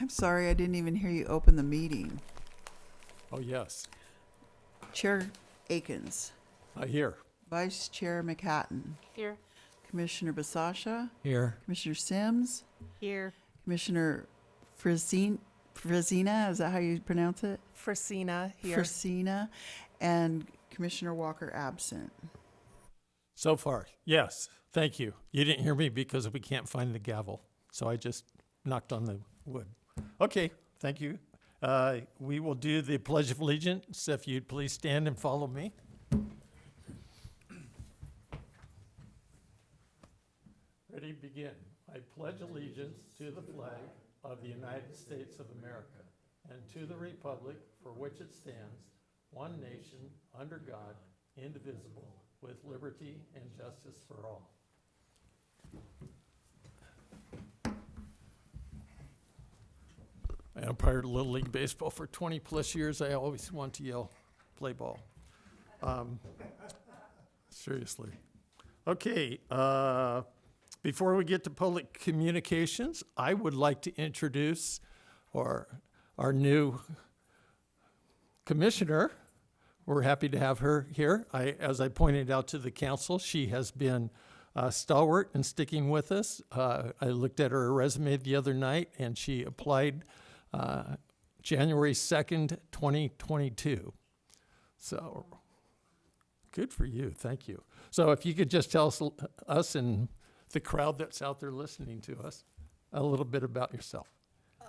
I'm sorry, I didn't even hear you open the meeting. Oh, yes. Chair Akins, Here. Vice Chair McHatton, Here. Commissioner Basasha, Here. Commissioner Sims, Here. Commissioner Frazina, is that how you pronounce it? Frasina here. Frazina, and Commissioner Walker absent. So far, yes. Thank you. You didn't hear me because we can't find the gavel. So I just knocked on the wood. Okay, thank you. We will do the Pledge of Allegiance. If you'd please stand and follow me. Ready, begin. I pledge allegiance to the flag of the United States of America and to the republic for which it stands, one nation, under God, indivisible, with liberty and justice for all. I umpired Little League Baseball for 20 plus years. I always want to yell, play ball. Seriously. Okay, before we get to public communications, I would like to introduce our new commissioner. We're happy to have her here. As I pointed out to the council, she has been stalwart and sticking with us. I looked at her resume the other night, and she applied January 2nd, 2022. So good for you. Thank you. So if you could just tell us and the crowd that's out there listening to us a little bit about yourself.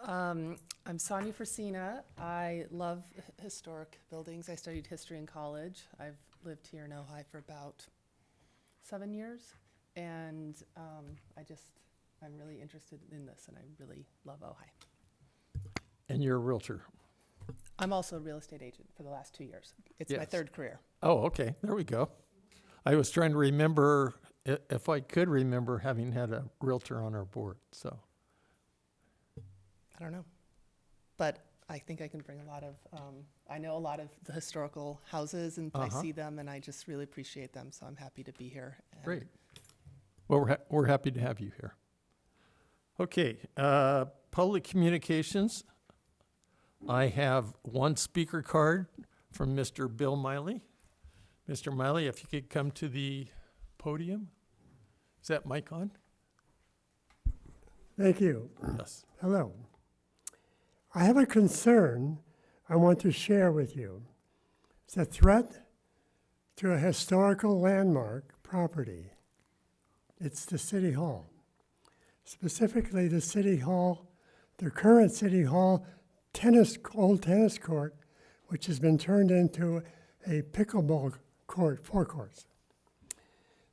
I'm Sonia Frasina. I love historic buildings. I studied history in college. I've lived here in Ojai for about 7 years. And I'm really interested in this, and I really love Ojai. And you're a realtor. I'm also a real estate agent for the last 2 years. It's my Yes. third career. Oh, okay. There we go. I was trying to remember, if I could remember having had a realtor on our board, so. I don't know. But I think I can bring a lot of, I know a lot of the historical houses, and I see them, and I just really appreciate them, so I'm happy to be here. And Great. Well, we're happy to have you here. Okay, public communications. I have one speaker card from Mr. Bill Miley. Mr. Miley, if you could come to the podium. Is that mic on? Thank you. Yes. Hello. I have a concern I want to share with you. It's a threat to a historical landmark property. It's the City Hall. Specifically the City Hall, the current City Hall old tennis court, which has been turned into a pickleball court, forecourts.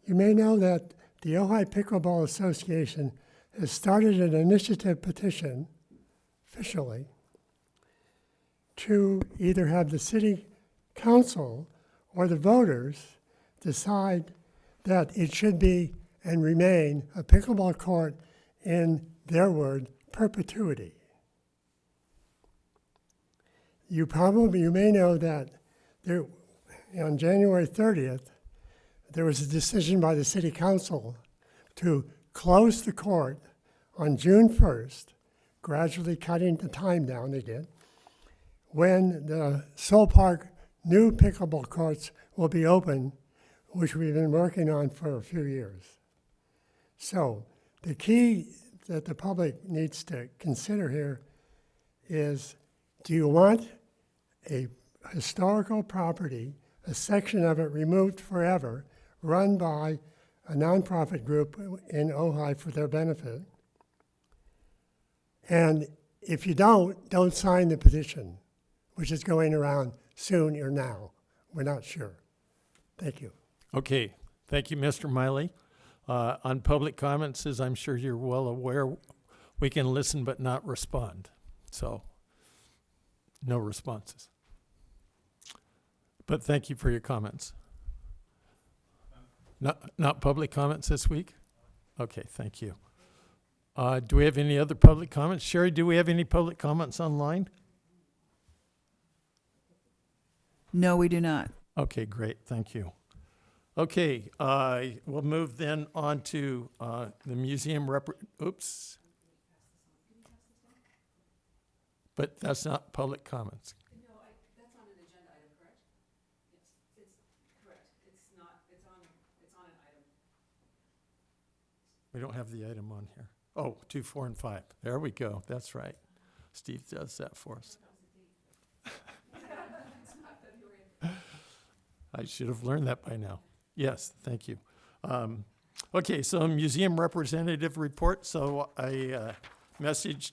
You may know that the Ojai Pickleball Association has started an initiative petition, officially, to either have the city council or the voters decide that it should be and remain a pickleball court in their word, perpetuity. You may know that there, on January 30th, there was a decision by the city council to close the court on June 1st, gradually cutting the time down, they did, when the Soul Park new pickleball courts will be open, which we've been working on for a few years. So the key that the public needs to consider here is, do you want a historical property, a section of it removed forever, run by a nonprofit group in Ojai for their benefit? And if you don't sign the petition, which is going around soon or now. We're not sure. Thank you. Okay. Thank you, Mr. Miley. On public comments, as I'm sure you're well aware, we can listen but not respond. So, no responses. But thank you for your comments. Not public comments this week? Okay, thank you. Do we have any other public comments? Sherry, do we have any public comments online? No, we do not. Okay, great, thank you. Okay, we'll move then on to the museum oops. but that's not public comments. No, that's on an agenda item, correct? It's correct. It's not, it's on an item. We don't have the item on here. Oh, 2, 4, and 5. There we go. That's right. Steve does that for us. I should have learned that by now. Yes, thank you. Okay, so museum representative report. So I messaged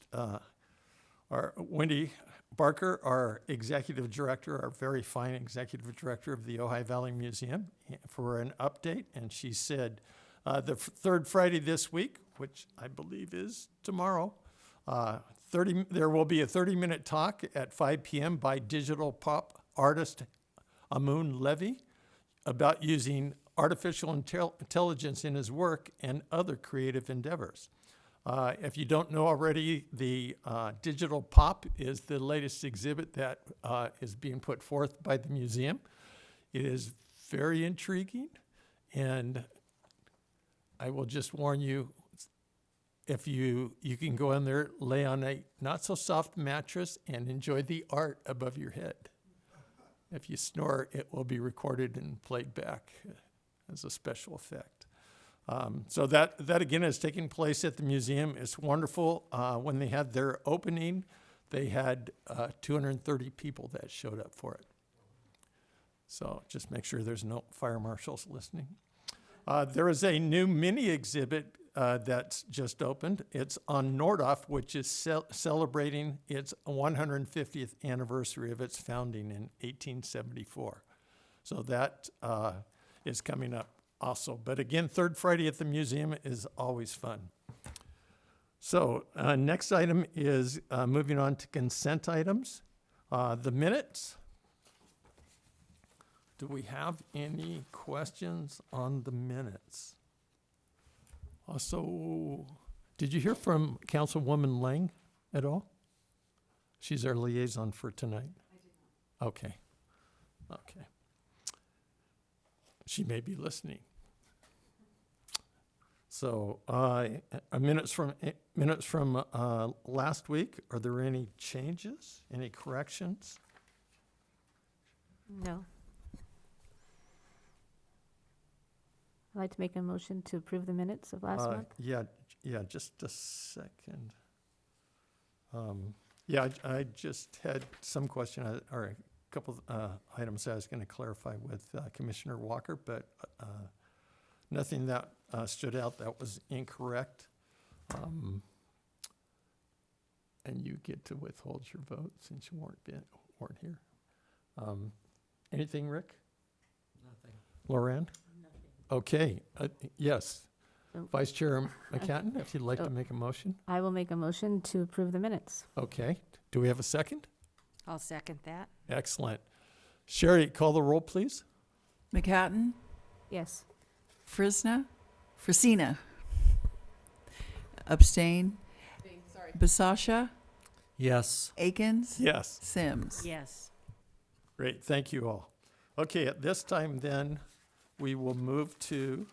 our Wendy Barker, our executive director, our very fine executive director of the Ojai Valley Museum, for an update. And she said the third Friday this week, which I believe is tomorrow, there will be a 30-minute talk at 5 p.m. by digital pop artist Amun Levy about using artificial intelligence in his work and other creative endeavors. If you don't know already, the digital pop is the latest exhibit that is being put forth by the museum. It is very intriguing, and I will just warn you, if you can go in there, lay on a not-so-soft mattress and enjoy the art above your head. If you snore, it will be recorded and played back as a special effect. So that again is taking place at the museum. It's wonderful. When they had their opening, they had 230 people that showed up for it. So just make sure there's no fire marshals listening. There is a new mini exhibit that's just opened. It's on Nordhoff, which is celebrating its 150th anniversary of its founding in 1874. So that is coming up also. But again, third Friday at the museum is always fun. So next item is moving on to consent items. The minutes. Do we have any questions on the minutes? Also, did you hear from Councilwoman Lang at all? She's our liaison for tonight. I did not. Okay. Okay. She may be listening. So, minutes from last week. Are there any changes? Any corrections? No. I'd like to make a motion to approve the minutes of last month. Yeah, just a second. Yeah, I just had some question, or a couple items I was going to clarify with Commissioner Walker, but nothing that stood out that was incorrect. And you get to withhold your vote since you weren't here. Anything, Rick? Nothing. Loran? Okay, yes. Oh. Vice Chair McCatton, if you'd like to make a motion. I will make a motion to approve the minutes. Okay, do we have a second? I'll second that. Excellent. Sherry, call the roll, please. McCatton, Yes. Frisina, abstain, Sorry. Basasha, Yes. Akins, Yes. Sims. Yes. Great, thank you all. Okay, at this time then, we will move to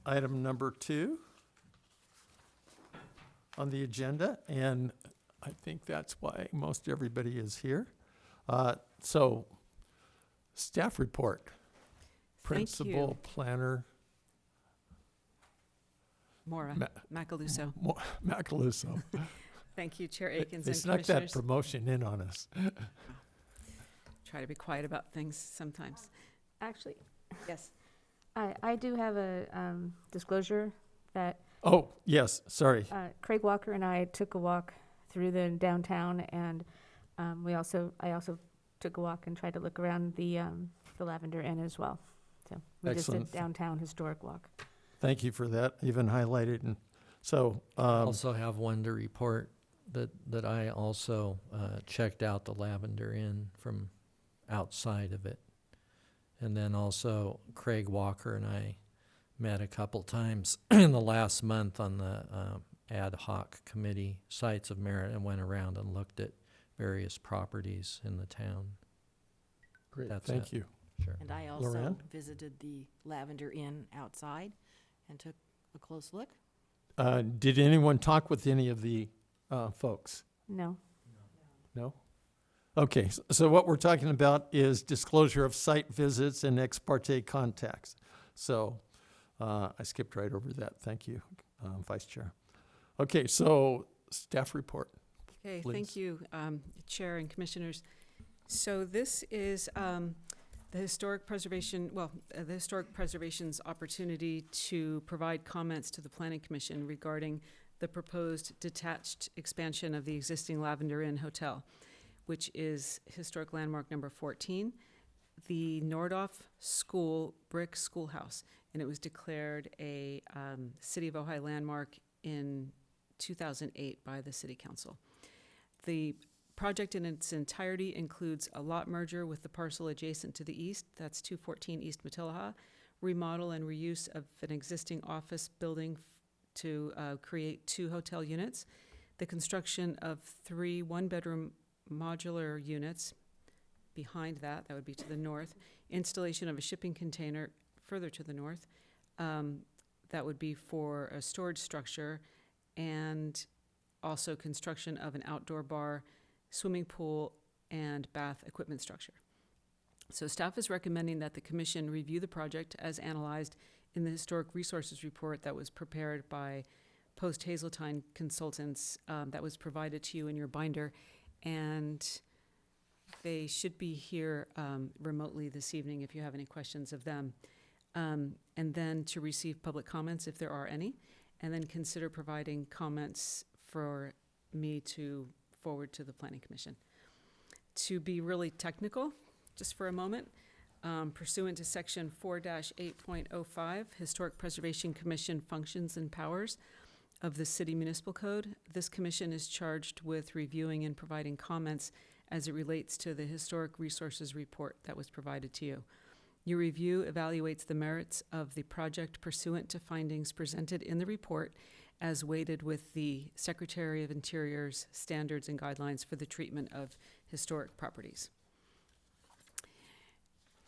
item number 2 on the agenda, and I think that's why most everybody is here. So, staff report. Principal, planner, Maura Macaluso. Macaluso. Thank you, Chair Akins They and snuck that Commissioners. promotion in on us. Try to be quiet about things sometimes. Actually, Yes. I do have a disclosure that Oh, yes, sorry. Craig Walker and I took a walk through the downtown, and I also took a walk and tried to look around the Lavender Inn as well. So we Excellent. just did downtown historic walk. Thank you for that, even highlighted. And so, Also have one to report that I also checked out the Lavender Inn from outside of it. And then also Craig Walker and I met a couple times in the last month on the ad hoc committee, Sites of Merit, and went around and looked at various properties in the town. great, That's thank it. you. Sure. And I also Loran? visited the Lavender Inn outside and took a close look. Did anyone talk with any of the folks? No. No? Okay, so what we're talking about is disclosure of site visits and ex parte contacts. So I skipped right over that. Thank you, Vice Chair. Okay, so staff report. Okay, Please. thank you, Chair and Commissioners. So this is the Historic Preservation's opportunity to provide comments to the Planning Commission regarding the proposed detached expansion of the existing Lavender Inn Hotel, which is Historic Landmark number 14, the Nordhoff School brick schoolhouse. And it was declared a City of Ojai landmark in 2008 by the City Council. The project in its entirety includes a lot merger with the parcel adjacent to the east, that's 214 East Matilaha, remodel and reuse of an existing office building to create 2 hotel units, the construction of 3 one-bedroom modular units behind that would be to the north, installation of a shipping container further to the north, that would be for a storage structure, and also construction of an outdoor bar, swimming pool, and bath equipment structure. So staff is recommending that the commission review the project as analyzed in the Historic Resources Report that was prepared by Post Hazeltine Consultants, that was provided to you in your binder, and they should be here remotely this evening if you have any questions of them. And then to receive public comments if there are any, and then consider providing comments for me to forward to the Planning Commission. To be really technical, just for a moment, pursuant to Section 4-8.05, Historic Preservation Commission Functions and Powers of the City Municipal Code, this commission is charged with reviewing and providing comments as it relates to the Historic Resources Report that was provided to you. Your review evaluates the merits of the project pursuant to findings presented in the report as weighted with the Secretary of Interior's standards and guidelines for the treatment of historic properties.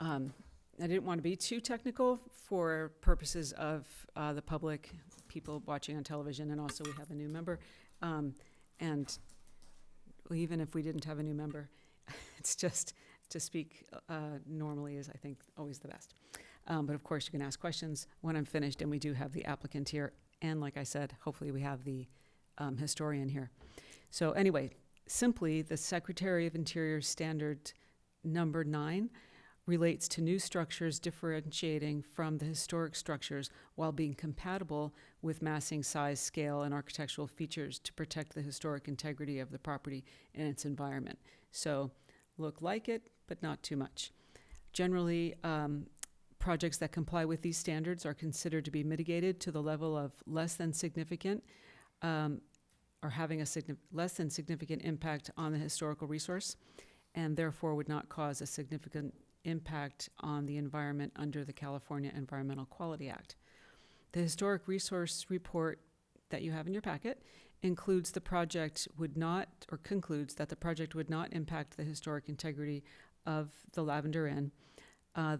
I didn't want to be too technical for purposes of the public, people watching on television, and also we have a new member. And even if we didn't have a new member, it's just to speak normally is, I think, always the best. But of course, you can ask questions when I'm finished, and we do have the applicant here. And like I said, hopefully we have the historian here. So anyway, simply, the Secretary of Interior Standard number 9 relates to new structures differentiating from the historic structures while being compatible with massing, size, scale, and architectural features to protect the historic integrity of the property and its environment. So look like it, but not too much. Generally, projects that comply with these standards are considered to be mitigated to the level of less than significant or having a less than significant impact on the historical resource, and therefore would not cause a significant impact on the environment under the California Environmental Quality Act. The Historic Resource Report that you have in your packet includes the project would not, or concludes that the project would not impact the historic integrity of the Lavender Inn.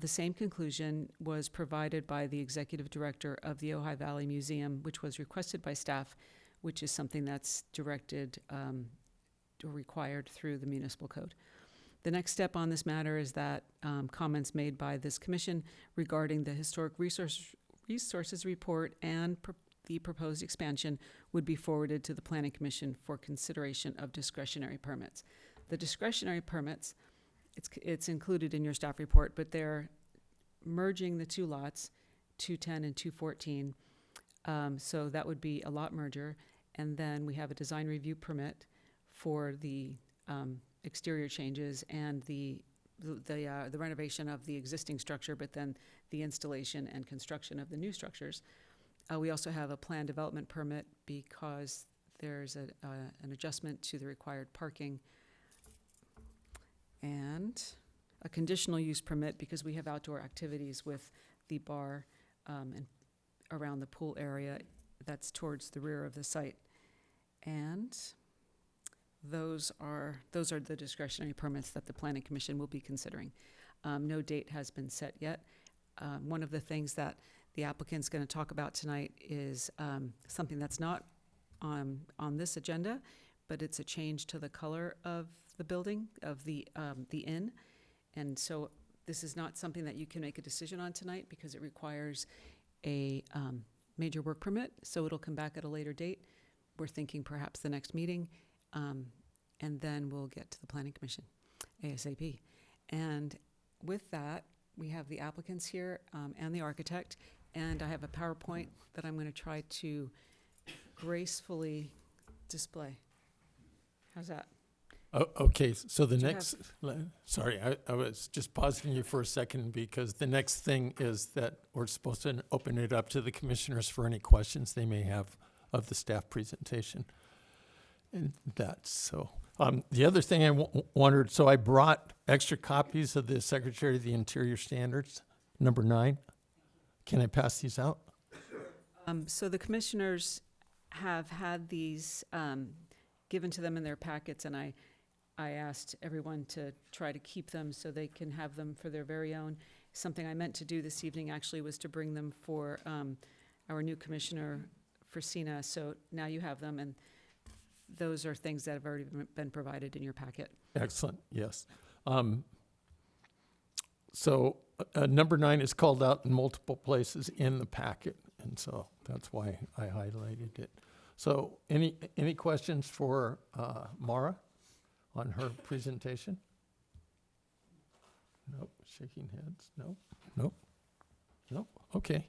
The same conclusion was provided by the executive director of the Ojai Valley Museum, which was requested by staff, which is something that's directed or required through the municipal code. The next step on this matter is that comments made by this commission regarding the Historic Resources Report and the proposed expansion would be forwarded to the Planning Commission for consideration of discretionary permits. The discretionary permits, it's included in your staff report, but they're merging the 2 lots, 210 and 214. So that would be a lot merger. And then we have a design review permit for the exterior changes and the renovation of the existing structure, but then the installation and construction of the new structures. We also have a plan development permit because there's an adjustment to the required parking, and a conditional use permit because we have outdoor activities with the bar and around the pool area that's towards the rear of the site. And those are the discretionary permits that the Planning Commission will be considering. No date has been set yet. One of the things that the applicant's going to talk about tonight is something that's not on this agenda, but it's a change to the color of the building, of the inn. And so this is not something that you can make a decision on tonight because it requires a major work permit, so it'll come back at a later date. We're thinking perhaps the next meeting, and then we'll get to the Planning Commission ASAP. And with that, we have the applicants here and the architect, and I have a PowerPoint that I'm going to try to gracefully display. How's that? Oh, okay, so the Do you next, sorry, I was just pausing you for a second because the next thing is that we're supposed to open it up to the commissioners for any questions they may have of the staff presentation. And that's so. The other thing I wondered, so I brought extra copies of the Secretary of the Interior Standards, number 9. Can I pass these out? So the commissioners have had these given to them in their packets, and I asked everyone to try to keep them so they can have them for their very own. Something I meant to do this evening actually was to bring them for our new commissioner, Frisina. So now you have them, and those are things that have already been provided in your packet. Excellent, yes. So number 9 is called out in multiple places in the packet, and so that's why I highlighted it. So any questions for Mara on her presentation? Nope, shaking heads, nope. Okay,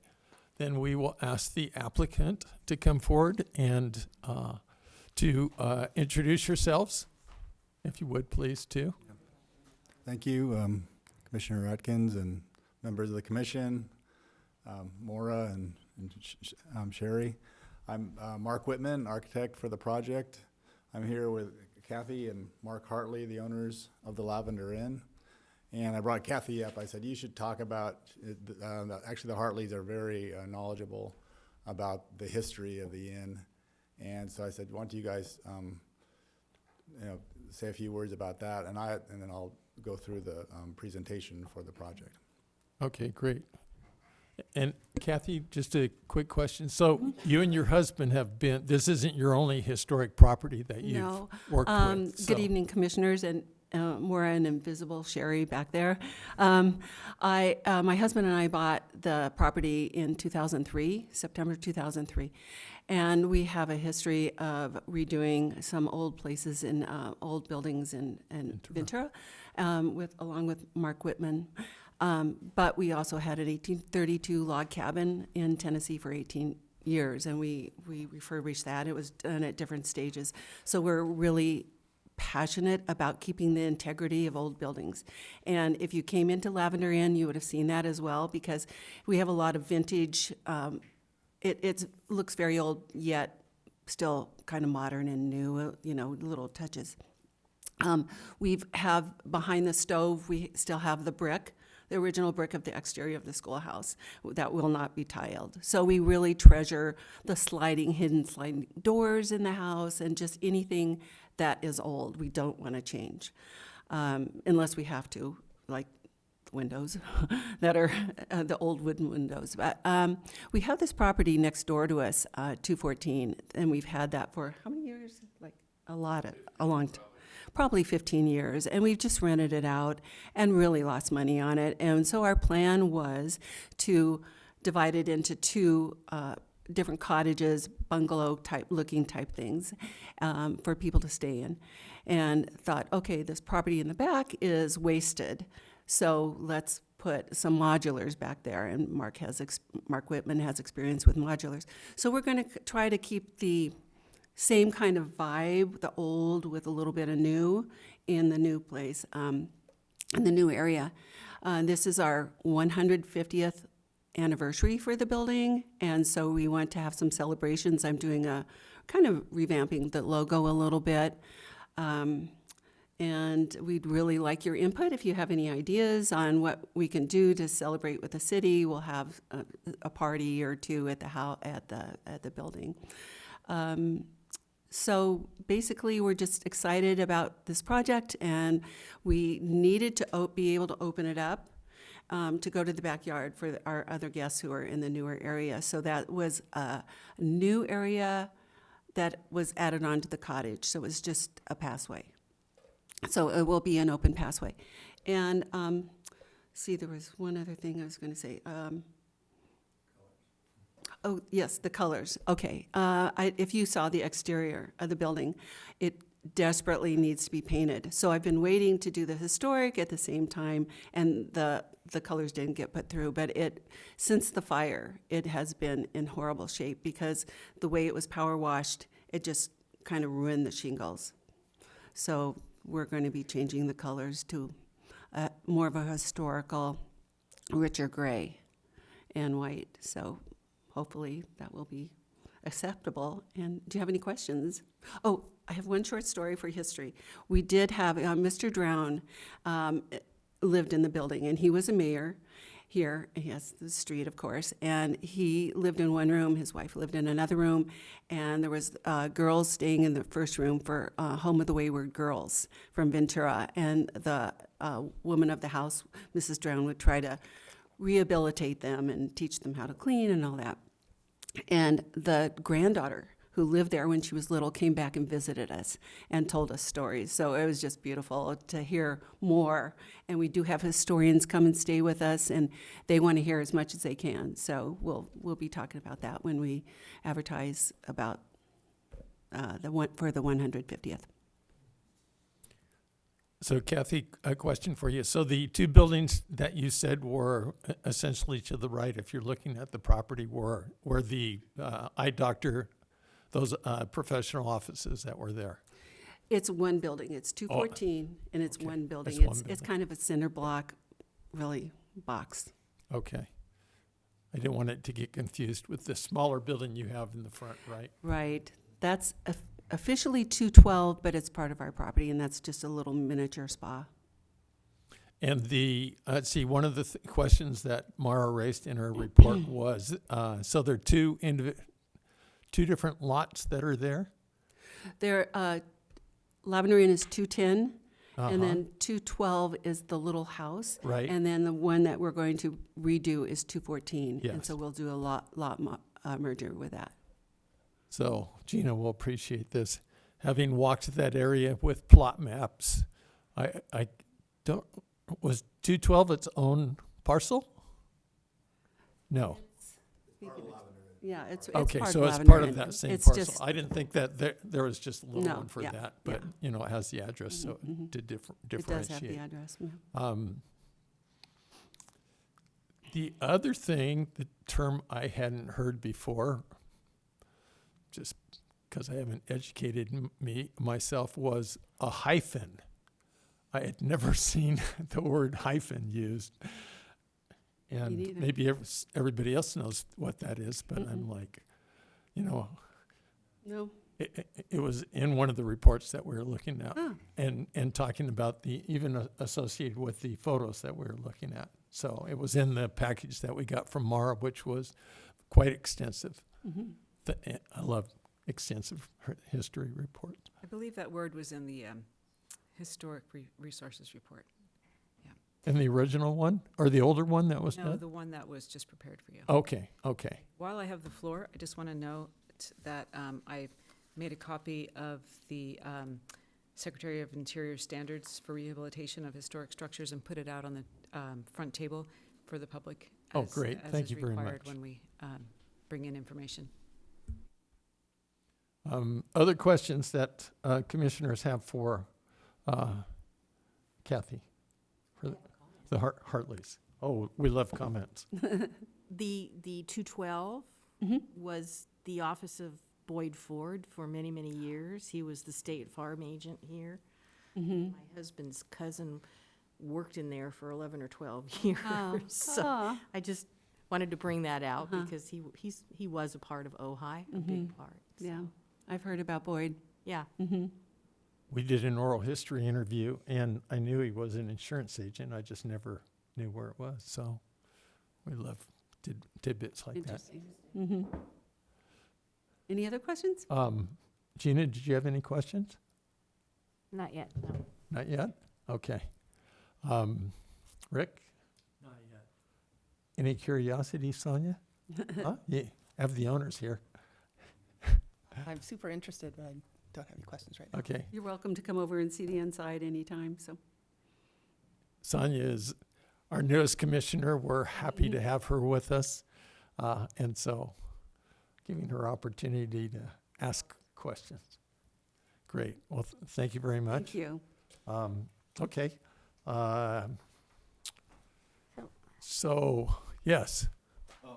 then we will ask the applicant to come forward and to introduce yourselves, if you would please, too. Thank you, Commissioner Atkins and members of the commission, Maura and Sherry. I'm Mark Whitman, architect for the project. I'm here with Kathy and Mark Hartley, the owners of the Lavender Inn. And I brought Kathy up. I said, you should talk about, actually the Hartleys are very knowledgeable about the history of the inn. And so I said, why don't you guys say a few words about that, and then I'll go through the presentation for the project. Okay, great. And Kathy, just a quick question. So you and your husband have been, this isn't your only historic property that you've No. worked with. Good so- evening, commissioners, and Maura and Invisible Sherry back there. My husband and I bought the property in 2003, September 2003, and we have a history of redoing some old places in old buildings in Ventura, along with Mark Whitman. But we also had an 1832 log cabin in Tennessee for 18 years, and we refurbished that. It was done at different stages. So we're really passionate about keeping the integrity of old buildings. And if you came into Lavender Inn, you would have seen that as well, because we have a lot of vintage. It looks very old, yet still kind of modern and new, little touches. We have behind the stove, we still have the brick, the original brick of the exterior of the schoolhouse that will not be tiled. So we really treasure the hidden sliding doors in the house, and just anything that is old, we don't want to change, unless we have to, like windows that are the old wooden windows. But we have this property next door to us, 214, and we've had that for how many years? Like a long time. Probably 15 years, and we've just rented it out and really lost money on it. And so our plan was to divide it into 2 different cottages, bungalow looking type things for people to stay in. And thought, okay, this property in the back is wasted, so let's put some modulars back there. And Mark Whitman has experience with modulars, so we're going to try to keep the same kind of vibe, the old with a little bit of new, in the new place, in the new area. This is our 150th anniversary for the building, and so we want to have some celebrations. I'm doing a kind of revamping the logo a little bit, and we'd really like your input. If you have any ideas on what we can do to celebrate with the city, we'll have a party or 2 at the building. So basically, we're just excited about this project, and we needed to be able to open it up to go to the backyard for our other guests who are in the newer area. So that was a new area that was added onto the cottage, so it was just a passway. So it will be an open passway. And, see, there was one other thing I was going to say. Oh, yes, the colors. Okay. If you saw the exterior of the building, it desperately needs to be painted. So I've been waiting to do the historic at the same time, and the colors didn't get put through. But since the fire, it has been in horrible shape because the way it was power washed, it just kind of ruined the shingles. So we're going to be changing the colors to more of a historical, richer gray and white. So hopefully that will be acceptable. And do you have any questions? Oh, I have one short story for history. We did have, Mr. Drown lived in the building, and he was a mayor here. He has the street, of course, and he lived in one room. His wife lived in another room, and there was girls staying in the first room for Home of the Wayward Girls from Ventura. And the woman of the house, Mrs. Drown, would try to rehabilitate them and teach them how to clean and all that. And the granddaughter who lived there when she was little came back and visited us and told us stories. So it was just beautiful to hear more. And we do have historians come and stay with us, and they want to hear as much as they can. So we'll be talking about that when we advertise about for the 150th. So Kathy, a question for you. So the two buildings that you said were essentially to the right, if you're looking at the property, were the eye doctor, those professional offices that were there? It's one building. It's 214, and it's okay. one building. It's one It's building. kind of a center block, really, box. Okay. I didn't want it to get confused with the smaller building you have in the front, right? Right. That's officially 212, but it's part of our property, and that's just a little miniature spa. And let's see, one of the questions that Mara raised in her report was, so there are two different lots that are there? Lavender Inn is 210, Uh-huh. and then 212 is the little house. Right. And then the one that we're going to redo is 214. And Yes. so we'll do a lot merger with that. So Gina will appreciate this. Having walked that area with plot maps, I don't, was 212 its own parcel? No. Yeah, it's Okay, part so of it's Lavender part of Inn. that same It's parcel. just- I didn't think that there was just a little No, one for yeah, that, but, yeah. it has the address, so Mhm. to It does differentiate. have the address. Yeah. The other thing, the term I hadn't heard before, just because I haven't educated myself, was a hyphen. I had never seen the word hyphen used. And neither. maybe everybody else knows what that is, but I'm like, No. it was in one of the reports that we were looking at, Oh. and talking about even associated with the photos that we were looking at. So it was in the package that we got from Mara, which was quite extensive. Mhm. I love extensive history reports. I believe that word was in the historic resources report. And the original one, or the older one that was No, done? the one that was just prepared for you. Okay. While I have the floor, I just want to note that I made a copy of the Secretary of Interior Standards for Rehabilitation of Historic Structures and put it out on the front table for the public. Oh, great. as Thank is you very required much. when we bring in information. Other questions that commissioners have for Kathy? For the Hartleys. Oh, we love comments. The 212 Mhm. was the office of Boyd Ford for many, many years. He was the state farm agent here. Mhm. My husband's cousin worked in there for 11 or 12 years. Oh. So Aw. I just wanted to bring that out Uh-huh. because he was a part of Ojai, a Mhm. big part. So, Yeah, I've heard about Boyd. Yeah. Mm-hmm. We did an oral history interview, and I knew he was an insurance agent. I just never knew where it was. So we love tidbits like that. Interesting. Mm-hmm. Any other questions? Gina, did you have any questions? Not yet, no. Not yet? Okay. Rick? Not yet. Any curiosity, Sonia? Huh? Yeah, have the owners here. I'm super interested, but I don't have any questions right now. Okay. You're welcome to come over and see the inside anytime, so. Sonia is our newest commissioner. We're happy to have her with us. And so giving her opportunity to ask questions. Great. Well, thank you very much. Thank you. Okay. So, yes, I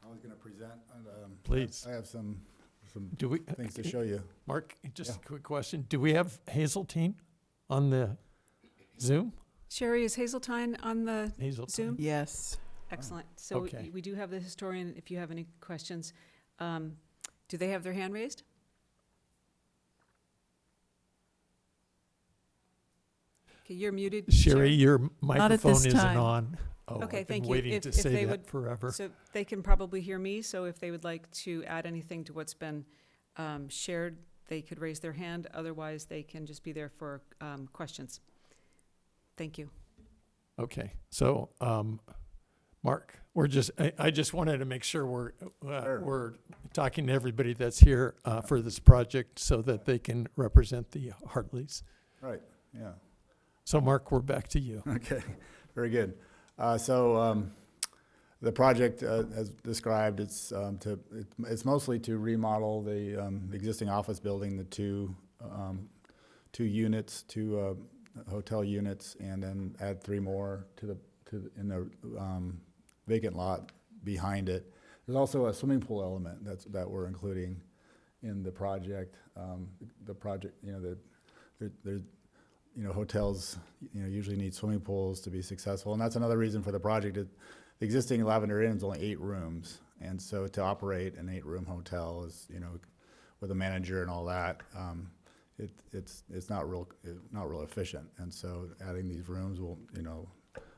was gonna present, and, please. I have some Do we, things to show you. Mark, just Yeah. a quick question. Do we have Hazeltine on the Zoom? Sherry, is Hazeltine on the Hazeltine? Zoom? Yes. Excellent. So Okay. we do have the historian, if you have any questions. Do they have their hand raised? Okay, you're muted. Sherry, your microphone this isn't time. on. Oh, Okay, I've been thank you. waiting If to they say would- that forever. So they can probably hear me, so if they would like to add anything to what's been shared, they could raise their hand. Otherwise, they can just be there for questions. Thank you. Okay, so, Mark, I just wanted to make sure we're talking to everybody that's here for this project so that they can represent the Hartleys. Right, yeah. So, Mark, we're back to you. Okay, very good. So the project, as described, it's mostly to remodel the existing office building, the two units, two hotel units, and then add 3 more in the vacant lot behind it. There's also a swimming pool element that we're including in the project. The project, hotels, usually need swimming pools to be successful, and that's another reason for the project. The existing Lavender Inn is only 8 rooms, and so to operate an 8-room hotel is, with a manager and all that, it's not real efficient. And so adding these rooms will,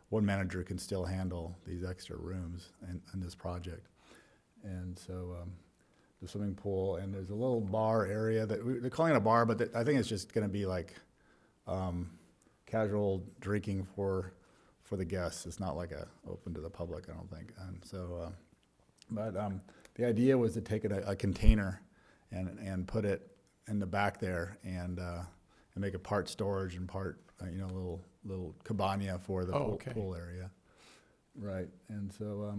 one manager can still handle these extra rooms in this project. And so the swimming pool, and there's a little bar area they're calling it a bar, but I think it's just going to be like casual drinking for the guests. It's not like open to the public, I don't think. And so, but the idea was to take a container and put it in the back there and make it part storage and part little cabana for the pool area. Right. And so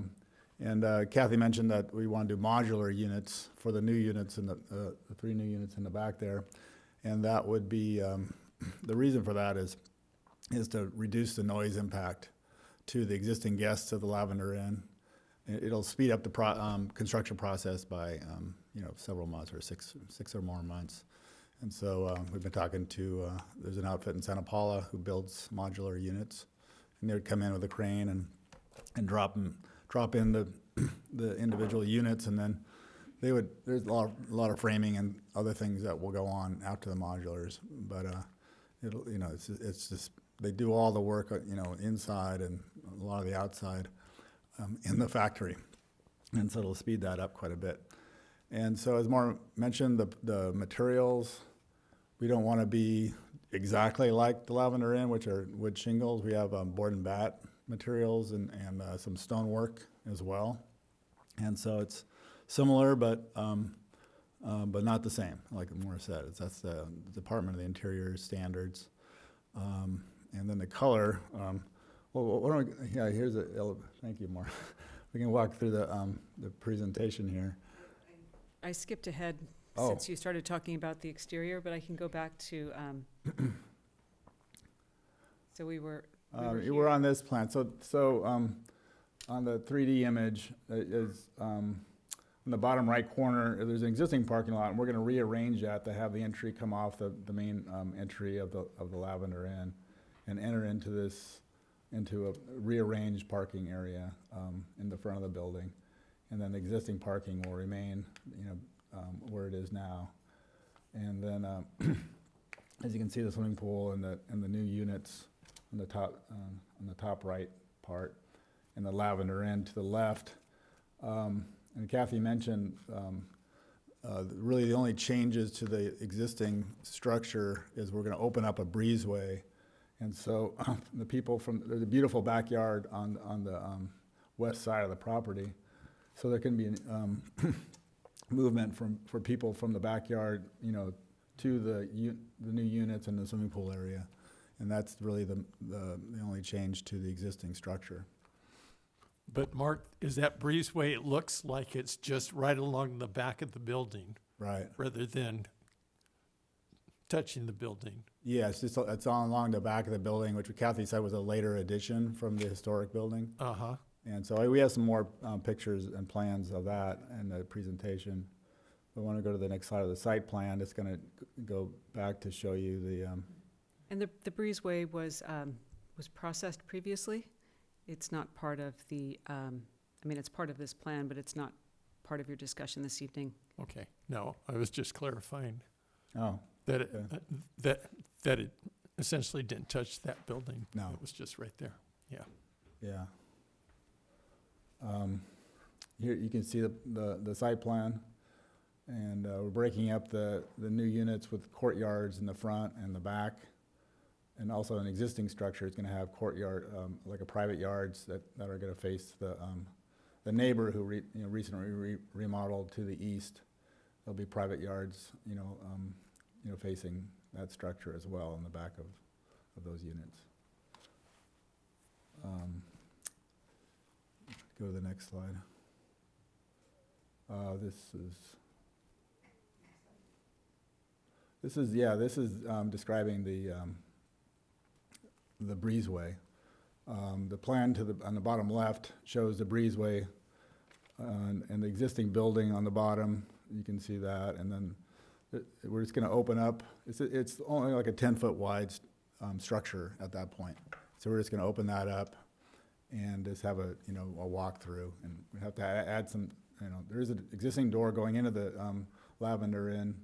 Kathy mentioned that we want to do modular units for the new units and the 3 new units in the back there, and that would be the reason for that is to reduce the noise impact to the existing guests of the Lavender Inn. It'll speed up the construction process by several months or six or more months. And so we've been talking to there's an outfit in Santa Paula who builds modular units, and they would come in with a crane and drop in the individual units, and then there's a lot of framing and other things that will go on out to the modulars, but it's just they do all the work inside and a lot of the outside in the factory, and so it'll speed that up quite a bit. And so, as Maura mentioned, the materials, we don't want to be exactly like the Lavender Inn, which are wood shingles. We have board and bat materials and some stonework as well, and so it's similar, but not the same. Like Maura said, that's the Department of the Interior standards. And then the color. Here's thank you, Maura. We can walk through the presentation here. I skipped ahead Oh. since you started talking about the exterior, but I can go back to, so we were We're here. on this plan. So on the 3D image is in the bottom right corner, there's an existing parking lot, and we're going to rearrange that to have the entry come off the main entry of the Lavender Inn and enter into a rearranged parking area in the front of the building. And then the existing parking will remain, where it is now. And then, as you can see, the swimming pool and the new units on the top right part, and the Lavender Inn to the left. And Kathy mentioned, really the only changes to the existing structure is we're going to open up a breezeway. And so the people there's a beautiful backyard on the west side of the property. So there can be movement for people from the backyard, you know, to the new units and the swimming pool area. And that's really the only change to the existing structure. But Mark, is that breezeway, it looks like it's just right along the back of the building Right. rather than touching the building. Yeah, it's on along the back of the building, which Kathy said was a later addition from the historic building. Uh-huh. And so we have some more pictures and plans of that in the presentation. We want to go to the next slide of the site plan. It's going to go back to show you the, And the breezeway was processed previously. It's not part of the, I mean, it's part of this plan, but it's not part of your discussion this evening. Okay. No, I was just clarifying oh, that it, Okay. that it essentially didn't touch that building. No. It was just right there. Yeah. yeah. Here you can see the site plan. And we're breaking up the new units with courtyards in the front and the back. And also an existing structure is going to have courtyard, like a private yards that are going to face the neighbor who recently remodeled to the east. There'll be private yards, facing that structure as well in the back of those units. Go to the next slide. This is describing the breezeway. The plan on the bottom left shows the breezeway and the existing building on the bottom. You can see that, and then we're just going to open up. It's only like a 10-foot wide structure at that point. So we're just going to open that up and just have a walkthrough, and we have to add some. There is an existing door going into the Lavender Inn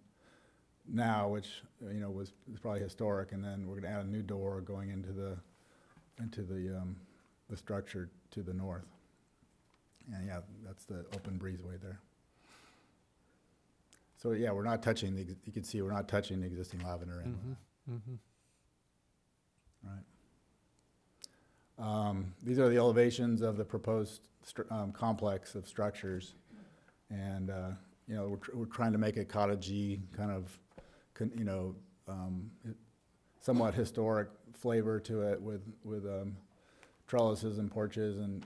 now, which was probably historic, and then we're going to add a new door going into the structure to the north. And yeah, that's the open breezeway there. So yeah, we're not touching you can see we're not touching the existing Lavender Inn. Mm-hmm. Right. These are the elevations of the proposed complex of structures, and we're trying to make a cottagey kind of somewhat historic flavor to it with trellises and porches and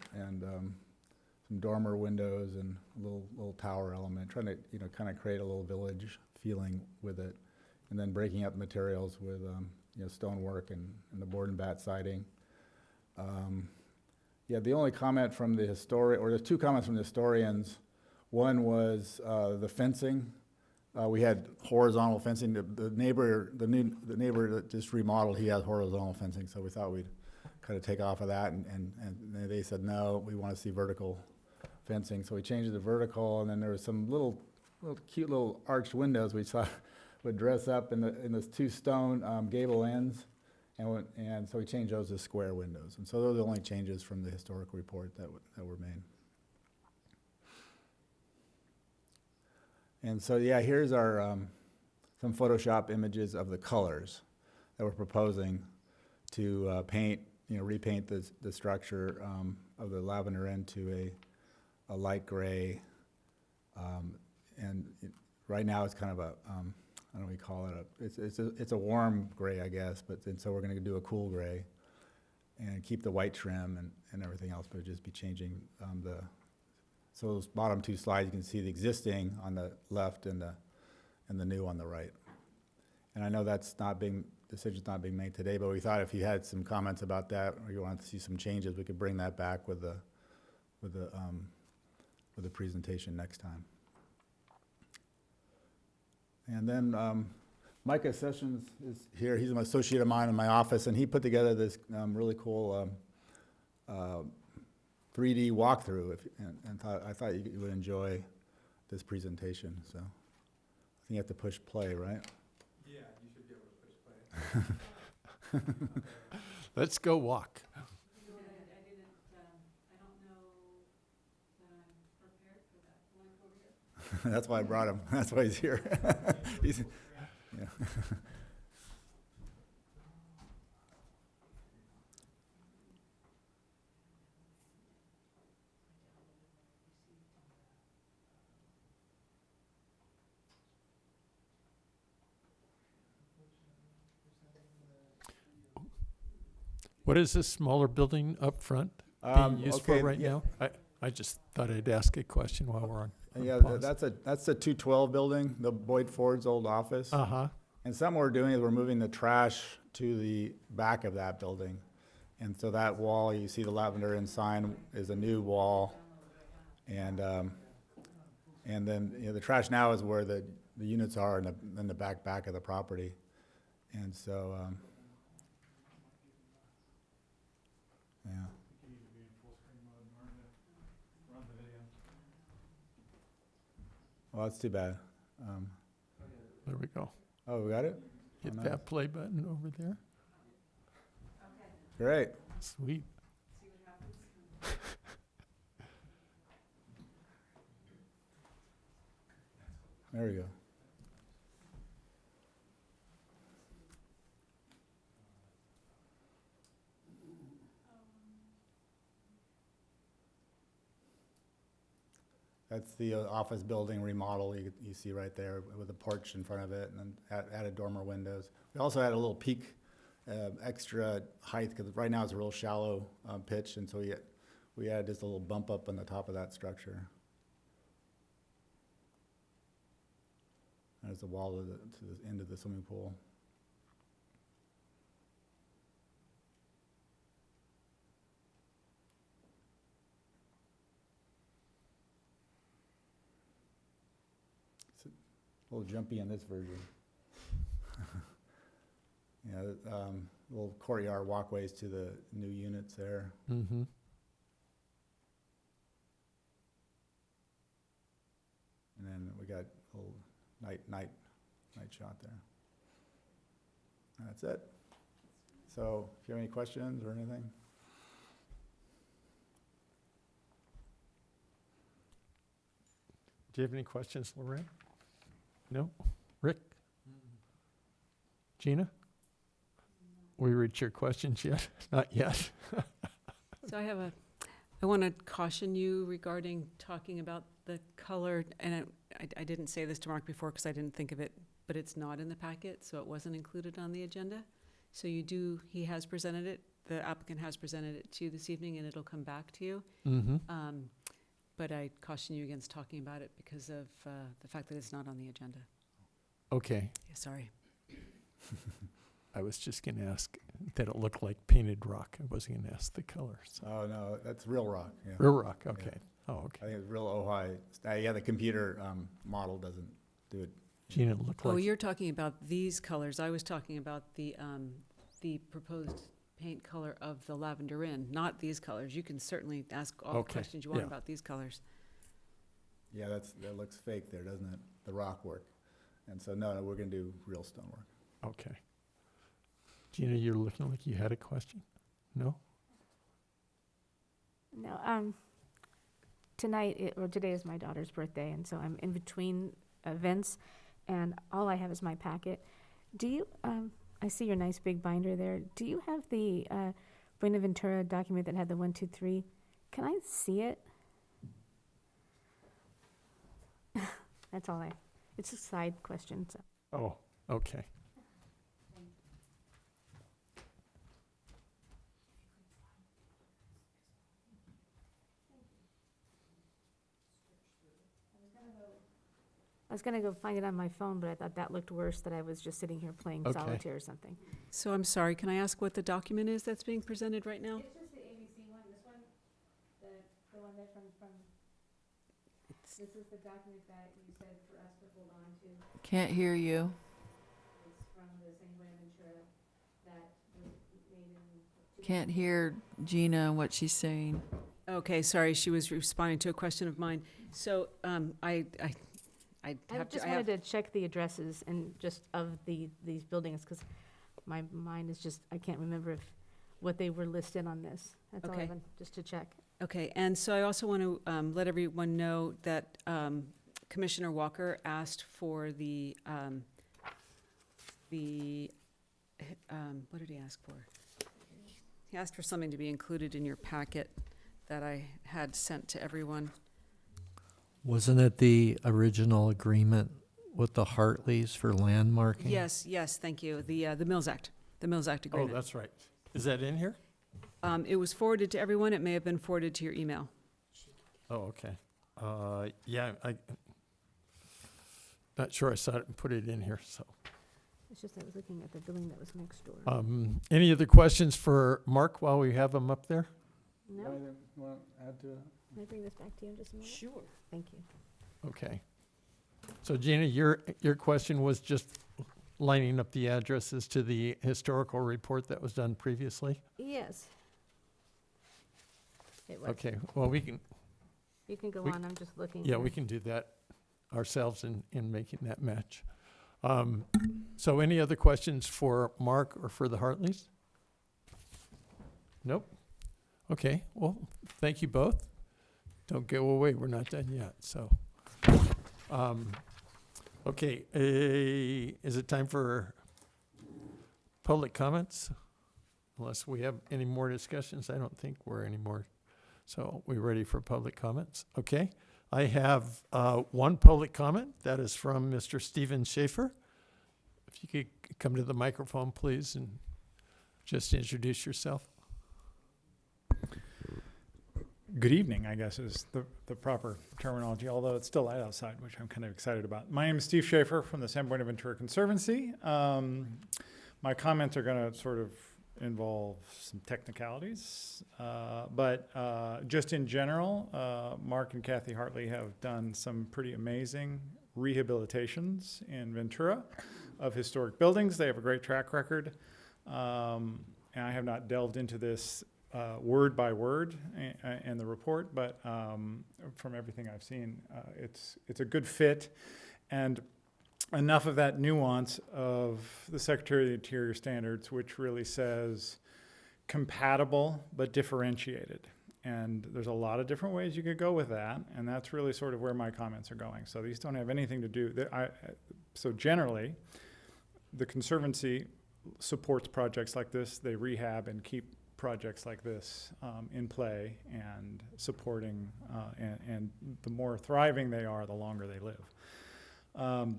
some dormer windows and a little tower element, trying to kind of create a little village feeling with it, and then breaking up materials with stonework and the board and bat siding. The only comment from the historian, or there's two comments from the historians. One was the fencing. We had horizontal fencing. The neighbor that just remodeled, he has horizontal fencing, so we thought we'd kind of take off of that, and they said no, we want to see vertical fencing, so we changed it to vertical, and then there was some little cute little arched windows we thought would dress up in those two stone gable ends, and so we changed those to square windows, and so those are the only changes from the historical report that were made. And so, yeah, here's our some Photoshop images of the colors that we're proposing to repaint the structure of the Lavender Inn to a light gray. Right now it's kind of a, I don't know what you call it, it's a warm gray, I guess, and so we're going to do a cool gray and keep the white trim and everything else, but just be changing so those bottom two slides, you can see the existing on the left and the new on the right. And I know decision's not being made today, but we thought if you had some comments about that, or you wanted to see some changes, we could bring that back with the presentation next time. And then Micah Sessions is here. He's an associate of mine in my office, and he put together this really cool 3D walkthrough, and I thought you would enjoy this presentation. So I think you have to push play, right? Yeah, you should be able to push play. Let's go walk. I don't know that I'm prepared for that. Want to go over here? That's why I brought him. That's why he's here. Yeah. What is this smaller building up front being used Okay, for right yeah. now? I just thought I'd ask a question while we're on. Yeah, pause. that's the 212 building, the Boyd Ford's old office. Uh-huh. And something we're doing is we're moving the trash to the back of that building. And so that wall, you see the Lavender Inn sign is a new wall. And then, you know, the trash now is where the units are in the back of the property. And so, yeah. Well, that's too bad. There we go. Oh, we got it? Hit Oh, nice. that play button over there. Great. Sweet. There we go. That's the office building remodel you see right there with a porch in front of it, and then added dormer windows. We also had a little peak, extra height, because right now it's a real shallow pitch, and so we added just a little bump up on the top of that structure. There's the wall to the end of the swimming pool. It's a little jumpy in this version. Yeah, little courtyard walkways to the new units there. Mm-hmm. And then we got a little night shot there. And that's it. So if you have any questions or anything? Do you have any questions, Lorraine? No? Rick? Gina? We reached your questions yet? Not yet. So I want to caution you regarding talking about the color, and I didn't say this to Mark before because I didn't think of it, but it's not in the packet, so it wasn't included on the agenda. So he has presented it, the applicant has presented it to you this evening, and it'll come back to you. Mm-hmm. But I caution you against talking about it because of the fact that it's not on the agenda. Okay. Yeah, sorry. I was just going to ask that it looked like painted rock. I wasn't going to ask the color. So. Oh, no, that's real rock. Yeah. Real rock, okay. Oh, I okay. think it's real Ojai. Yeah, the computer model doesn't do it. Gina, it looked Oh, like... you're talking about these colors. I was talking about the proposed paint color of the Lavender Inn, not these colors. You can certainly ask all the Okay, questions you want yeah. about these colors. Yeah, that looks fake there, doesn't it? The rock work. And so, no, we're going to do real stonework. Okay. Gina, you're looking like you had a question? No? No, today is my daughter's birthday, and so I'm in between events, and all I have is my packet. Do you, I see your nice big binder there. Do you have the Buenaventura document that had the 1, 2, 3? Can I see it? That's all it's a side question, so. Oh, okay. I was gonna go find it on my phone, but I thought that looked worse, that I was just sitting here playing Okay. solitaire or something. So I'm sorry, can I ask what the document is that's being presented right now? It's just the ABC one, this one, the one that from, this is the document that you said for us to hold on to. Can't hear you. It's from the St. Buenaventura that was made in. Can't hear Gina and what she's saying. Okay, sorry, she was responding to a question of mine. So I I have just to, wanted to check the addresses and just of these buildings, because my mind is just, I can't remember what they were listed on this. That's all I Okay. want, just to check. Okay, and so I also want to let everyone know that Commissioner Walker asked for what did he ask for? He asked for something to be included in your packet that I had sent to everyone. Wasn't it the original agreement with the Hartleys for landmarking? Yes, thank you. The Mills Act Oh, agreement. that's right. Is that in here? It was forwarded to everyone. It may have been forwarded to your email. Oh, okay. Yeah, not sure I saw it and put it in here, so. It's just I was looking at the building that was next door. Any other questions for Mark while we have him up there? No? Can I bring this back to you in just a minute? Sure. Thank you. Okay. So Gina, your question was just lining up the addresses to the historical report that was done previously? Yes. It was. Okay, well, we can, You can go we- on, I'm just looking. yeah, here. we can do that ourselves in making that match. So any other questions for Mark or for the Hartleys? Nope. Okay, well, thank you both. Don't go away, we're not done yet, so. Okay, is it time for public comments? Unless we have any more discussions, I don't think we're any more. So we ready for public comments? Okay. I have one public comment. That is from Mr. Stephen Schaefer. If you could come to the microphone, please, and just introduce yourself. Good evening, I guess is the proper terminology, although it's still light outside, which I'm kind of excited about. My name is Steve Schaefer from the San Buenaventura Conservancy. My comments are going to sort of involve some technicalities, but just in general, Mark and Kathy Hartley have done some pretty amazing rehabilitations in Ventura of historic buildings. They have a great track record, and I have not delved into this word by word in the report, but from everything I've seen, it's a good fit, and enough of that nuance of the Secretary of the Interior standards, which really says compatible but differentiated. And there's a lot of different ways you could go with that, and that's really sort of where my comments are going. So these don't have anything to do. So generally, the Conservancy supports projects like this. They rehab and keep projects like this in play and supporting, and the more thriving they are, the longer they live.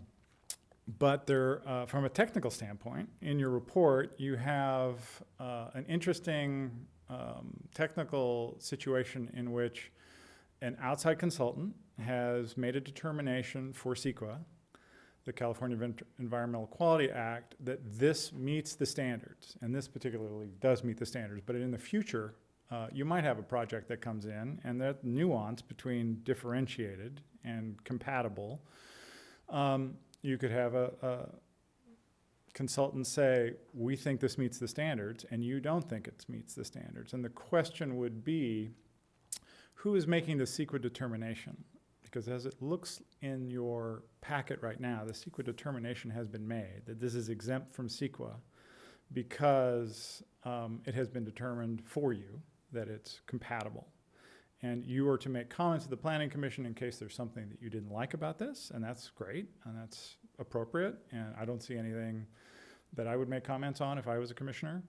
But there, from a technical standpoint, in your report, you have an interesting technical situation in which an outside consultant has made a determination for CEQA, the California Environmental Quality Act, that this meets the standards, and this particularly does meet the standards. But in the future, you might have a project that comes in, and that nuance between differentiated and compatible, you could have a consultant say, we think this meets the standards, and you don't think it meets the standards. And the question would be, who is making the CEQA determination? Because as it looks in your packet right now, the CEQA determination has been made that this is exempt from CEQA because it has been determined for you that it's compatible. And you are to make comments to the Planning Commission in case there's something that you didn't like about this, and that's great, and that's appropriate, and I don't see anything that I would make comments on if I was a commissioner.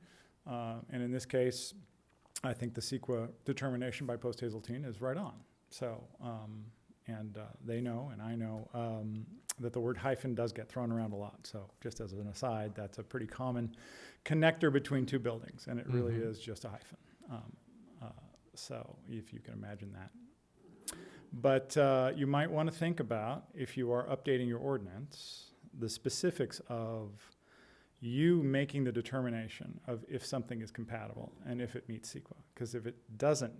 And in this case, I think the CEQA determination by Post Hazeltine is right on. So, they know, and I know, that the word hyphen does get thrown around a lot. So just as an aside, that's a pretty common connector between two buildings, and it really is just a hyphen. So if you can imagine that. But you might want to think about, if you are updating your ordinance, the specifics of you making the determination of if something is compatible and if it meets CEQA. Because if it doesn't,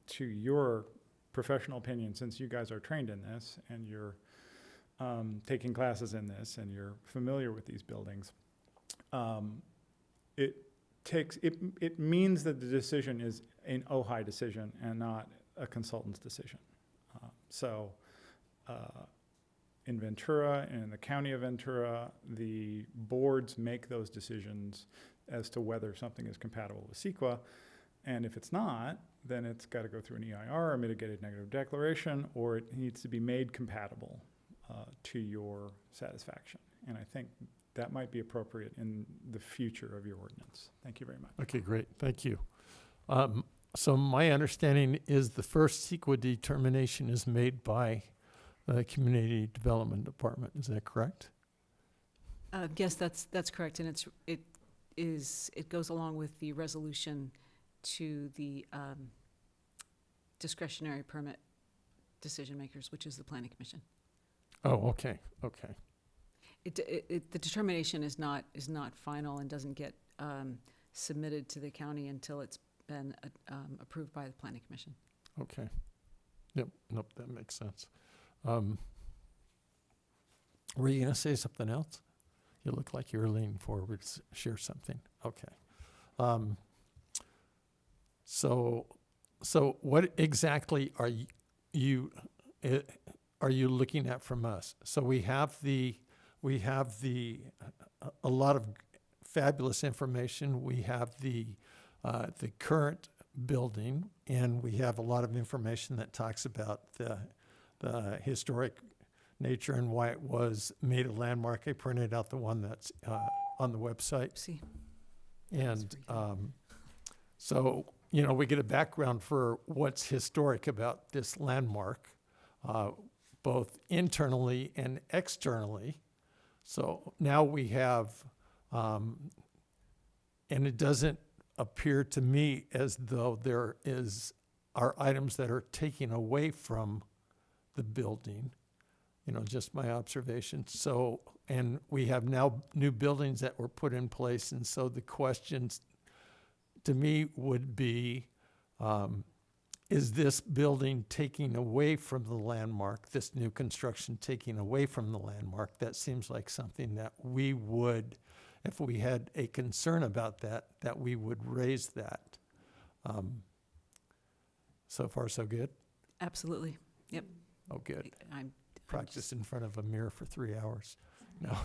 to your professional opinion, since you guys are trained in this and you're taking classes in this and you're familiar with these buildings, it means that the decision is an Ojai decision and not a consultant's decision. In Ventura and in the county of Ventura, the boards make those decisions as to whether something is compatible with CEQA. And if it's not, then it's got to go through an EIR, a mitigated negative declaration, or it needs to be made compatible to your satisfaction. And I think that might be appropriate in the future of your ordinance. Thank you very much. Okay, great. Thank you. So my understanding is the first CEQA determination is made by the Community Development Department. Is that correct? Yes, that's correct, and it goes along with the resolution to the discretionary permit decision makers, which is the planning commission. Oh, okay, okay. The determination is not final and doesn't get submitted to the county until it's been approved by the planning commission. Okay. Yep, nope, that makes sense. Were you gonna say something else? You look like you were leaning forward to share something. Okay. So what exactly are you looking at from us? So we have a lot of fabulous information. We have the current building, and we have a lot of information that talks about the historic nature and why it was made a landmark. I printed out the one that's on the website. See, And so, you know, we get a background for what's historic about this landmark, both internally and externally. So now we have, and it doesn't appear to me as though there are items that are taken away from the building, you know, just my observation. So, and we have now new buildings that were put in place. And so the questions to me would be, is this building taking away from the landmark, this new construction taking away from the landmark? That seems like something that we would, if we had a concern about that we would raise that. So far, so good? absolutely. Yep. Oh, good. I'm Practice in front of a mirror for 3 hours. No.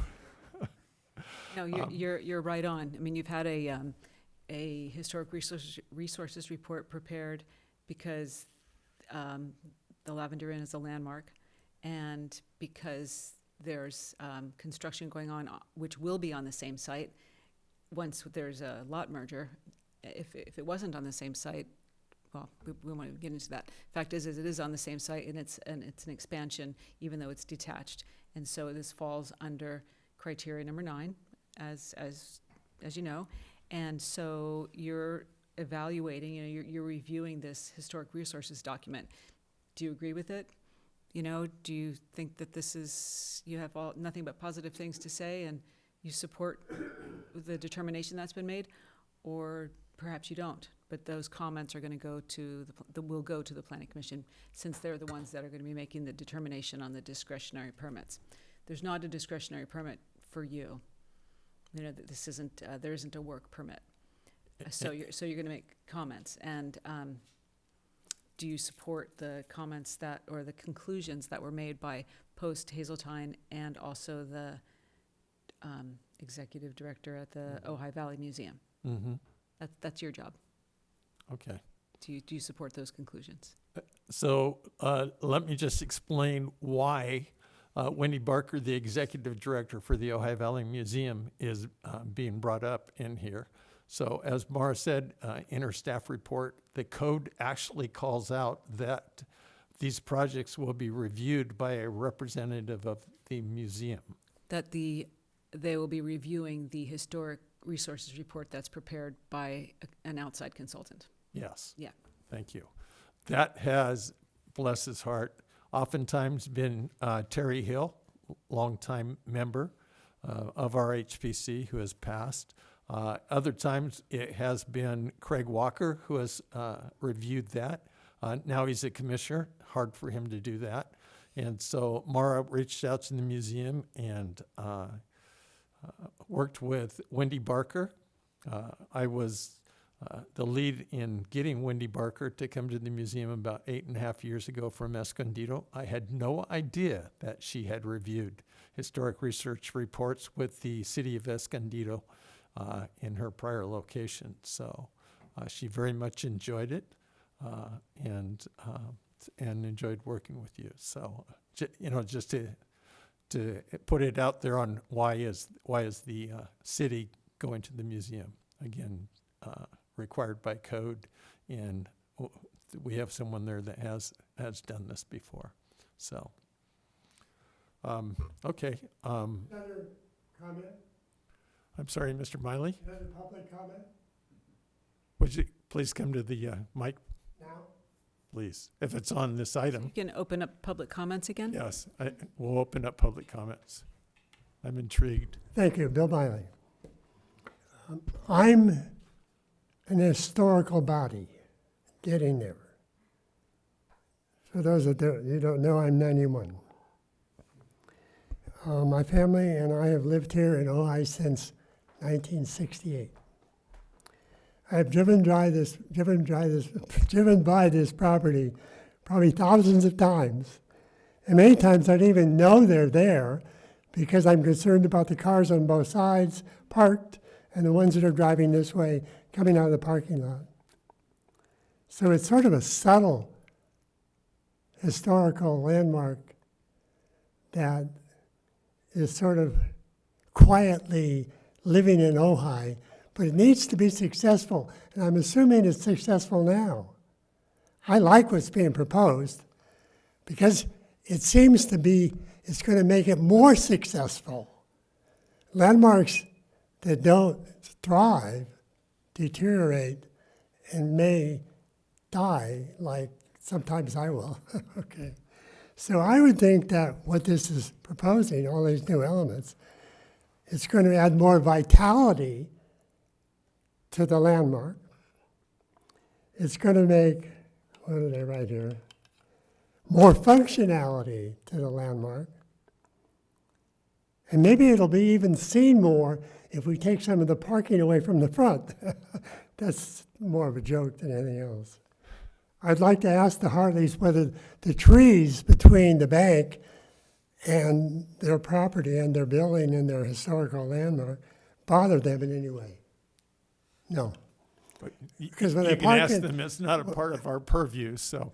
No, you're right on. I mean, you've had a historic resources report prepared because the Lavender Inn is a landmark, and because there's construction going on, which will be on the same site once there's a lot merger. If it wasn't on the same site, well, we won't even get into that. Fact is it is on the same site, and it's an expansion, even though it's detached. And so this falls under criteria number 9, as you know. And so you're evaluating, you know, you're reviewing this historic resources document. Do you agree with it? You know, do you think that this is, you have nothing but positive things to say and you support the determination that's been made? Or perhaps you don't, but those comments are going to go to will go to the planning commission, since they're the ones that are going to be making the determination on the discretionary permits. There's not a discretionary permit for you. You know, this isn't there isn't a work permit. So you're going to make comments, and do you support the comments or the conclusions that were made by Post Hazeltine and also the executive director at the Ojai Valley Museum? Mm-hmm. That's your job. Okay. Do you support those conclusions? So let me just explain why Wendy Barker, the executive director for the Ojai Valley Museum, is being brought up in here. So as Mara said in her staff report, the code actually calls out that these projects will be reviewed by a representative of the museum. That they will be reviewing the historic resources report that's prepared by an outside consultant. Yes. Yeah. Thank you. That has, bless his heart, oftentimes been Terry Hill, longtime member of our HPC, who has passed. Other times it has been Craig Walker who has reviewed that. Now he's a commissioner, hard for him to do that. And so Mara reached out to the museum and worked with Wendy Barker. I was the lead in getting Wendy Barker to come to the museum about 8.5 years ago from Escondido. I had no idea that she had reviewed historic research reports with the city of Escondido in her prior location. So she very much enjoyed it and enjoyed working with you. So, you know, just to put it out there on why is the city going to the museum, again, required by code, and we have someone there that has done this before. So, okay. Another comment? I'm sorry, Mr. Miley. Another public comment? please come to the mic, please, if it's on this item. You can open up public comments again? Yes, we'll open up public comments. I'm intrigued. Thank you, Bill Biley. I'm an historical body, getting there. For those that you don't know, I'm 91. My family and I have lived here in Ojai since 1968. I have driven by this property probably thousands of times, and many times I don't even know they're there because I'm concerned about the cars on both sides parked and the ones that are driving this way coming out of the parking lot. So it's sort of a subtle historical landmark that is sort of quietly living in Ojai, but it needs to be successful, and I'm assuming it's successful now. I like what's being proposed because it seems to be it's going to make it more successful. Landmarks that don't thrive deteriorate and may die, like sometimes I will. Okay. So I would think that what this is proposing, all these new elements, it's going to add more vitality to the landmark. It's going to make, what are they right here? More functionality to the landmark. And maybe it'll be even seen more if we take some of the parking away from the front. That's more of a joke than anything else. I'd like to ask the Hartleys whether the trees between the bank and their property and their building and their historical landmark bother them in any way. No. But Because when you they can park ask in- them, it's not a part of our purview, so.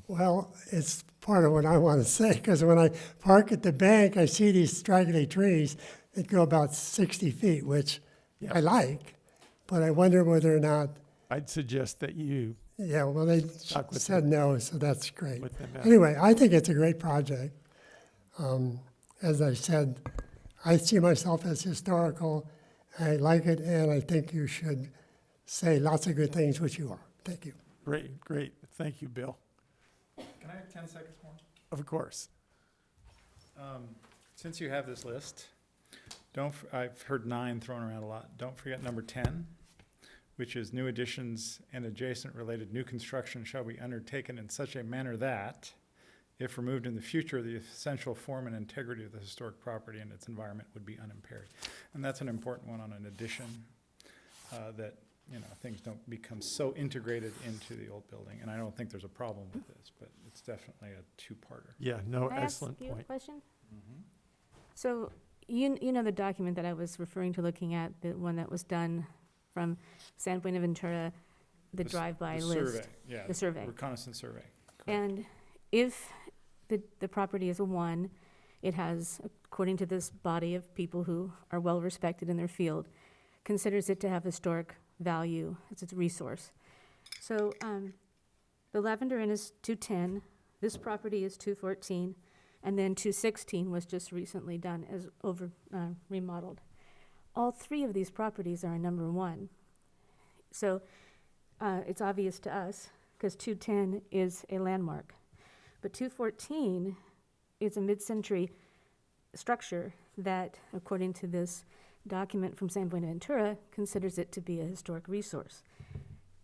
Well, it's part of what I want to say, because when I park at the bank, I see these straggly trees that go about 60 feet, which Yeah. I like, but I wonder whether or not, I'd suggest that you, yeah, well, they Stuck with said no, so that's great. with them. Anyway, I think it's a great project. As I said, I see myself as historical. I like it, and I think you should say lots of good things, which you are. Thank you. Great, great. Thank you, Bill. Can I have 10 seconds more? Of course. Since you have this list, I've heard 9 thrown around a lot. Don't forget number 10, which is new additions and adjacent related new construction shall be undertaken in such a manner that, if removed in the future, the essential form and integrity of the historic property and its environment would be unimpaired. And that's an important one on an addition, that, things don't become so integrated into the old building. And I don't think there's a problem with this, but it's definitely a two-parter. Yeah, no, Can I ask excellent you a point. question? So you know the document that I was referring to, looking at, the one that was done from San Buenaventura, the s- drive-by the list? survey, yeah. The survey. Reconnaissance survey. correct. And if the property is a 1, it has, according to this body of people who are well-respected in their field, considers it to have historic value as its resource. So the Lavender Inn is 210, this property is 214, and then 216 was just recently done as remodeled. All 3 of these properties are number 1. So it's obvious to us, because 210 is a landmark. But 214 is a mid-century structure that, according to this document from San Buenaventura, considers it to be a historic resource.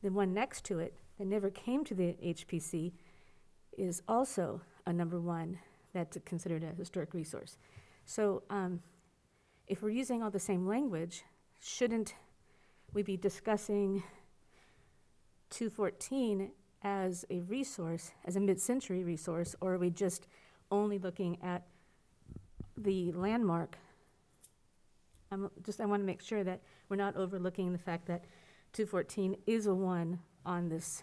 The one next to it that never came to the HPC is also a number 1 that's considered a historic resource. So if we're using all the same language, shouldn't we be discussing 214 as a resource, as a mid-century resource, or are we just only looking at the landmark? I want to make sure that we're not overlooking the fact that 214 is a 1 on this.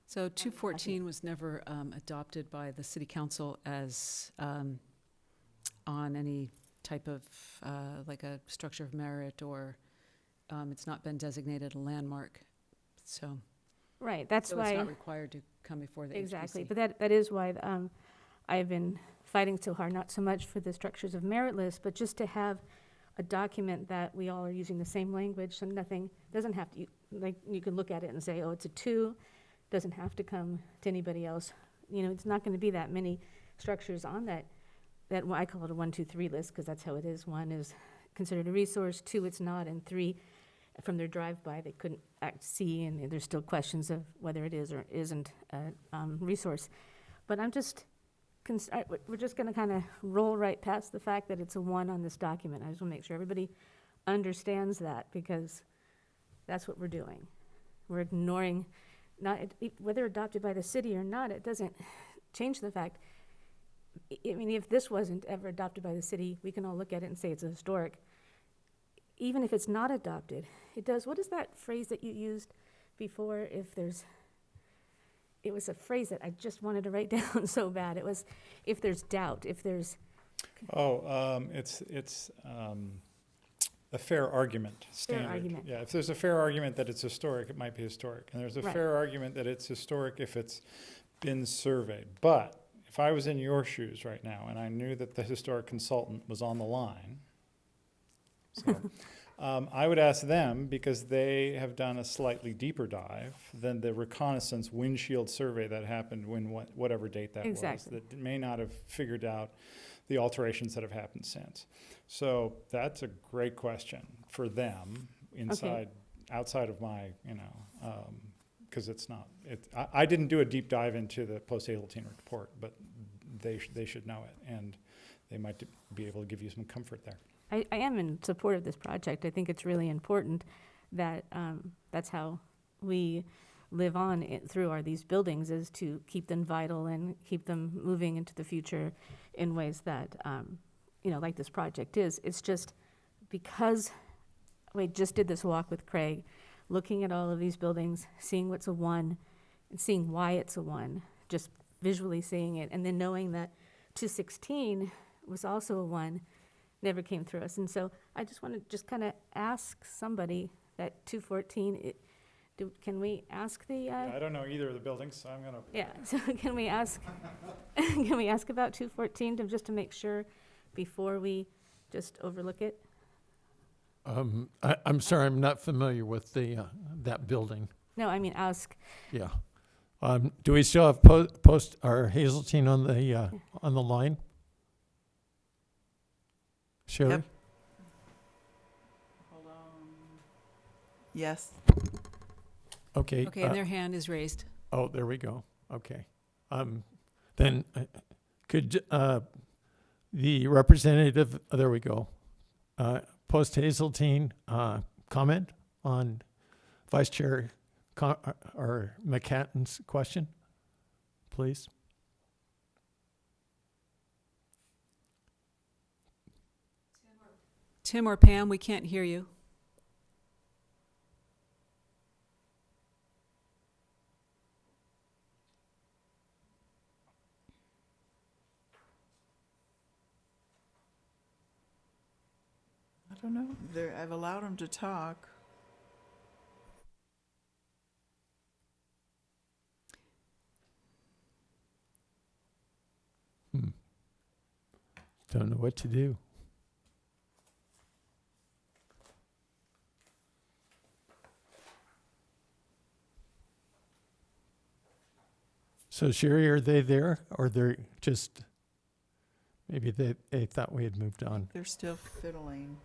So 214 was never adopted by the city council as on any type of, like a structure of merit, or it's not been designated a landmark. So Right, that's it's why, not required to come before the exactly, HPC. but that is why I've been fighting so hard, not so much for the structures of merit list, but just to have a document that we all are using the same language, so nothing, doesn't have to, like, you can look at it and say, oh, it's a 2, doesn't have to come to anybody else. You know, it's not gonna be that many structures on that, well, I call it a 1, 2, 3 list, because that's how it is. 1 is considered a resource, 2 it's not, and 3, from their drive-by, they couldn't see, and there's still questions of whether it is or isn't a resource. But I'm just, we're just gonna kind of roll right past the fact that it's a 1 on this document. I just wanna make sure everybody understands that, because that's what we're doing. We're ignoring, whether adopted by the city or not, it doesn't change the fact. I mean, if this wasn't ever adopted by the city, we can all look at it and say it's a historic. Even if it's not adopted, it does, what is that phrase that you used before? It was a phrase that I just wanted to write down so bad. It was, if there's doubt, if there's. It's a fair argument standard. argument. Yeah, if there's a fair argument that it's historic, it might be historic. And there's a Right. fair argument that it's historic if it's been surveyed. But if I was in your shoes right now and I knew that the historic consultant was on the line, so I would ask them, because they have done a slightly deeper dive than the reconnaissance windshield survey that happened when whatever date that Exactly. was, that may not have figured out the alterations that have happened since. So that's a great question for them outside of my, because it's not, I didn't do a deep dive into the post-Hazeltine report, but they should know it, and they might be able to give you some comfort there. I am in support of this project. I think it's really important that that's how we live on through these buildings, is to keep them vital and keep them moving into the future in ways that, like this project is. It's just because we just did this walk with Craig, looking at all of these buildings, seeing what's a 1, and seeing why it's a 1, just visually seeing it, and then knowing that 216 was also a 1, never came through us. And so I just want to just kind of ask somebody that 214, can we ask the? I don't know either of the buildings, so I'm gonna. Yeah, so can we ask, can we ask about 214 just to make sure before we just overlook it? I'm sorry, I'm not familiar with that building. No, I mean ask. Yeah. Do we still have post or Hazeltine on the line? Sherry? Yep. Hold on. Yes. Okay. Okay, and their hand is raised. Oh, there we go. Okay. Then could the representative, there we go, post Hazeltine comment on Vice Chair or McCatton's question, please? Tim or Pam, we can't hear you. I don't know. I've allowed them to talk. Don't know what to do. So Sherry, are they there, or they're just, maybe they thought we had moved on? They're still fiddling.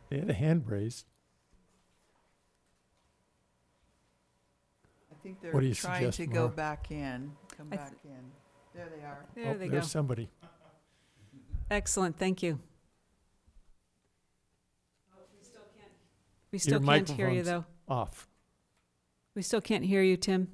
They had a hand raised. I think they're What do you trying suggest, to go Maura? back in, come back in. There they are. There they go. There's somebody. Excellent, thank you. We Your still can't hear you, microphone's though. Off. We still can't hear you, Tim.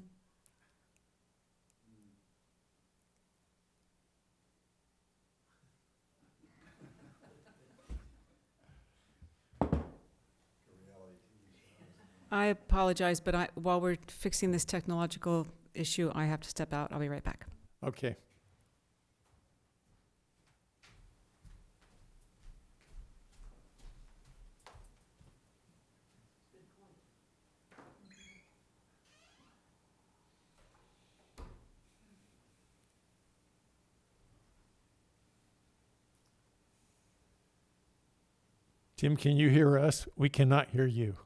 I apologize, but while we're fixing this technological issue, I have to step out. I'll be right back. Okay. Tim, can you hear us? We cannot hear you.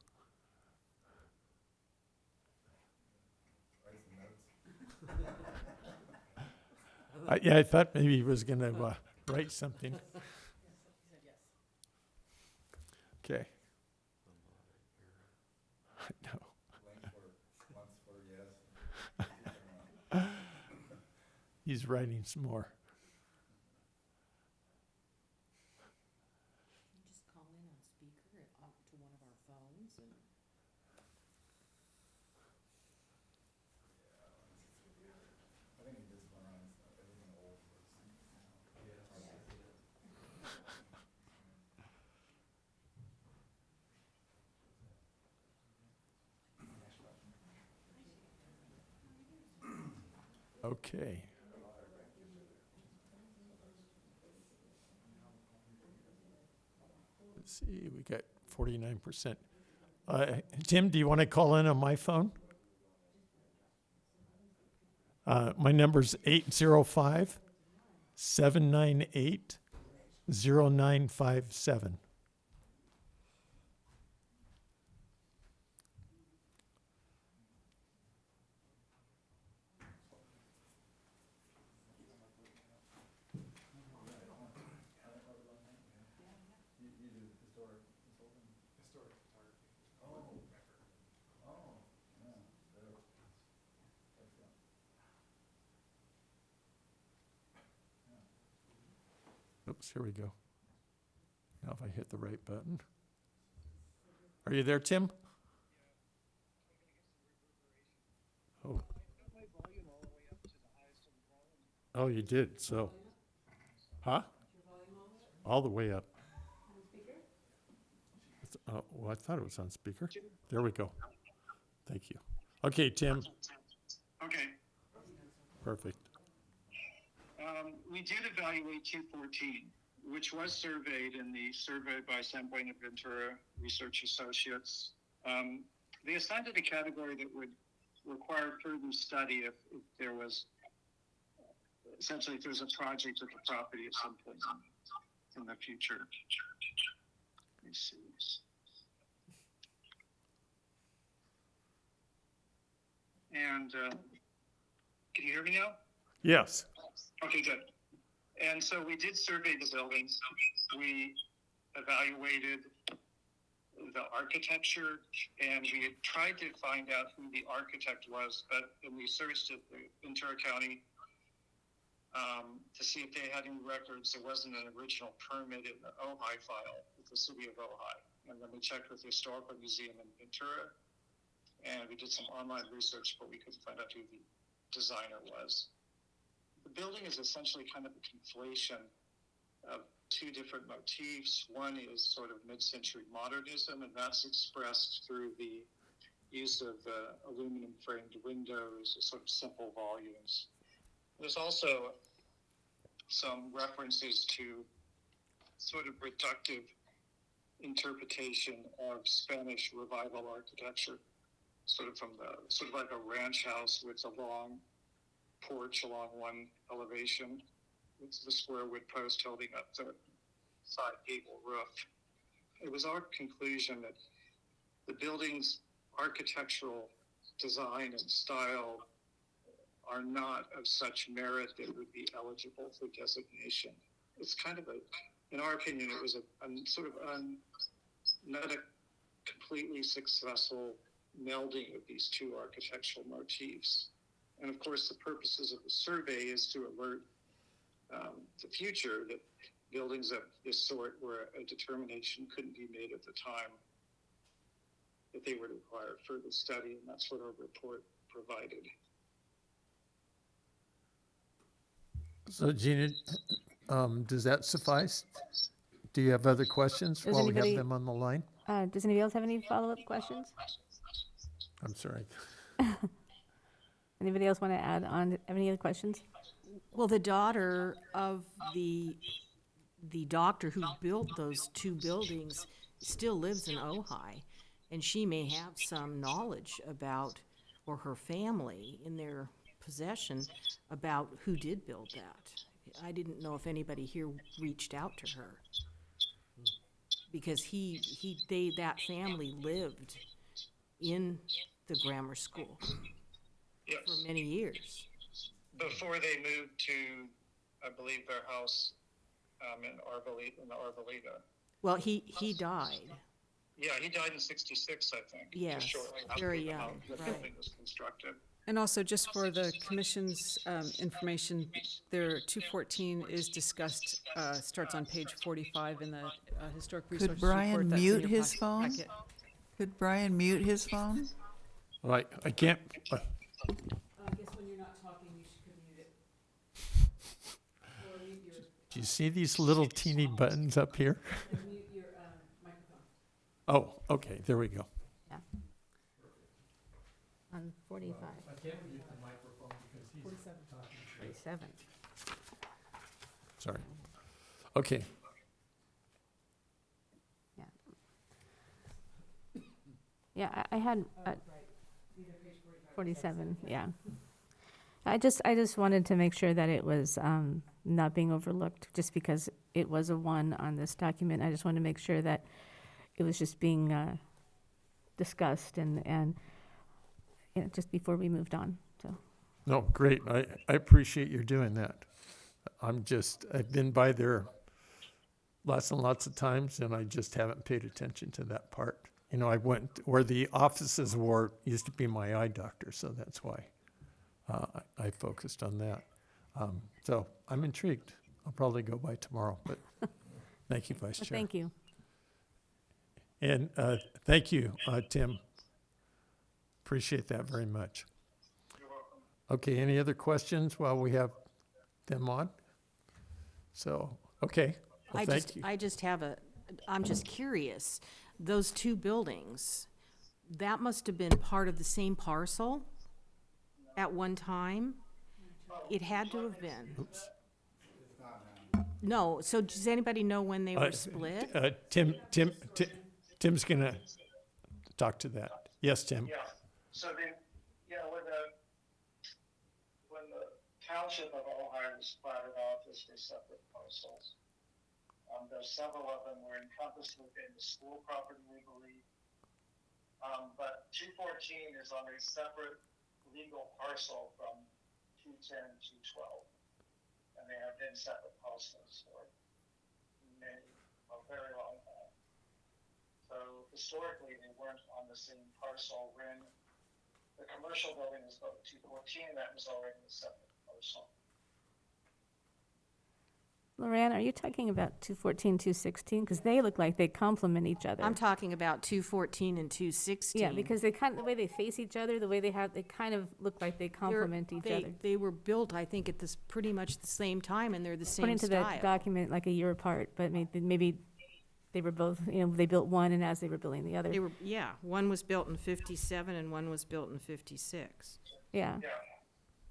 Yeah, I thought maybe he was going to write something. Okay. I know. He's writing some more. Just call in on speaker to one of our phones and. Okay. Let's see, we got 49%. Tim, do you want to call in on my phone? My number's 805-798-0957. Oops, here we go. Now if I hit the right button. Are you there, Tim? Oh. Oh, you did, so. Huh? All the way up. Well, I thought it was on speaker. There we go. Thank you. Okay, Tim. Okay. Perfect. We did evaluate 214, which was surveyed in the survey by San Buenaventura Research Associates. They assigned it a category that would require further study if there was, essentially, if there was a project at the property at some point in the future. Let me see. And can you hear me now? Yes. Okay, good. And so we did survey the buildings. We evaluated the architecture, and we had tried to find out who the architect was, but when we searched at the Ventura County to see if they had any records, there wasn't an original permit in the Ojai file with the city of Ojai. And then we checked with the Historical Museum in Ventura, and we did some online research, but we couldn't find out who the designer was. The building is essentially kind of a conflation of two different motifs. One is sort of mid-century modernism, and that's expressed through the use of aluminum framed windows, sort of simple volumes. There's also some references to sort of reductive interpretation of Spanish revival architecture, sort of like a ranch house with a long porch along one elevation with the square wood post holding up the side gable roof. It was our conclusion that the building's architectural design and style are not of such merit that would be eligible for designation. It's kind of in our opinion, it was not a completely successful melding of these two architectural motifs. And of course, the purposes of the survey is to alert the future that buildings of this sort where a determination couldn't be made at the time, that they would require further study, and that's what our report provided. So Gina, does that suffice? Do you have other questions Does while we anybody- have them on the line? Does anybody else have any follow-up questions? I'm sorry. Anybody else want to add on, have any other questions? Well, the daughter of the doctor who built those two buildings still lives in Ojai, and she may have some knowledge about, or her family in their possession, about who did build that. I didn't know if anybody here reached out to her, because that family lived in the grammar school Yes. for many years. Before they moved to, I believe, their house in the Arboleda. Well, he died. Yeah, he died in '66, I think. Yes, just shortly after very the young, house, the right. building was constructed. And also, just for the commission's information, their 214 is discussed, starts on page 45 in the Historic Resources Could Brian Report. That's in mute your his phone? packet. Could Brian mute his phone? Right, I can't, I guess when you're not talking, you should mute it. Or mute your, do you see these little teeny buttons up here? mute your microphone. Oh, okay, there we go. On 45, I can't mute the microphone because he's 47. Sorry. Okay, Yeah, I had 47, yeah. I just wanted to make sure that it was not being overlooked, just because it was a 1 on this document. I just wanted to make sure that it was just being discussed and just before we moved on, so. no, great, I appreciate you doing that. I've been by there lots and lots of times, and I just haven't paid attention to that part. You know, I went where the offices were, used to be my eye doctor, so that's why I focused on that. So I'm intrigued. I'll probably go by tomorrow, but thank you, Vice Chair. Thank you. And thank you, Tim. Appreciate that very much. Okay, any other questions while we have them on? So, okay, well, thank you. I'm just curious, those two buildings, that must have been part of the same parcel at one time? It had to have been. Oops. No, so does anybody know when they were split? Tim's gonna talk to that. Yes, Tim? Yeah, so then, when the township of Ojai was platted off as their separate parcels, there's several of them were encompassed within the school property, we believe. But 214 is on a separate legal parcel from 210, 212. And they have been separate parcels for a very long time. So historically, they weren't on the same parcel. When the commercial building was built at 214, that was already a separate parcel. Lorraine, are you talking about 214, 216? Because they look like they complement each other. I'm talking about 214 and 216. Yeah, because the way they face each other, the way they kind of look like they complement each other. They were built, I think, at this pretty much the same time, and they're the same According to style. the document, like a year apart, but maybe they were both, they built one, and as they were building the other. One was built in 57 and one was built in 56. Yeah. Yeah,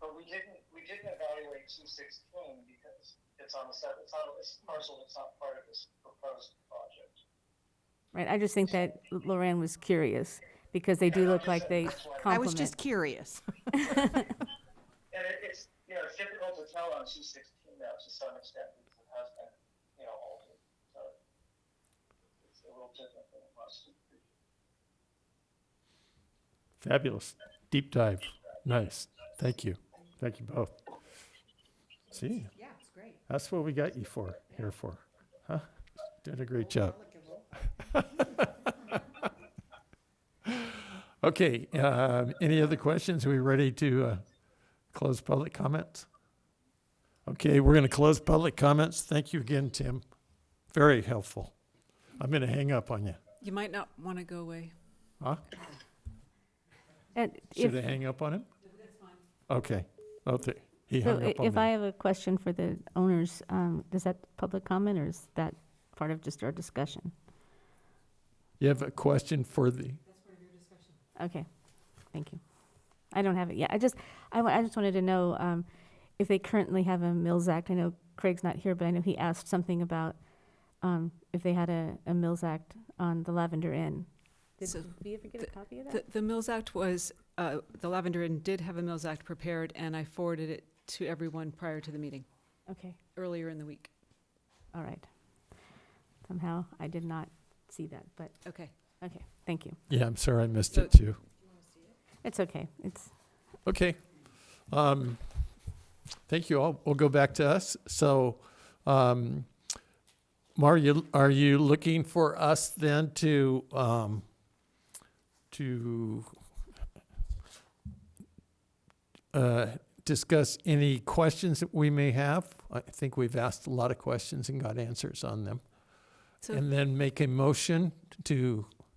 but we didn't evaluate 216 because it's on a parcel that's not part of this proposed project. Right, I just think that Lorraine was curious, because they do look like they complement. I was just curious. And it's difficult to tell on 216 now to some extent because it has been, altered. So it's a little different than it was. Fabulous. Deep dive. Nice. Thank you. Thank you both. See? Yeah, it's great. That's what we got you here for. Huh? Did a great job. Okay, any other questions? Are we ready to close public comments? Okay, we're going to close public comments. Thank you again, Tim. Very helpful. I'm going to hang up on you. You might not want to go away. Huh? And Should I hang up on him? That's fine. Okay. Okay. He So hung up on if me. I have a question for the owners, is that public comment, or is that part of just our discussion? You have a question for the... That's part of your discussion. Okay, thank you. I don't have it yet. I just wanted to know if they currently have a Mills Act. I know Craig's not here, but I know he asked something about if they had a Mills Act on the Lavender Inn. Did we ever get a copy of that? The Mills Act was, the Lavender Inn did have a Mills Act prepared, and I forwarded it to everyone prior to the meeting, Okay, earlier in the week. all right. Somehow I did not see that, but, Okay. okay, thank you. Yeah, I'm sorry I missed So- it too. It's okay, it's, Okay. Thank you all. We'll go back to us. So, Mar, are you looking for us then to discuss any questions that we may have? I think we've asked a lot of questions and got answers on them. So- And then make a motion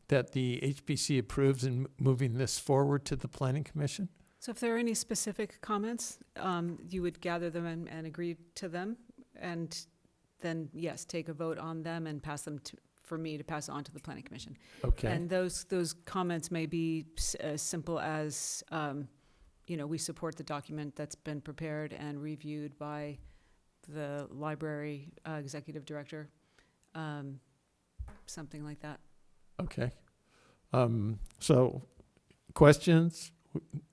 that the HPC approves in moving this forward to the Planning Commission? So if there are any specific comments, you would gather them and agree to them, and then, yes, take a vote on them and pass them for me to pass on to the Planning Commission. Okay. And those comments may be as simple as, we support the document that's been prepared and reviewed by the library executive director, something like that. Okay. So, questions?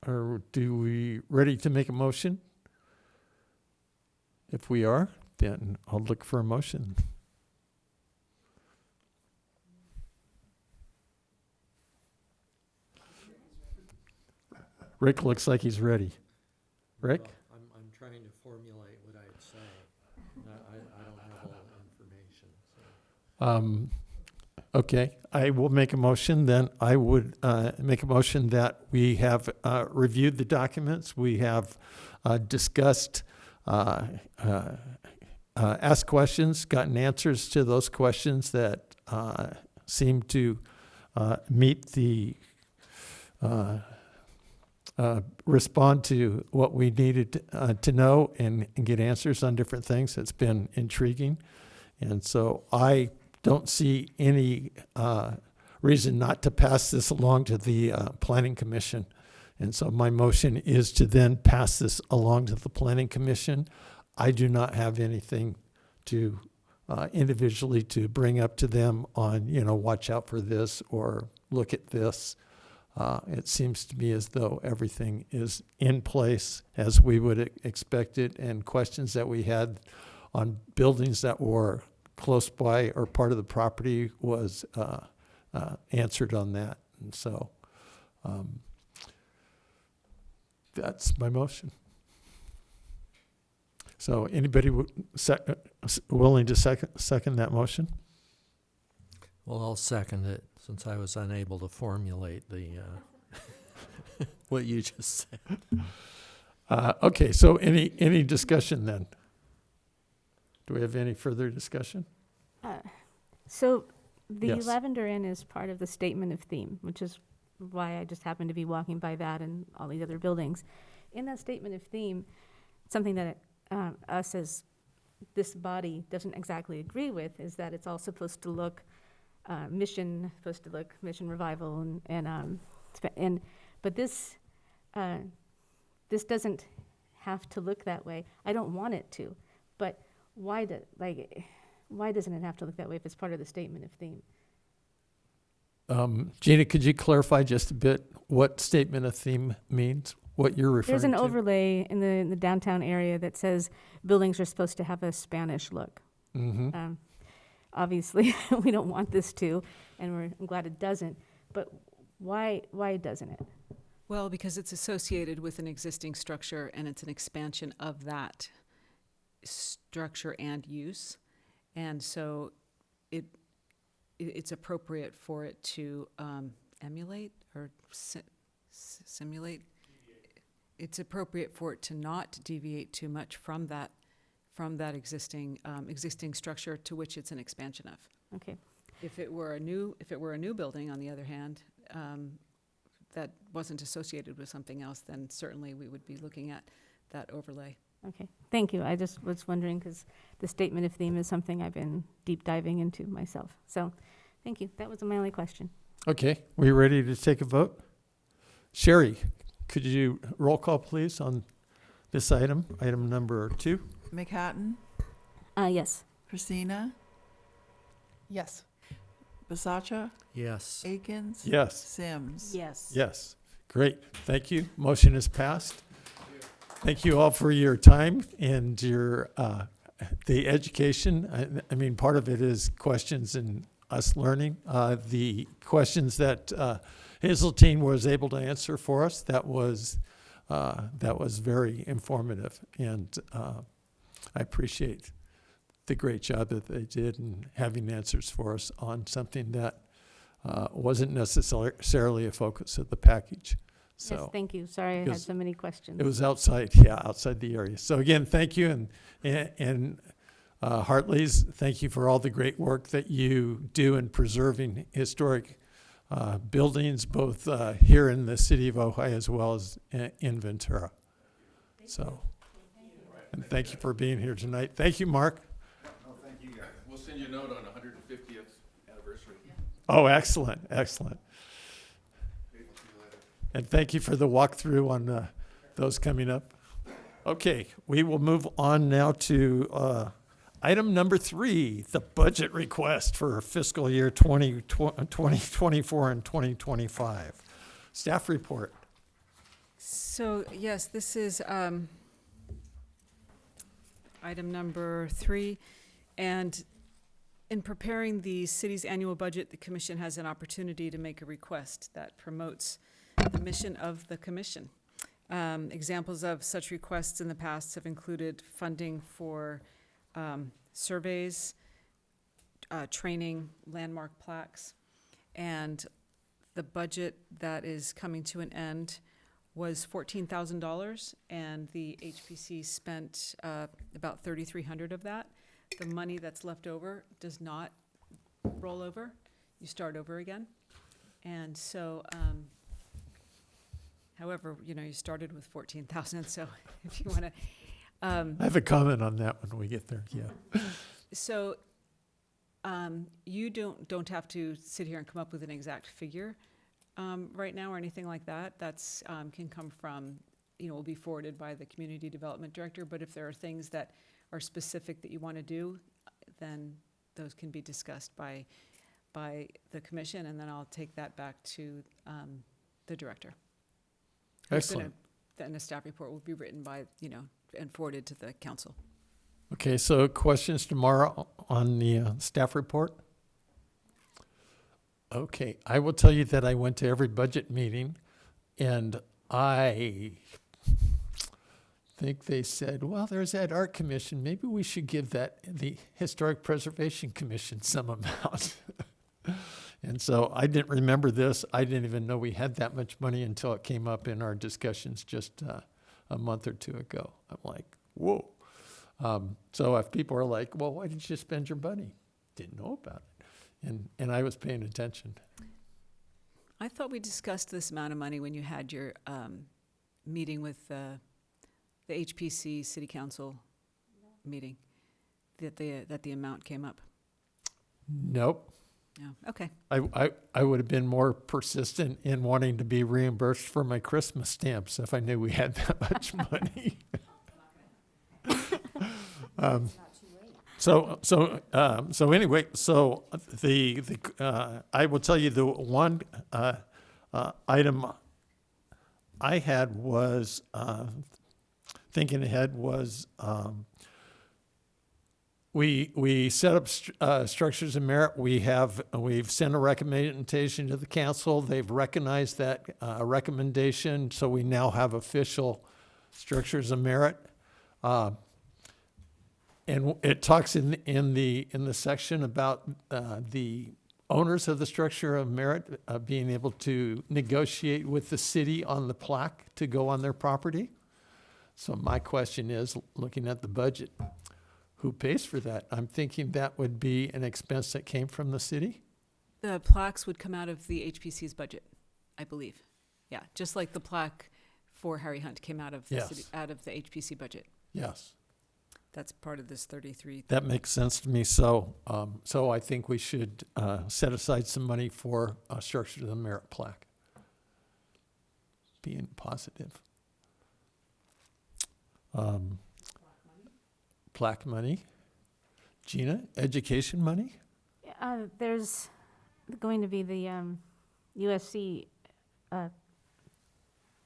Or do we ready to make a motion? If we are, then I'll look for a motion. Rick looks like he's ready. Rick? I'm trying to formulate what I'd say. I don't have all the information, so. Okay, I will make a motion then. I would make a motion that we have reviewed the documents. We have discussed, asked questions, gotten answers to those questions that seem to meet the, respond to what we needed to know and get answers on different things. It's been intriguing. And so I don't see any reason not to pass this along to the Planning Commission. And so my motion is to then pass this along to the Planning Commission. I do not have anything to individually to bring up to them on, watch out for this or look at this. It seems to me as though everything is in place as we would expect it, and questions that we had on buildings that were close by or part of the property was answered on that. And so that's my motion. So anybody willing to second that motion? Well, I'll second it, since I was unable to formulate the, what you just said. Okay, so any discussion then? Do we have any further discussion? so the Yes. Lavender Inn is part of the statement of theme, which is why I just happened to be walking by that and all these other buildings. In that statement of theme, something that us as this body doesn't exactly agree with is that it's all supposed to look mission revival but this this doesn't have to look that way. I don't want it to, but why doesn't it have to look that way if it's part of the statement of theme? Gina, could you clarify just a bit what statement of theme means, what you're referring There's to? an overlay in the downtown area that says buildings are supposed to have a Spanish look. Mm-hmm. Obviously, we don't want this to, and I'm glad it doesn't, but why doesn't it? Well, because it's associated with an existing structure and it's an expansion of that structure and use. And so it's appropriate for it to emulate or simulate. It's appropriate for it to not deviate too much from that existing structure to which it's an expansion of. Okay. If it were a new building, on the other hand, that wasn't associated with something else, then certainly we would be looking at that overlay. Okay, thank you. I just was wondering because the statement of theme is something I've been deep diving into myself. So, thank you. That was my only question. Okay, we ready to take a vote? Sherry, could you roll call please on this item number 2? McHatton, Yes. Christina, Yes. Basacha, Yes. Akins, Yes. Sims. Yes. Yes. Great. Thank you. Motion is passed. Thank you all for your time and your the education. I mean, part of it is questions and us learning. The questions that Hazeltine was able to answer for us, that was very informative, and I appreciate the great job that they did in having answers for us on something that wasn't necessarily a focus of the package. So Yes, thank you. Sorry I had because so many questions. it was outside the area. So again, thank you, and Hartley's, thank you for all the great work that you do in preserving historic buildings, both here in the city of Ojai as well as in Ventura. So, and thank you for being here tonight. Thank you, Mark. No, thank you guys. We'll send you a note on 150th anniversary. Oh, excellent, excellent. And thank you for the walkthrough on those coming up. Okay, we will move on now to item number 3, the budget request for fiscal year 2024 and 2025. Staff report. So, yes, this is item number 3. And in preparing the city's annual budget, the commission has an opportunity to make a request that promotes the mission of the commission. Examples of such requests in the past have included funding for surveys, training, landmark plaques, and the budget that is coming to an end was $14,000, and the HPC spent about $3,300 of that. The money that's left over does not roll over. You start over again. And so, however, you started with 14,000, so if you want to. I have a comment on that when we get there, yeah. So you don't have to sit here and come up with an exact figure right now or anything like that. That's can come from, will be forwarded by the community development director. But if there are things that are specific that you want to do, then those can be discussed by the commission, and then I'll take that back to the director. Excellent. Then a staff report will be written by, and forwarded to the council. Okay, so questions tomorrow on the staff report? Okay, I will tell you that I went to every budget meeting, and I think they said, well, there's that art commission. Maybe we should give the Historic Preservation Commission some amount. And so I didn't remember this. I didn't even know we had that much money until it came up in our discussions just a month or two ago. I'm like, whoa. So if people are like, well, why did you spend your money? Didn't know about it. And I was paying attention. I thought we discussed this amount of money when you had your meeting with the HPC City Council meeting, that the amount came up. Nope. No. Okay. I would have been more persistent in wanting to be reimbursed for my Christmas stamps if I knew we had that much money. So anyway, so I will tell you the one item I had was thinking ahead was we set up structures of merit. We've sent a recommendation to the council. They've recognized that recommendation, so we now have official structures of merit. And it talks in the section about the owners of the structure of merit being able to negotiate with the city on the plaque to go on their property. So my question is, looking at the budget, who pays for that? I'm thinking that would be an expense that came from the city. The plaques would come out of the HPC's budget, I believe. Yeah, just like the plaque for Harry Hunt came out of the Yes. city, out of the HPC budget. Yes. That's part of this 33. That makes sense to me. So I think we should set aside some money for a structure of the merit plaque. Being positive. Plaque money. Gina, education money? There's going to be the USC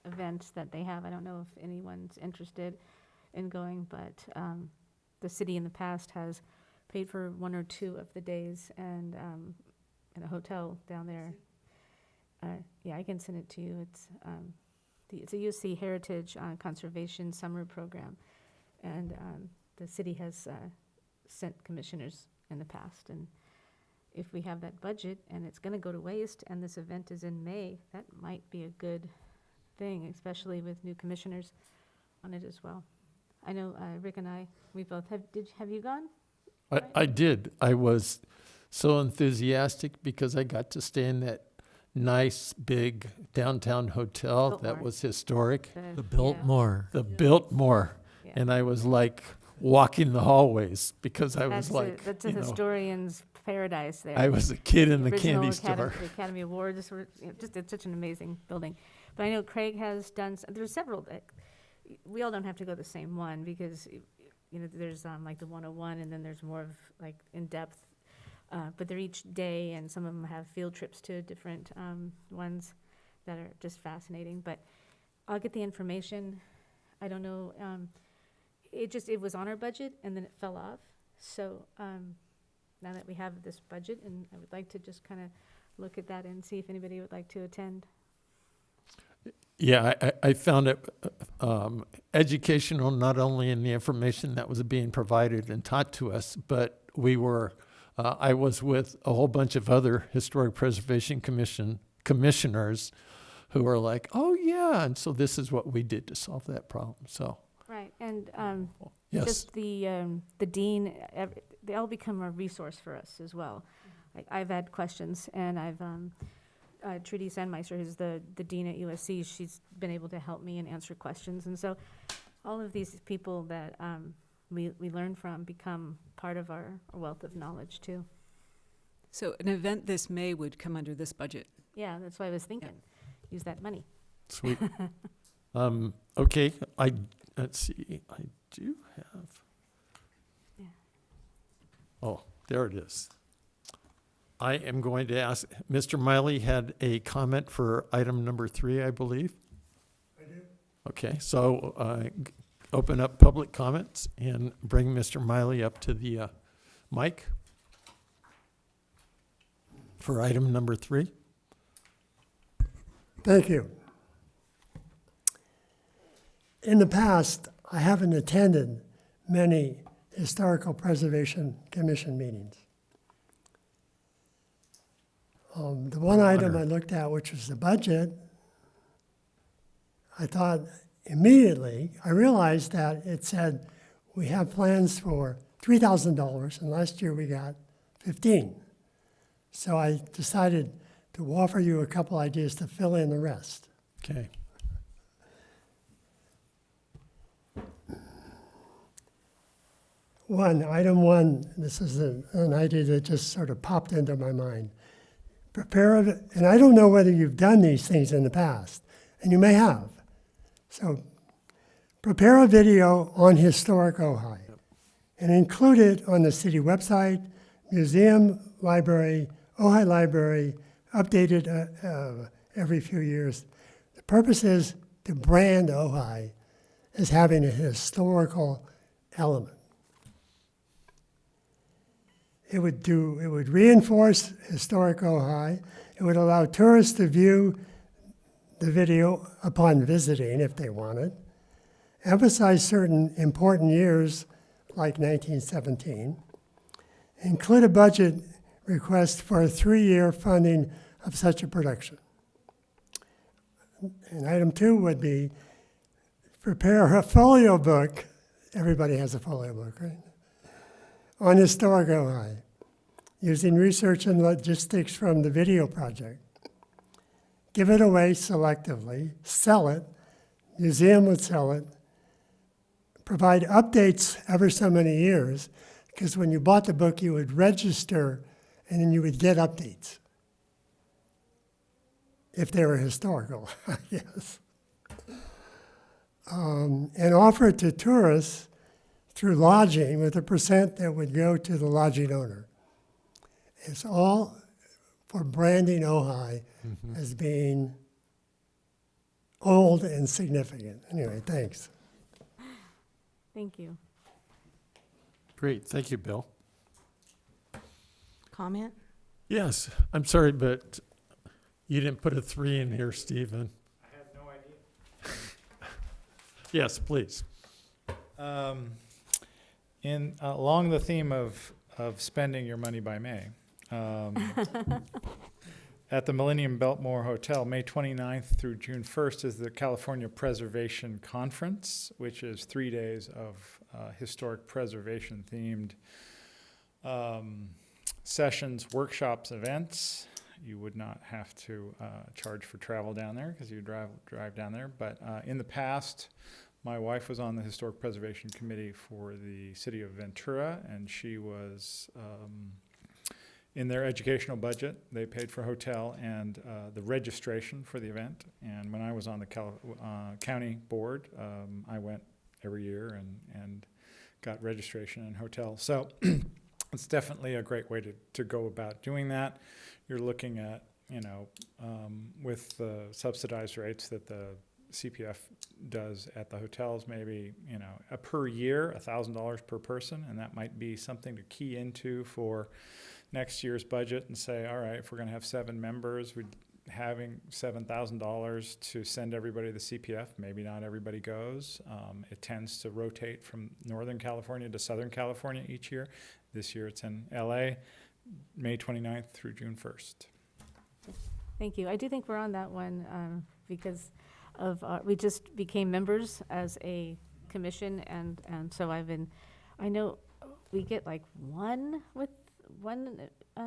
events that they have. I don't know if anyone's interested in going, but the city in the past has paid for one or two of the days, and in a hotel down there. Yeah, I can send it to you. It's a UC Heritage Conservation Summer Program, and the city has sent commissioners in the past, and if we have that budget and it's going to go to waste and this event is in May, that might be a good thing, especially with new commissioners on it as well. I know Rick and I, we both have you gone? I did. I was so enthusiastic because I got to stay in that nice big downtown hotel that Biltmore. was historic, The Biltmore. the Biltmore, Yeah. and I was like walking the hallways because I was That's like, that's a you know, historian's paradise there. I was a kid in the Original candy store. The Academy Awards were, just, it's such an amazing building. But I know Craig has done, there's several, we all don't have to go to the same one because, there's like the 101 and then there's more of like in-depth, but they're each day and some of them have field trips to different ones that are just fascinating. But I'll get the information. I don't know, it was on our budget and then it fell off. So now that we have this budget, and I would like to just kind of look at that and see if anybody would like to attend. Yeah, I found it educational, not only in the information that was being provided and taught to us, but I was with a whole bunch of other Historic Preservation Commission commissioners who were like, oh yeah, and so this is what we did to solve that problem, so. Right, and Yes. just the dean, they all become a resource for us as well. Like, I've had questions, and I've, Trudy Sandmeister, who's the dean at USC, she's been able to help me and answer questions. And so all of these people that we learn from become part of our wealth of knowledge, too. So an event this May would come under this budget. Yeah, that's what I was thinking. Use that money. Sweet. Okay, let's see, I do have. Yeah. Oh, there it is. I am going to ask, Mr. Miley had a comment for item number 3, I believe. I do. Okay, so open up public comments and bring Mr. Miley up to the mic for item number 3. Thank you. In the past, I haven't attended many Historical Preservation Commission meetings. The one item I looked at, which was the budget, I thought immediately, I realized that it said we have plans for $3,000, and last year we got 15. So I decided to offer you a couple ideas to fill in the rest. Okay. Item one, this is an idea that just sort of popped into my mind. And I don't know whether you've done these things in the past, and you may have. So prepare a video on historic Ojai and include it on the city website, museum, library, Ojai Library, updated every few years. The purpose is to brand Ojai as having a historical element. It would reinforce historic Ojai. It would allow tourists to view the video upon visiting if they wanted. Emphasize certain important years like 1917. Include a budget request for a 3-year funding of such a production. And item 2 would be prepare a folio book. Everybody has a folio book, right? On historic Ojai, using research and logistics from the video project. Give it away selectively, sell it, museum would sell it, provide updates every so many years, because when you bought the book, you would register and then you would get updates. If they were historical, I guess. And offer it to tourists through lodging with a % that would go to the lodging owner. It's all for branding Ojai as being old and significant. Anyway, thanks. Thank you. Great, thank you, Bill. Comment? Yes, I'm sorry, but you didn't put a 3 in here, Stephen. I had no idea. Yes, please. Along the theme of spending your money by May, at the Millennium Biltmore Hotel, May 29th through June 1st is the California Preservation Conference, which is 3 days of historic preservation themed sessions, workshops, events. You would not have to charge for travel down there because you drive down there. But in the past, my wife was on the Historic Preservation Committee for the city of Ventura, and she was in their educational budget. They paid for hotel and the registration for the event. And when I was on the county board, I went every year and got registration and hotel. So it's definitely a great way to go about doing that. You're looking at, with the subsidized rates that the CPF does at the hotels, maybe, a per year, $1,000 per person, and that might be something to key into for next year's budget and say, all right, if we're gonna have 7 members, we're having $7,000 to send everybody to the CPF. Maybe not everybody goes. It tends to rotate from Northern California to Southern California each year. This year it's in LA, May 29th through June 1st. Thank you. I do think we're on that one because of we just became members as a commission, and so I know we get like one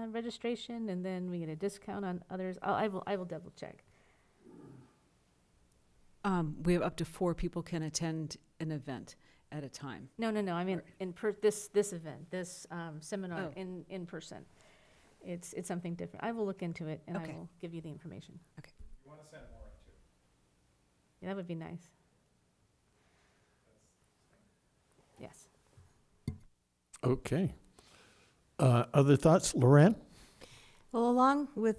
registration, and then we get a discount on others. I will double check. We have up to 4 people can attend an event at a time. No. I mean, this event, this seminar Oh. in person. It's something different. I will look into it, and Okay. I will give you the information. You want to send more too. Yeah, that would be nice. Yes. Okay. Other thoughts, Loren? Well, along with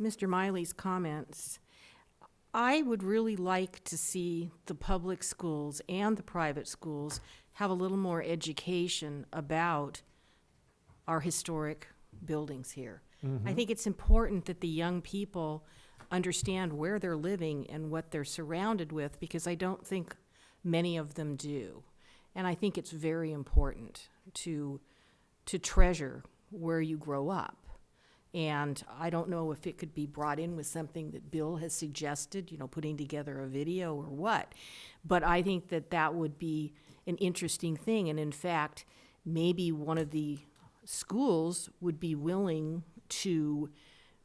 Mr. Miley's comments, I would really like to see the public schools and the private schools have a little more education about our historic buildings here. I think it's important that the young people understand where they're living and what they're surrounded with, because I don't think many of them do. And I think it's very important to treasure where you grow up. And I don't know if it could be brought in with something that Bill has suggested, putting together a video or what. But I think that would be an interesting thing. And in fact, maybe one of the schools would be willing to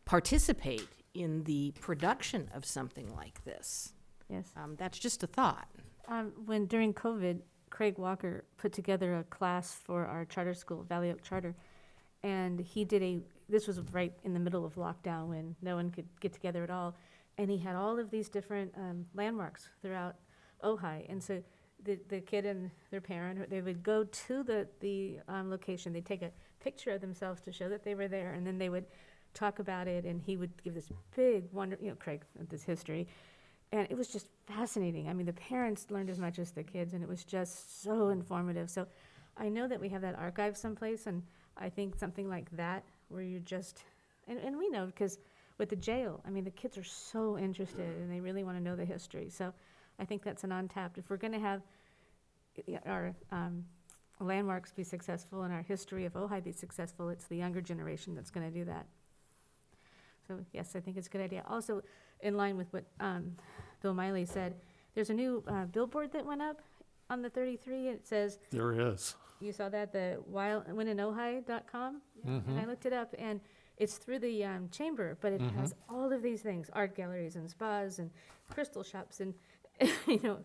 participate in the production of something like this. Yes. That's just a thought. When during COVID, Craig Walker put together a class for our charter school, Valley Oak Charter, and he did this was right in the middle of lockdown when no one could get together at all, and he had all of these different landmarks throughout Ojai, and so the kid and their parent, they would go to the location, they'd take a picture of themselves to show that they were there, and then they would talk about it, and he would give this big Craig, this history. And it was just fascinating. I mean, the parents learned as much as the kids, and it was just so informative. So I know that we have that archive someplace, and I think something like that, where you're just, and we know, because with the jail, I mean, the kids are so interested, and they really want to know the history. So I think that's an untapped, if we're going to have our landmarks be successful and our history of Ojai be successful, it's the younger generation that's going to do that. So yes, I think it's a good idea. Also, in line with what Bill Miley said, there's a new billboard that went up on the 33. It says, There is. you saw that, the wininohai.com? And I looked it up, and it's through the chamber, but it has all of these things, art galleries and spas and crystal shops and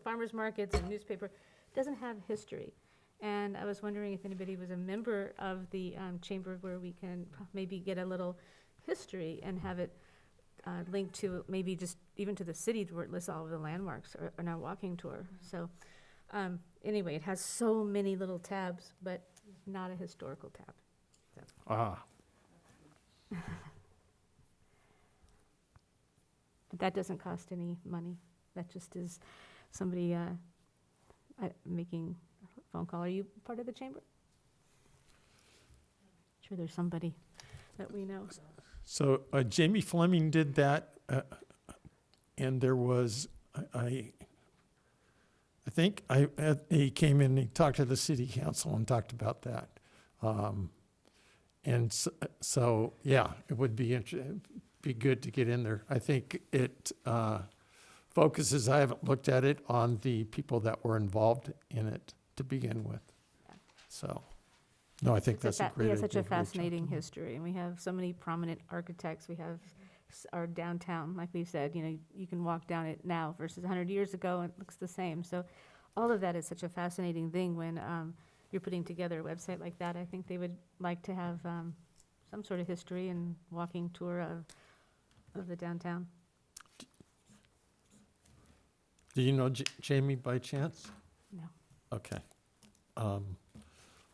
farmers markets and newspaper. It doesn't have history. And I was wondering if anybody was a member of the chamber where we can maybe get a little history and have it linked to maybe just even to the city where it lists all of the landmarks or on our walking tour. So anyway, it has so many little tabs, but not a historical tab. So. Ah, But that doesn't cost any money. That just is somebody making a phone call. Are you part of the chamber? Sure, there's somebody that we know. So Jamie Fleming did that, and there was, I think he came in, he talked to the city council and talked about that. And so, yeah, it would be be good to get in there. I think it focuses, I haven't looked at it, on the people that were involved in it to begin with. So, no, I think that's a great idea. We have such a to reach out to fascinating them. history, and we have so many prominent architects. We have our downtown, like we've said, you can walk down it now versus 100 years ago, and it looks the same. So all of that is such a fascinating thing when you're putting together a website like that. I think they would like to have some sort of history and walking tour of the downtown. Do you know Jamie by chance? No. Okay.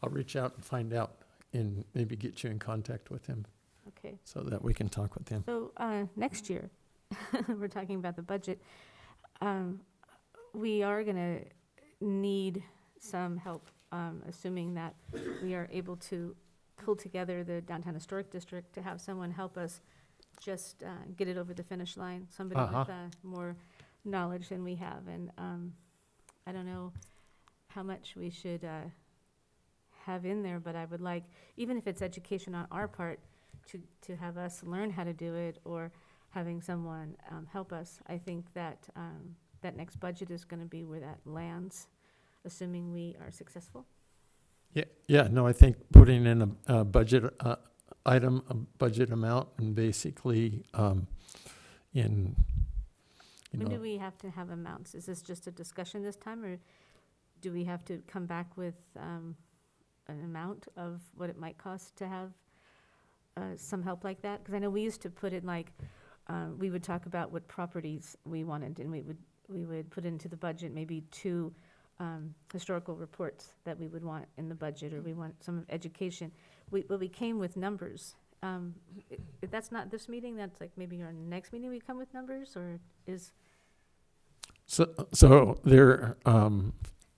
I'll reach out and find out and maybe get you in contact with him Okay. so that we can talk with him. So next year, we're talking about the budget. We are going to need some help, assuming that we are able to pull together the Downtown Historic District, to have someone help us just get it over the finish line, somebody with more knowledge than we have. And I don't know how much we should have in there, but I would like, even if it's education on our part, to have us learn how to do it, or having someone help us. I think that that next budget is going to be where that lands, assuming we are successful. Yeah, no, I think putting in a budget item, a budget amount, and basically in, When do we have to have amounts? Is this just a discussion this time, or do we have to come back with an amount of what it might cost to have some help like that? Because I know we used to put it like, we would talk about what properties we wanted, and we would put into the budget maybe 2 historical reports that we would want in the budget, or we want some education. But we came with numbers. If that's not this meeting, that's like maybe our next meeting we come with numbers, or is... So there,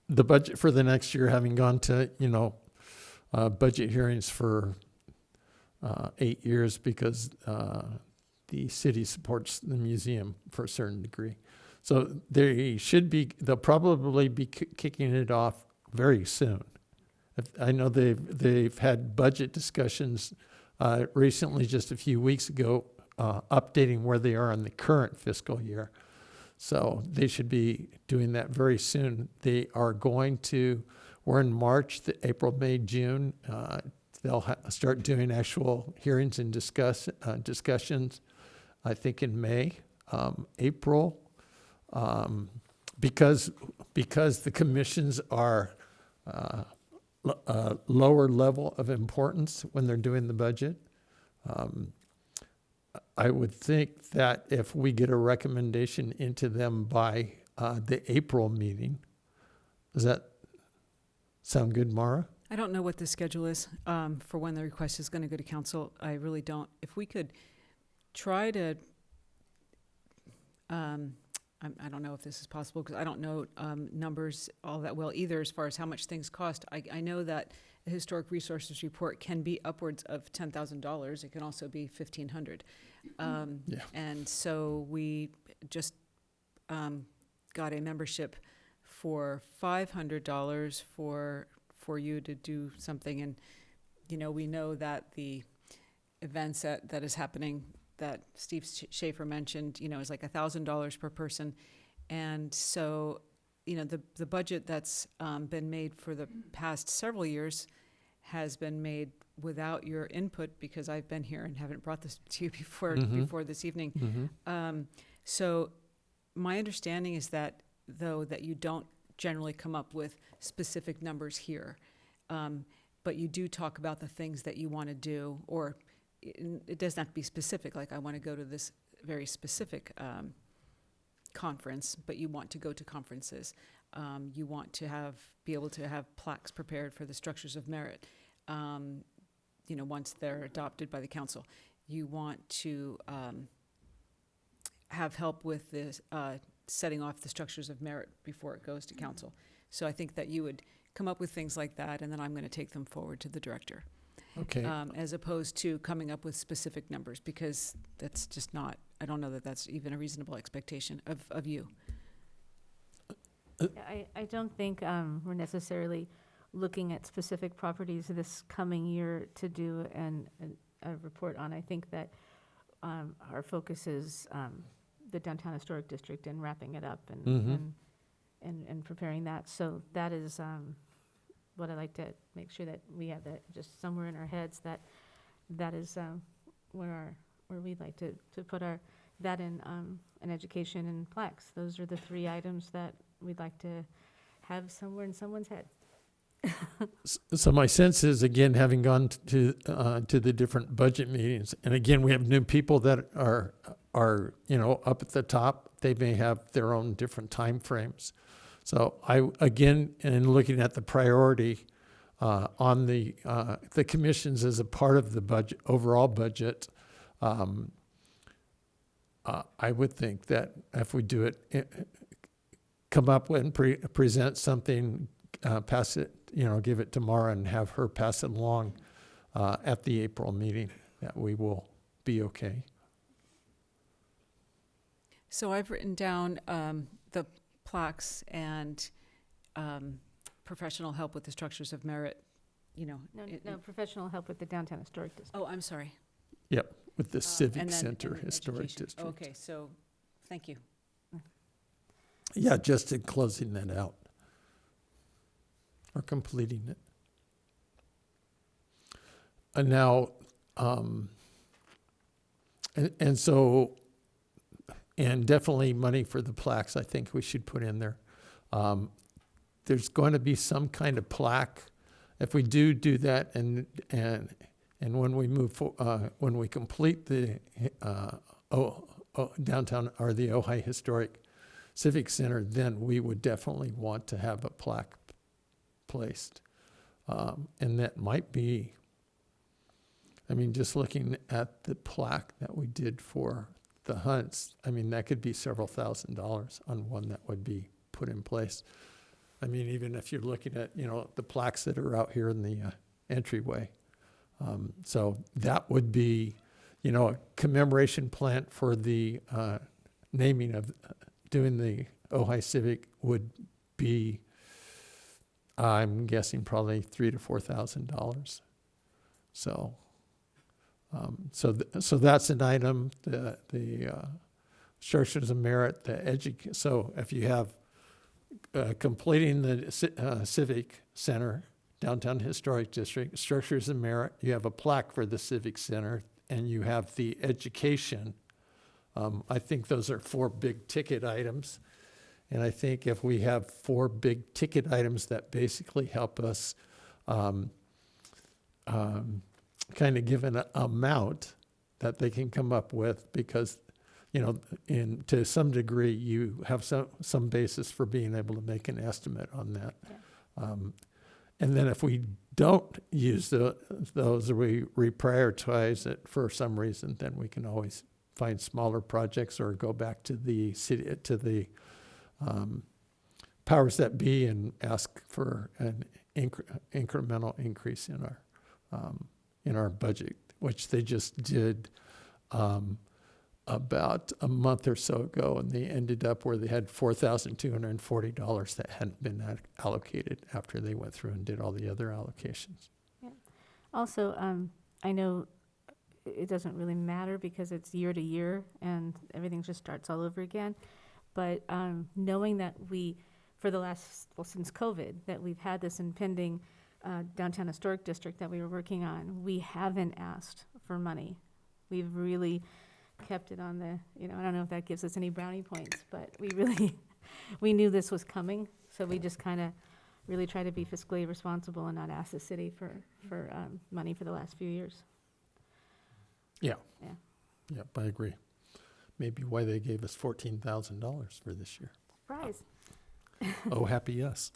the budget for the next year, having gone to, budget hearings for 8 years, because the city supports the museum for a certain degree. So they'll probably be kicking it off very soon. I know they've had budget discussions recently, just a few weeks ago, updating where they are in the current fiscal year. So they should be doing that very soon. They are we're in March, April, May, June. They'll start doing actual hearings and discussions, I think in May, April. Because the commissions are a lower level of importance when they're doing the budget. I would think that if we get a recommendation into them by the April meeting, does that sound good, Mara? I don't know what the schedule is for when the request is going to go to council. I really don't. If we could try to, I don't know if this is possible, because I don't know numbers all that well either as far as how much things cost. I know that a historic resources report can be upwards of $10,000. It can also be $1,500. Yeah. And so we just got a membership for $500 for you to do something. And, we know that the events that is happening that Steve Schaefer mentioned, is like $1,000 per person. And so, the budget that's been made for the past several years has been made without your input, because I've been here and haven't brought this to you before this evening. So my understanding is that, though, that you don't generally come up with specific numbers here, but you do talk about the things that you want to do, or it doesn't have to be specific, like I want to go to this very specific conference, but you want to go to conferences. You want to be able to have plaques prepared for the structures of merit, once they're adopted by the council. You want to have help with this, setting off the structures of merit before it goes to council. So I think that you would come up with things like that, and then I'm going to take them forward to the director. Okay. as opposed to coming up with specific numbers, because that's just not, I don't know that that's even a reasonable expectation of you. I don't think we're necessarily looking at specific properties this coming year to do a report on. I think that our focus is the Downtown Historic District and wrapping it up and preparing that. So that is what I like to make sure that we have that just somewhere in our heads, that is where we'd like to put that in education and plaques. Those are the 3 items that we'd like to have somewhere in someone's head. So my sense is, again, having gone to the different budget meetings, and again, we have new people that are up at the top. They may have their own different time frames. So in looking at the priority on the commissions as a part of the budget, overall budget, I would think that if we do it, come up with and present something, pass it, give it to Mara and have her pass it along at the April meeting, that we will be okay. So I've written down the plaques and professional help with the structures of merit, No, professional help with the Downtown Historic District. Oh, I'm sorry. Yep, with the Civic And then- Center and then Historic education. District. Okay, so, thank you. Yeah, just in closing that out. Or completing it. And now, and definitely money for the plaques, I think we should put in there. There's going to be some kind of plaque. If we do that, and when we when we complete the downtown or the Ojai Historic Civic Center, then we would definitely want to have a plaque placed. And that might be, just looking at the plaque that we did for the hunts, that could be several $1,000s on one that would be put in place. Even if you're looking at, the plaques that are out here in the entryway. So that would be, a commemoration plant for the naming of doing the Ojai Civic would be, I'm guessing, probably $3,000 to $4,000. So, so that's an item. The structures of merit, so if you have completing the Civic Center, Downtown Historic District, structures of merit, you have a plaque for the Civic Center, and you have the education. I think those are 4 big ticket items. And I think if we have 4 big ticket items that basically help us kind of give an amount that they can come up with, because to some degree, you have some basis for being able to make an estimate on that. Yeah. And then if we don't use those, or we reprioritize it for some reason, then we can always find smaller projects or go back to the city, to the powers that be, and ask for an incremental increase in our budget, which they just did about a month or so ago, and they ended up where they had $4,240 that hadn't been allocated after they went through and did all the other allocations. Yeah. Also, I know it doesn't really matter because it's year to year and everything just starts all over again. But knowing that for the last, since COVID, that we've had this impending Downtown Historic District that we were working on, we haven't asked for money. We've really kept it on the, I don't know if that gives us any brownie points, but we knew this was coming, so we just kind of really try to be fiscally responsible and not ask the city for money for the last few years. Yeah. Yeah. Yep, I agree. Maybe why they gave us $14,000 for this year. Surprise. Oh, happy us.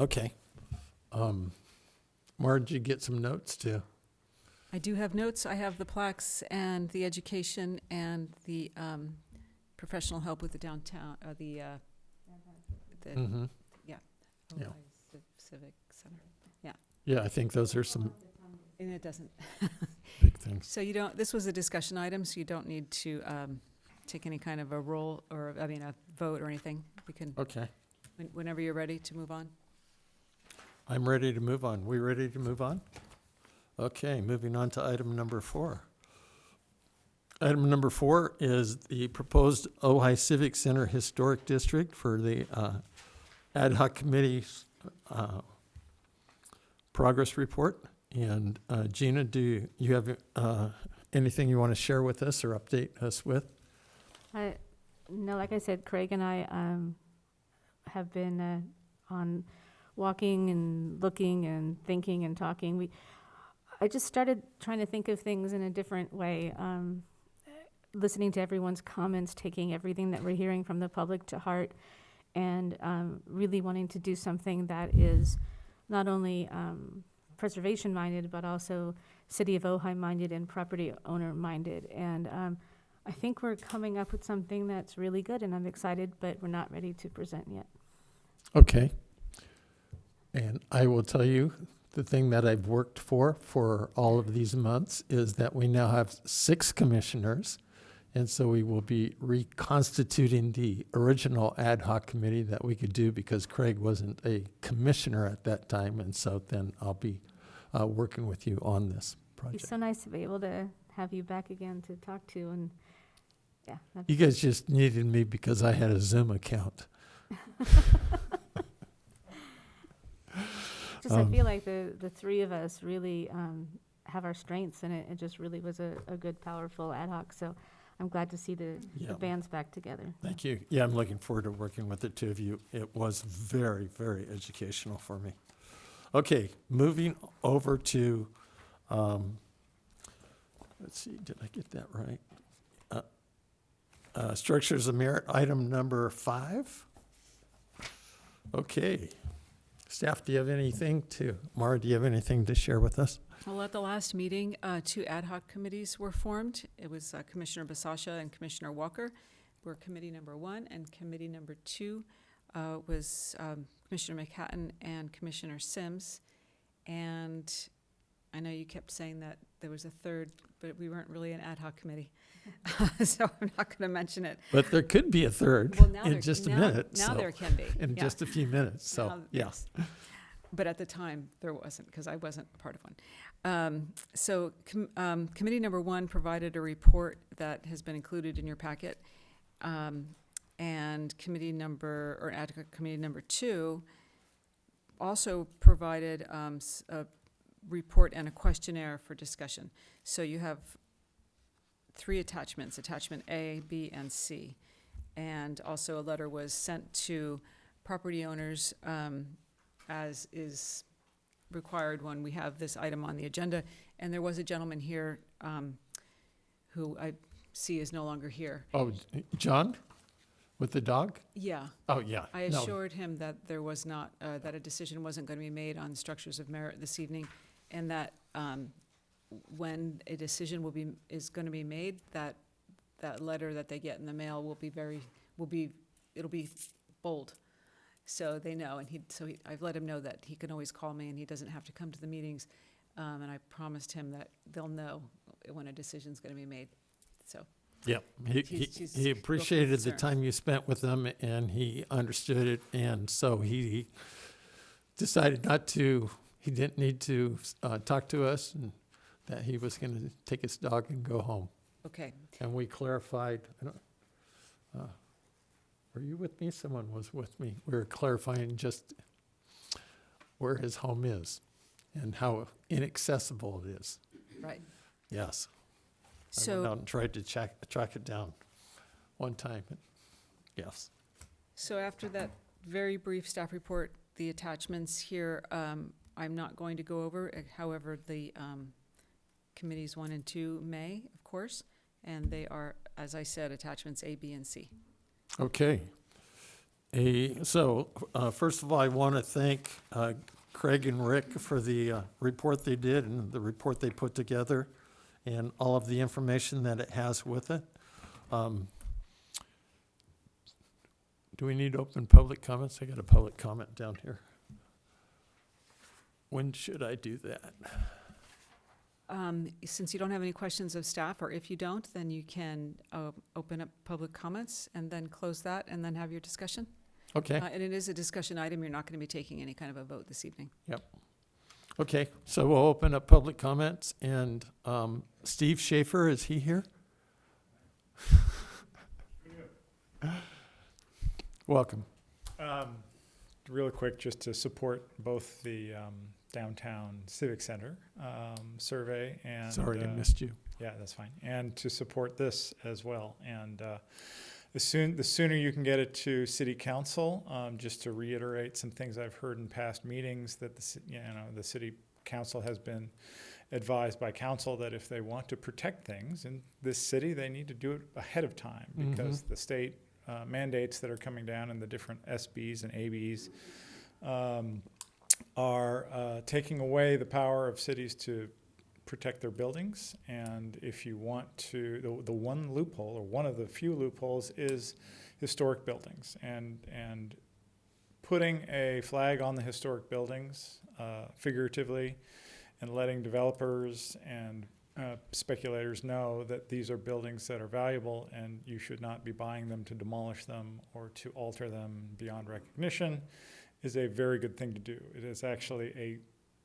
Okay. Mara, did you get some notes too? I do have notes. I have the plaques and the education and the professional help with the downtown, Mm-hmm. yeah. Yeah. Civic Center. Yeah. Yeah, I think those are some. And it doesn't. Big things. So you don't, this was a discussion item, so you don't need to take any kind of a roll or, I mean, a vote or anything. We can, Okay. whenever you're ready to move on. I'm ready to move on. We ready to move on? Okay, moving on to item number 4. Item number 4 is the proposed Ojai Civic Center Historic District for the ad hoc committee's progress report. And Gina, do you have anything you want to share with us or update us with? No, like I said, Craig and I have been on walking and looking and thinking and talking. I just started trying to think of things in a different way, listening to everyone's comments, taking everything that we're hearing from the public to heart, and really wanting to do something that is not only preservation-minded, but also City of Ojai-minded and property owner-minded. And I think we're coming up with something that's really good, and I'm excited, but we're not ready to present yet. Okay. And I will tell you, the thing that I've worked for all of these months is that we now have 6 commissioners. And so we will be reconstituting the original ad hoc committee that we could do because Craig wasn't a commissioner at that time. And so then I'll be working with you on this project. It's so nice to be able to have you back again to talk to, and yeah. You guys just needed me because I had a Zoom account. Just I feel like the 3 of us really have our strengths, and it just really was a good, powerful ad hoc. So I'm glad to see the band's back together. Thank you. Yeah, I'm looking forward to working with the 2 of you. It was very, very educational for me. Okay, moving over to, let's see, did I get that right? Structures of merit, item number 5. Okay. Staff, do you have anything Mara, do you have anything to share with us? Well, at the last meeting, 2 ad hoc committees were formed. It was Commissioner Basasha and Commissioner Walker were committee number 1, and committee number 2 was Commissioner McHatton and Commissioner Sims. And I know you kept saying that there was a 3rd, but we weren't really an ad hoc committee. So I'm not going to mention it. But there could be a 3rd Well, now in just a minute. Now so- there can be. In yeah. just a few minutes, so, Now, yeah. yes. But at the time, there wasn't, because I wasn't part of one. So committee number 1 provided a report that has been included in your packet. And committee number 2 also provided a report and a questionnaire for discussion. So you have 3 attachments, attachment A, B, and C. And also a letter was sent to property owners as is required when we have this item on the agenda. And there was a gentleman here who I see is no longer here. Oh, John, with the dog? Yeah. Oh, yeah. I No. assured him that there was not, that a decision wasn't going to be made on structures of merit this evening, and that when a decision is going to be made, that letter that they get in the mail will be bold, so they know. And I've let him know that he can always call me, and he doesn't have to come to the meetings. And I promised him that they'll know when a decision's going to be made. So. Yeah, He's he appreciated the concerned. time you spent with him, and he understood it, and so he decided he didn't need to talk to us, and that he was going to take his dog and go home. Okay. And we clarified, were you with me? Someone was with me. We were clarifying just where his home is and how inaccessible it is. Right. Yes. I So. went out and tried to track it down one time. Yes. So after that very brief staff report, the attachments here, I'm not going to go over. However, the committees 1 and 2 may, of course, and they are, as I said, attachments A, B, and C. Okay. So first of all, I want to thank Craig and Rick for the report they did and the report they put together and all of the information that it has with it. Do we need to open public comments? I got a public comment down here. When should I do that? Since you don't have any questions of staff, or if you don't, then you can open up public comments and then close that and then have your discussion. Okay, And it is a discussion item. You're not going to be taking any kind of a vote this evening. okay, so we'll open up public comments, and Steve Schaefer, is he here? Welcome. Real quick, just to support both the downtown civic center survey and Sorry, I missed you. yeah, that's fine, and to support this as well. And the sooner you can get it to city council, just to reiterate some things I've heard in past meetings, that the city council has been advised by council that if they want to protect things in this city, they need to do it ahead of time, because the state mandates that are coming down in the different SBs and ABs are taking away the power of cities to protect their buildings. And if you want to, the one loophole, or one of the few loopholes, is historic buildings. And putting a flag on the historic buildings, figuratively, and letting developers and speculators know that these are buildings that are valuable and you should not be buying them to demolish them or to alter them beyond recognition, is a very good thing to do. It is actually a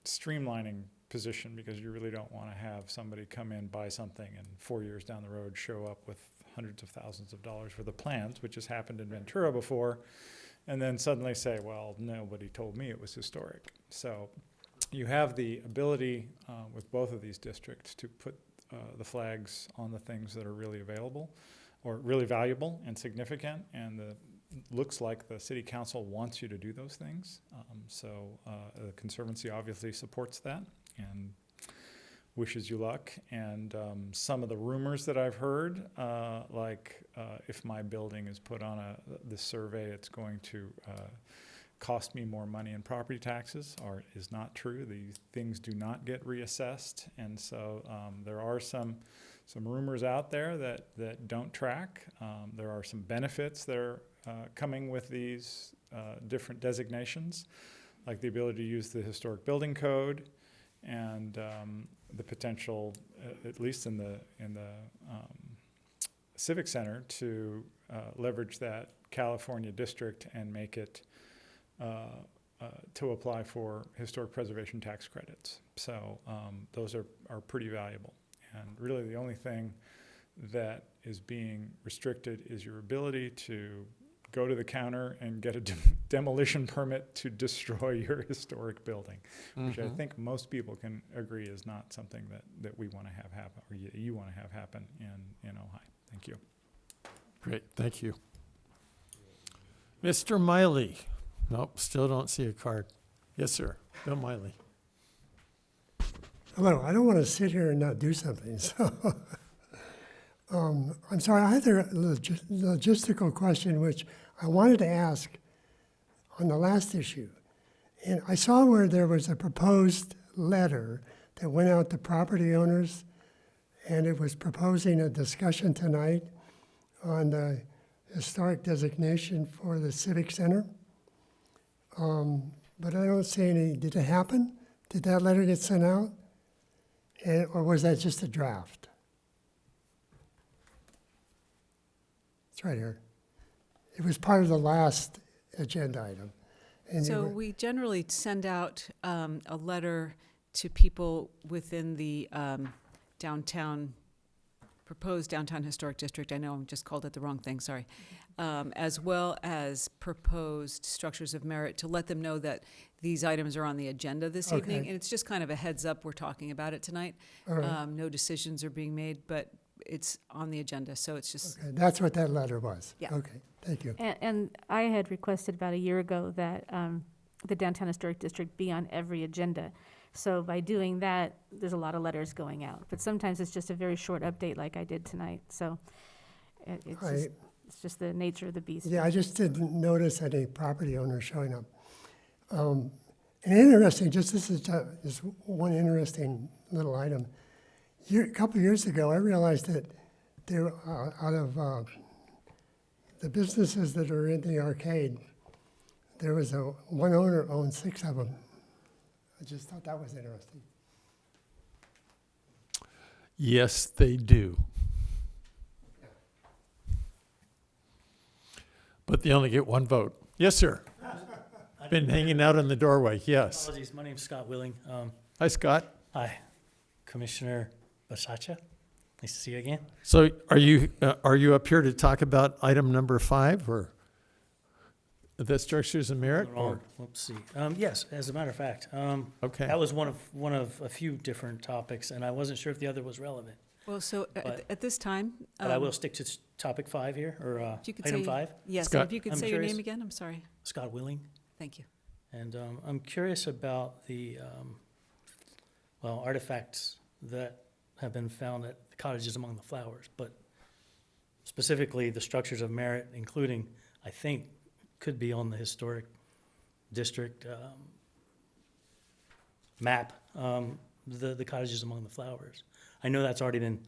streamlining position, because you really don't want to have somebody come in, buy something, and 4 years down the road show up with hundreds of thousands of dollars for the plans, which has happened in Ventura before, and then suddenly say, well, nobody told me it was historic. So you have the ability with both of these districts to put the flags on the things that are really available, or really valuable and significant, and looks like the city council wants you to do those things. So the Conservancy obviously supports that and wishes you luck. And some of the rumors that I've heard, if my building is put on this survey, it's going to cost me more money in property taxes, is not true. These things do not get reassessed. And so there are some rumors out there that don't track. There are some benefits that are coming with these different designations, like the ability to use the historic building code, and the potential, at least in the Civic Center, to leverage that California district and make it to apply for historic preservation tax credits. So those are pretty valuable. And really the only thing that is being restricted is your ability to go to the counter and get a demolition permit to destroy your historic building, which I think most people can agree is not something that we want to have happen, or you want to have happen in Ojai. Thank you. Great, thank you. Mr. Miley. Nope, still don't see a card. Yes, sir. Bill Miley. Hello, I don't want to sit here and not do something, so I'm sorry, I had a logistical question which I wanted to ask on the last issue. And I saw where there was a proposed letter that went out to property owners, and it was proposing a discussion tonight on the historic designation for the Civic Center. But I don't see any. Did it happen? Did that letter get sent out? Or was that just a draft? It's right here. It was part of the last agenda item. And So we generally send out a letter to people within the proposed downtown historic district. I know I'm just called it the wrong thing, sorry. As well as proposed structures of merit, to let them know that these items are on the agenda this evening. And it's just kind of a heads up, we're talking about it tonight. All right. No decisions are being made, but it's on the agenda, so it's just. Okay, that's what that letter was. Yeah. Okay, thank you. And I had requested about a year ago that the Downtown Historic District be on every agenda. So by doing that, there's a lot of letters going out. But sometimes it's just a very short update like I did tonight. So it's just the nature of the beast. Yeah, I just didn't notice any property owners showing up. And interesting, this is just one interesting little item. A couple years ago, I realized that there, out of the businesses that are in the arcade, there was one owner owned 6 of them. I just thought that was interesting. Yes, they do. But they only get one vote. Yes, sir. Been hanging out in the doorway, yes. Apologies, my name's Scott Willing. Hi, Scott. Hi, Commissioner Basacha. Nice to see you again. So are you up here to talk about item number 5, or the structures of merit? Or? Let's see. Yes, as a matter of fact, Okay. that was one of a few different topics, and I wasn't sure if the other was relevant. Well, so But- at this time. But I will stick to topic 5 here, or if you could item say- 5. Yes, Scott. and if you could I'm say your curious. name again, I'm sorry. Scott Willing. Thank you. And I'm curious about the, artifacts that have been found at the Cottages Among the Flowers, but specifically the structures of merit, including, I think, could be on the historic district map, the Cottages Among the Flowers. I know that's already been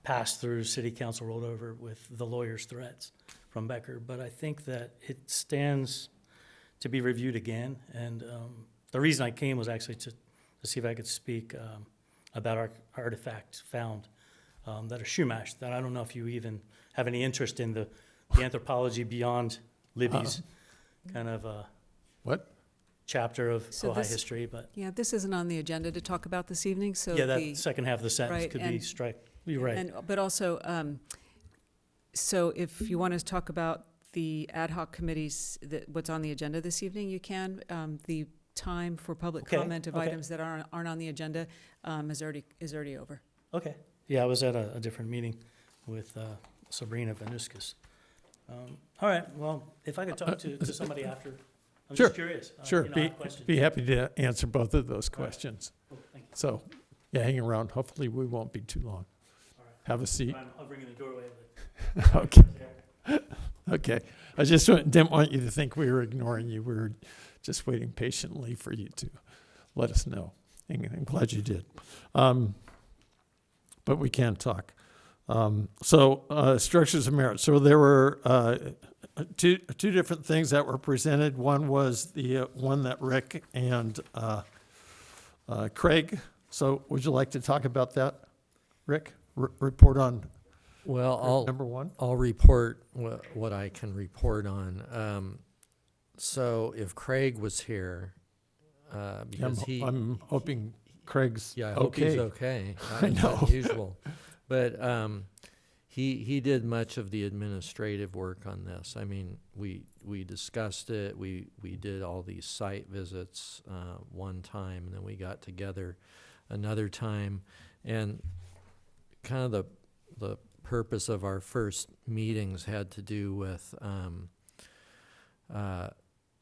passed through, city council rolled over with the lawyer's threats from Becker, but I think that it stands to be reviewed again. And the reason I came was actually to see if I could speak about our artifacts found that are Shumash, that I don't know if you even have any interest in the anthropology beyond Libby's kind of What? chapter of So Ojai this- history, but Yeah, this isn't on the agenda to talk about this evening, so yeah, the. that second half of the sentence right, could be and- strike. You're right. And, but also, so if you want to talk about the ad hoc committees, what's on the agenda this evening, you can. The time for public Okay, comment of okay. items that aren't on the agenda is already over. Okay. Yeah, I was at a different meeting with Sabrina Vanuskas. All right, well, if I could talk to somebody after, I'm Sure, just curious. Sure, I have questions. be happy to answer both of those questions. Cool, thank you. So, yeah, hang around. Hopefully, we won't be too long. All right. Have a seat. I'm hovering in the doorway. Okay. Okay. I just didn't want you to think we were ignoring you. We were just waiting patiently for you to let us know. And I'm glad you did. But we can talk. Structures of merit. So there were two different things that were presented. One was the one that Rick and Craig. So would you like to talk about that, Rick? Report on Well, number 1? I'll report what I can report on. So if Craig was here, because I'm hoping Craig's yeah, I hope he's okay. I It's know. unusual, but he did much of the administrative work on this. I mean, we discussed it. We did all these site visits one time, and then we got together another time, and kind of the purpose of our first meetings had to do with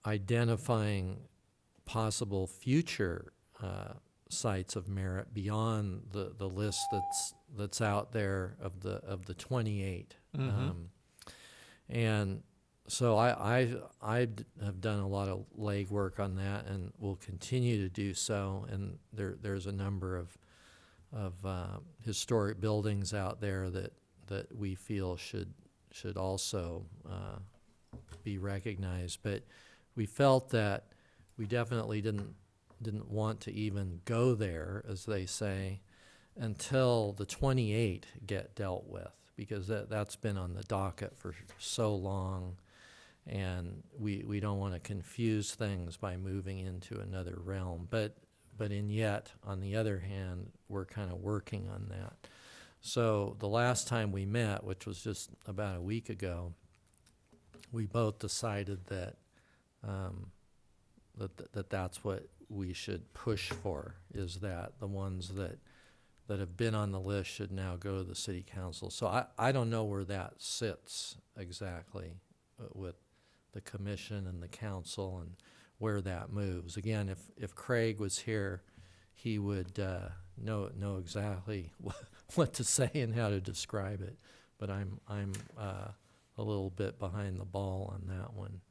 identifying possible future sites of merit beyond the list that's out there of the 28. And so I have done a lot of legwork on that, and will continue to do so. And there's a number of historic buildings out there that we feel should also be recognized. But we felt that we definitely didn't want to even go there, as they say, until the 28 get dealt with, because that's been on the docket for so long, and we don't want to confuse things by moving into another realm. But yet, on the other hand, we're kind of working on that. So the last time we met, which was just about a week ago, we both decided that that's what we should push for, is that the ones that have been on the list should now go to the city council. So I don't know where that sits exactly with the commission and the council and where that moves. Again, if Craig was here, he would know exactly what to say and how to describe it. But I'm a little bit behind the ball on that one.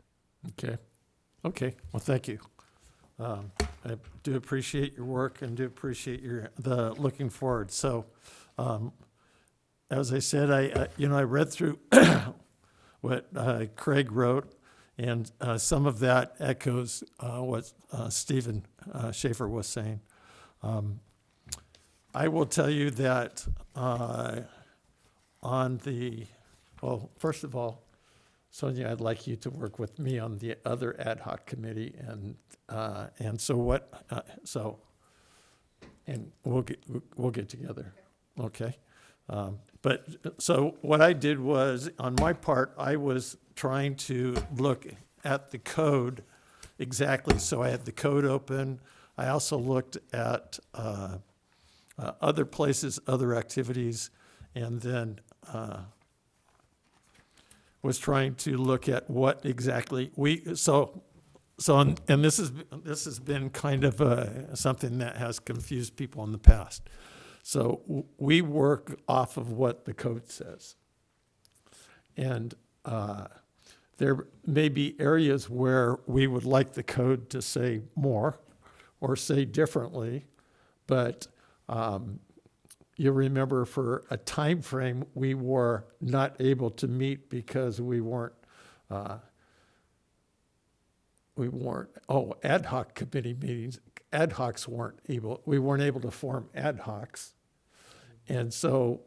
Okay. Well, thank you. I do appreciate your work and do appreciate the looking forward. So, as I said, I read through what Craig wrote, and some of that echoes what Stephen Schaefer was saying. I will tell you that well, first of all, Sonia, I'd like you to work with me on the other ad hoc committee, and so we'll get together, okay? But so what I did was, on my part, I was trying to look at the code exactly. So I had the code open. I also looked at other places, other activities, and then was trying to look at what exactly and this has been kind of something that has confused people in the past. So we work off of what the code says. And there may be areas where we would like the code to say more or say differently, but you remember for a time frame we were not able to meet because we weren't ad hoc committee meetings. We weren't able to form ad hocs. And so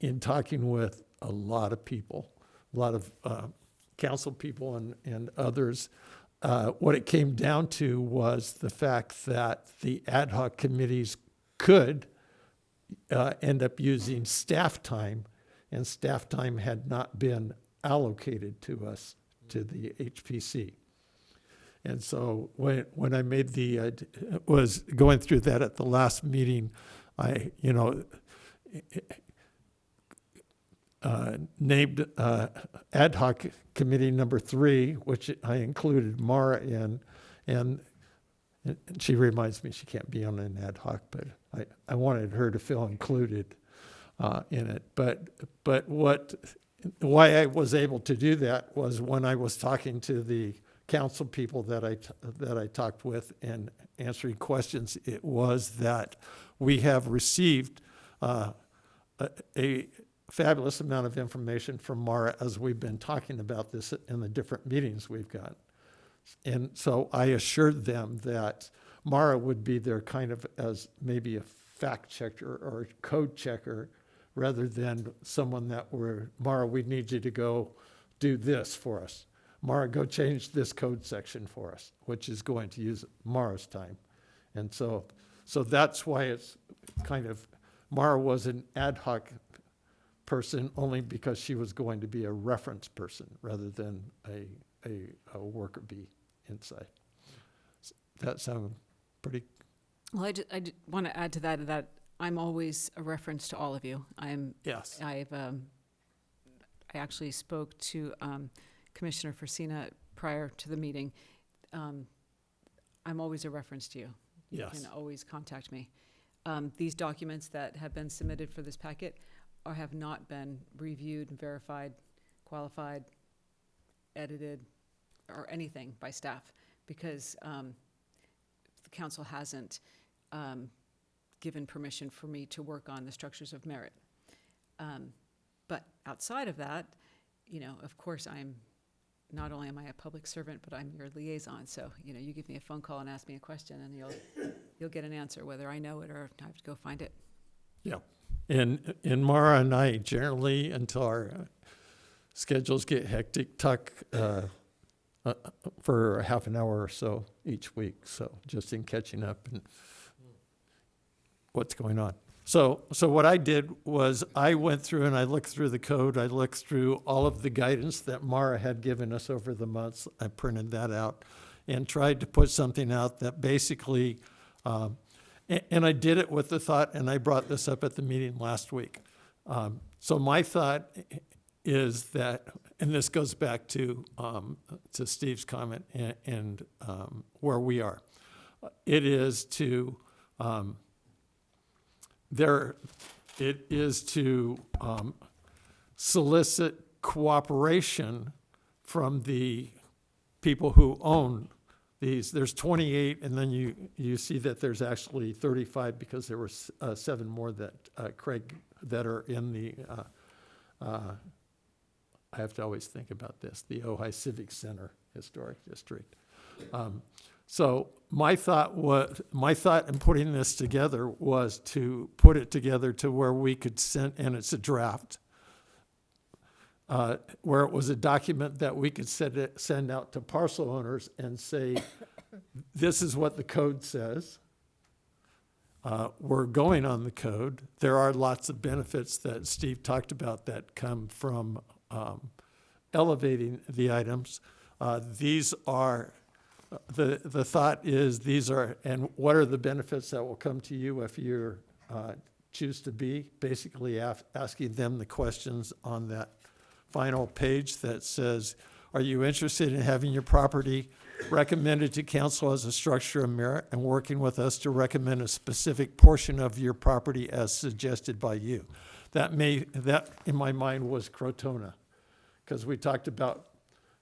in talking with a lot of people, a lot of council people and others, what it came down to was the fact that the ad hoc committees could end up using staff time, and staff time had not been allocated to us, to the HPC. And so when I made was going through that at the last meeting, I, named ad hoc committee number 3, which I included Mara in, and she reminds me she can't be on an ad hoc, but I wanted her to feel included in it. But why I was able to do that was when I was talking to the council people that I talked with and answering questions, it was that we have received a fabulous amount of information from Mara as we've been talking about this in the different meetings we've got. And so I assured them that Mara would be there kind of as maybe a fact checker or code checker rather than someone that Mara, we need you to go do this for us. Mara, go change this code section for us, which is going to use Mara's time. And so that's why it's kind of, Mara was an ad hoc person only because she was going to be a reference person rather than a worker bee inside. That sound pretty? Well, I just want to add to that I'm always a reference to all of you. Yes. I actually spoke to Commissioner Fresina prior to the meeting. I'm always a reference to you. Yes. You can always contact me. These documents that have been submitted for this packet have not been reviewed, verified, qualified, edited, or anything by staff because the council hasn't given permission for me to work on the structures of merit. But outside of that, of course, not only am I a public servant, but I'm your liaison. So, you give me a phone call and ask me a question and you'll get an answer, whether I know it or I have to go find it. Yeah. And Mara and I generally, until our schedules get hectic, talk for a half an hour or so each week. So just in catching up and what's going on. So what I did was I went through and I looked through the code. I looked through all of the guidance that Mara had given us over the months. I printed that out and tried to put something out that basically, and I did it with the thought, and I brought this up at the meeting last week. So my thought is that, and this goes back to Steve's comment and where we are. It is to solicit cooperation from the people who own these. There's 28, and then you see that there's actually 35 because there were 7 more that Craig that are in the. I have to always think about this. The Ojai Civic Center Historic District. So my thought in putting this together was to put it together to where we could send, and it's a draft, where it was a document that we could send out to parcel owners and say, this is what the code says. We're going on the code. There are lots of benefits that Steve talked about that come from elevating the items. These are, the thought is these are, and what are the benefits that will come to you if you choose to be? Basically asking them the questions on that final page that says, are you interested in having your property recommended to council as a structure of merit and working with us to recommend a specific portion of your property as suggested by you? That in my mind was Crotona, because we talked about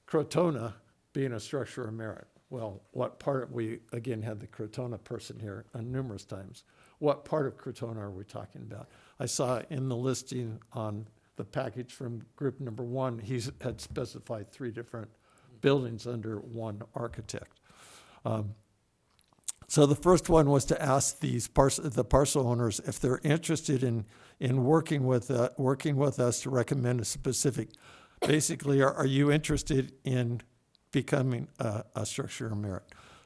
Crotona being a structure of merit. Well, what part, we again had the Crotona person here numerous times. What part of Crotona are we talking about? I saw in the listing on the package from group number 1, he had specified 3 different buildings under one architect. So the first one was to ask the parcel owners if they're interested in working with us to recommend a specific. Basically, are you interested in becoming a structure of merit?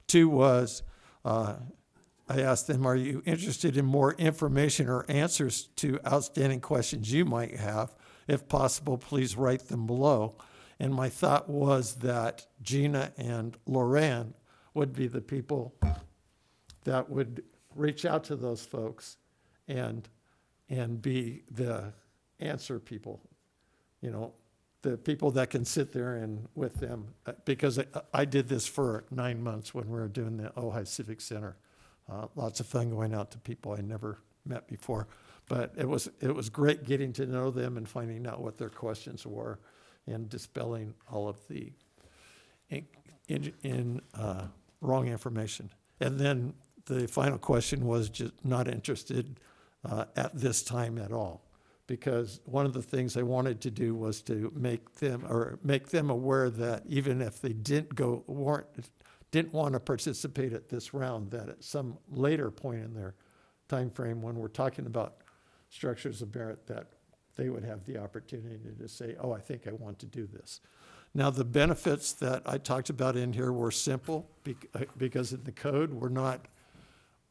2 was, I asked them, are you interested in more information or answers to outstanding questions you might have? If possible, please write them below. And my thought was that Gina and Loran would be the people that would reach out to those folks and be the answer people, the people that can sit there and with them. Because I did this for 9 months when we were doing the Ojai Civic Center. Lots of fun going out to people I never met before. But it was great getting to know them and finding out what their questions were and dispelling all of the wrong information. And then the final question was just not interested at this time at all, because one of the things I wanted to do was to make them aware that even if they didn't want to participate at this round, that at some later point in their time frame when we're talking about structures of merit, that they would have the opportunity to say, oh, I think I want to do this. Now, the benefits that I talked about in here were simple because in the code, we're not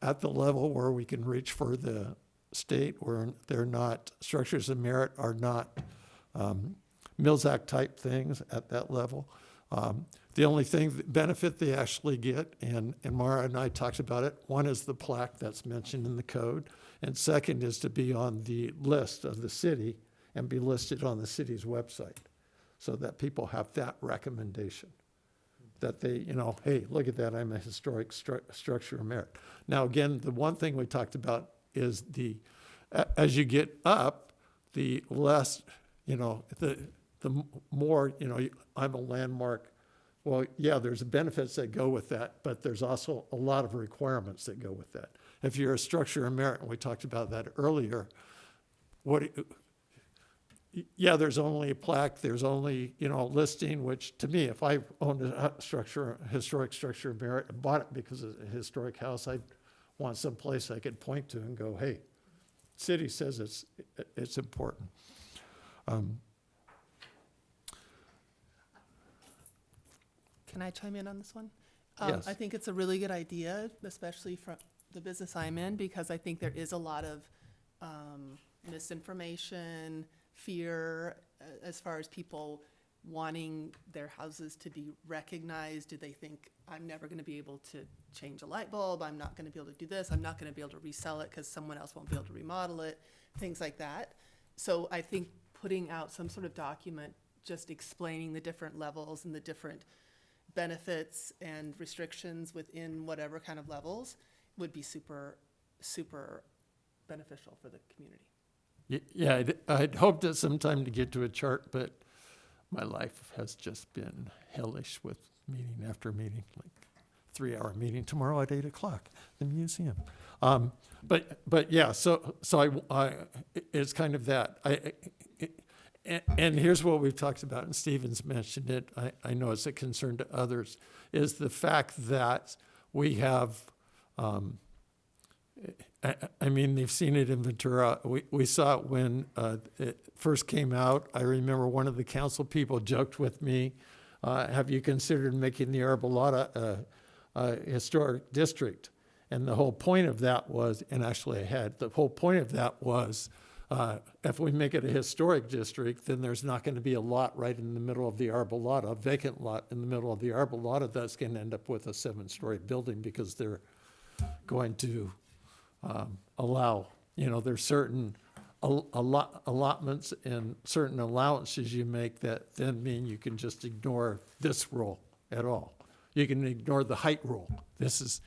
at the level where we can reach for the state, where they're not, structures of merit are not Mills Act type things at that level. The only benefit they actually get, and Mara and I talked about it, one is the plaque that's mentioned in the code, and second is to be on the list of the city and be listed on the city's website so that people have that recommendation, that they, hey, look at that, I'm a historic structure of merit. Now, again, the one thing we talked about is as you get up, the less, the more, I'm a landmark. Well, yeah, there's benefits that go with that, but there's also a lot of requirements that go with that. If you're a structure of merit, and we talked about that earlier, there's only a plaque, there's only, listing, which to me, if I owned a historic structure of merit and bought it because it's a historic house, I'd want some place I could point to and go, hey, city says it's important. Can I chime in on this one? Yes. I think it's a really good idea, especially from the business I'm in, because I think there is a lot of misinformation, fear, as far as people wanting their houses to be recognized. Do they think, I'm never going to be able to change a light bulb, I'm not going to be able to do this, I'm not going to be able to resell it because someone else won't be able to remodel it, things like that. So I think putting out some sort of document just explaining the different levels and the different benefits and restrictions within whatever kind of levels would be super, super beneficial for the community. Yeah, I'd hoped at some time to get to a chart, but my life has just been hellish with meeting after meeting, like 3-hour meeting tomorrow at 8:00, the museum. But yeah, so it's kind of that. And here's what we've talked about, and Stephen's mentioned it, I know it's a concern to others, is the fact that we have, I mean, they've seen it in Ventura. We saw it when it first came out. I remember one of the council people joked with me, have you considered making the Arbolada a historic district? And the whole point of that was, and actually I had, the whole point of that was, if we make it a historic district, then there's not going to be a lot right in the middle of the Arbolada, a vacant lot in the middle of the Arbolada that's going to end up with a 7-story building because they're going to allow, there's certain allotments and certain allowances you make that then mean you can just ignore this rule at all. You can ignore the height rule. This is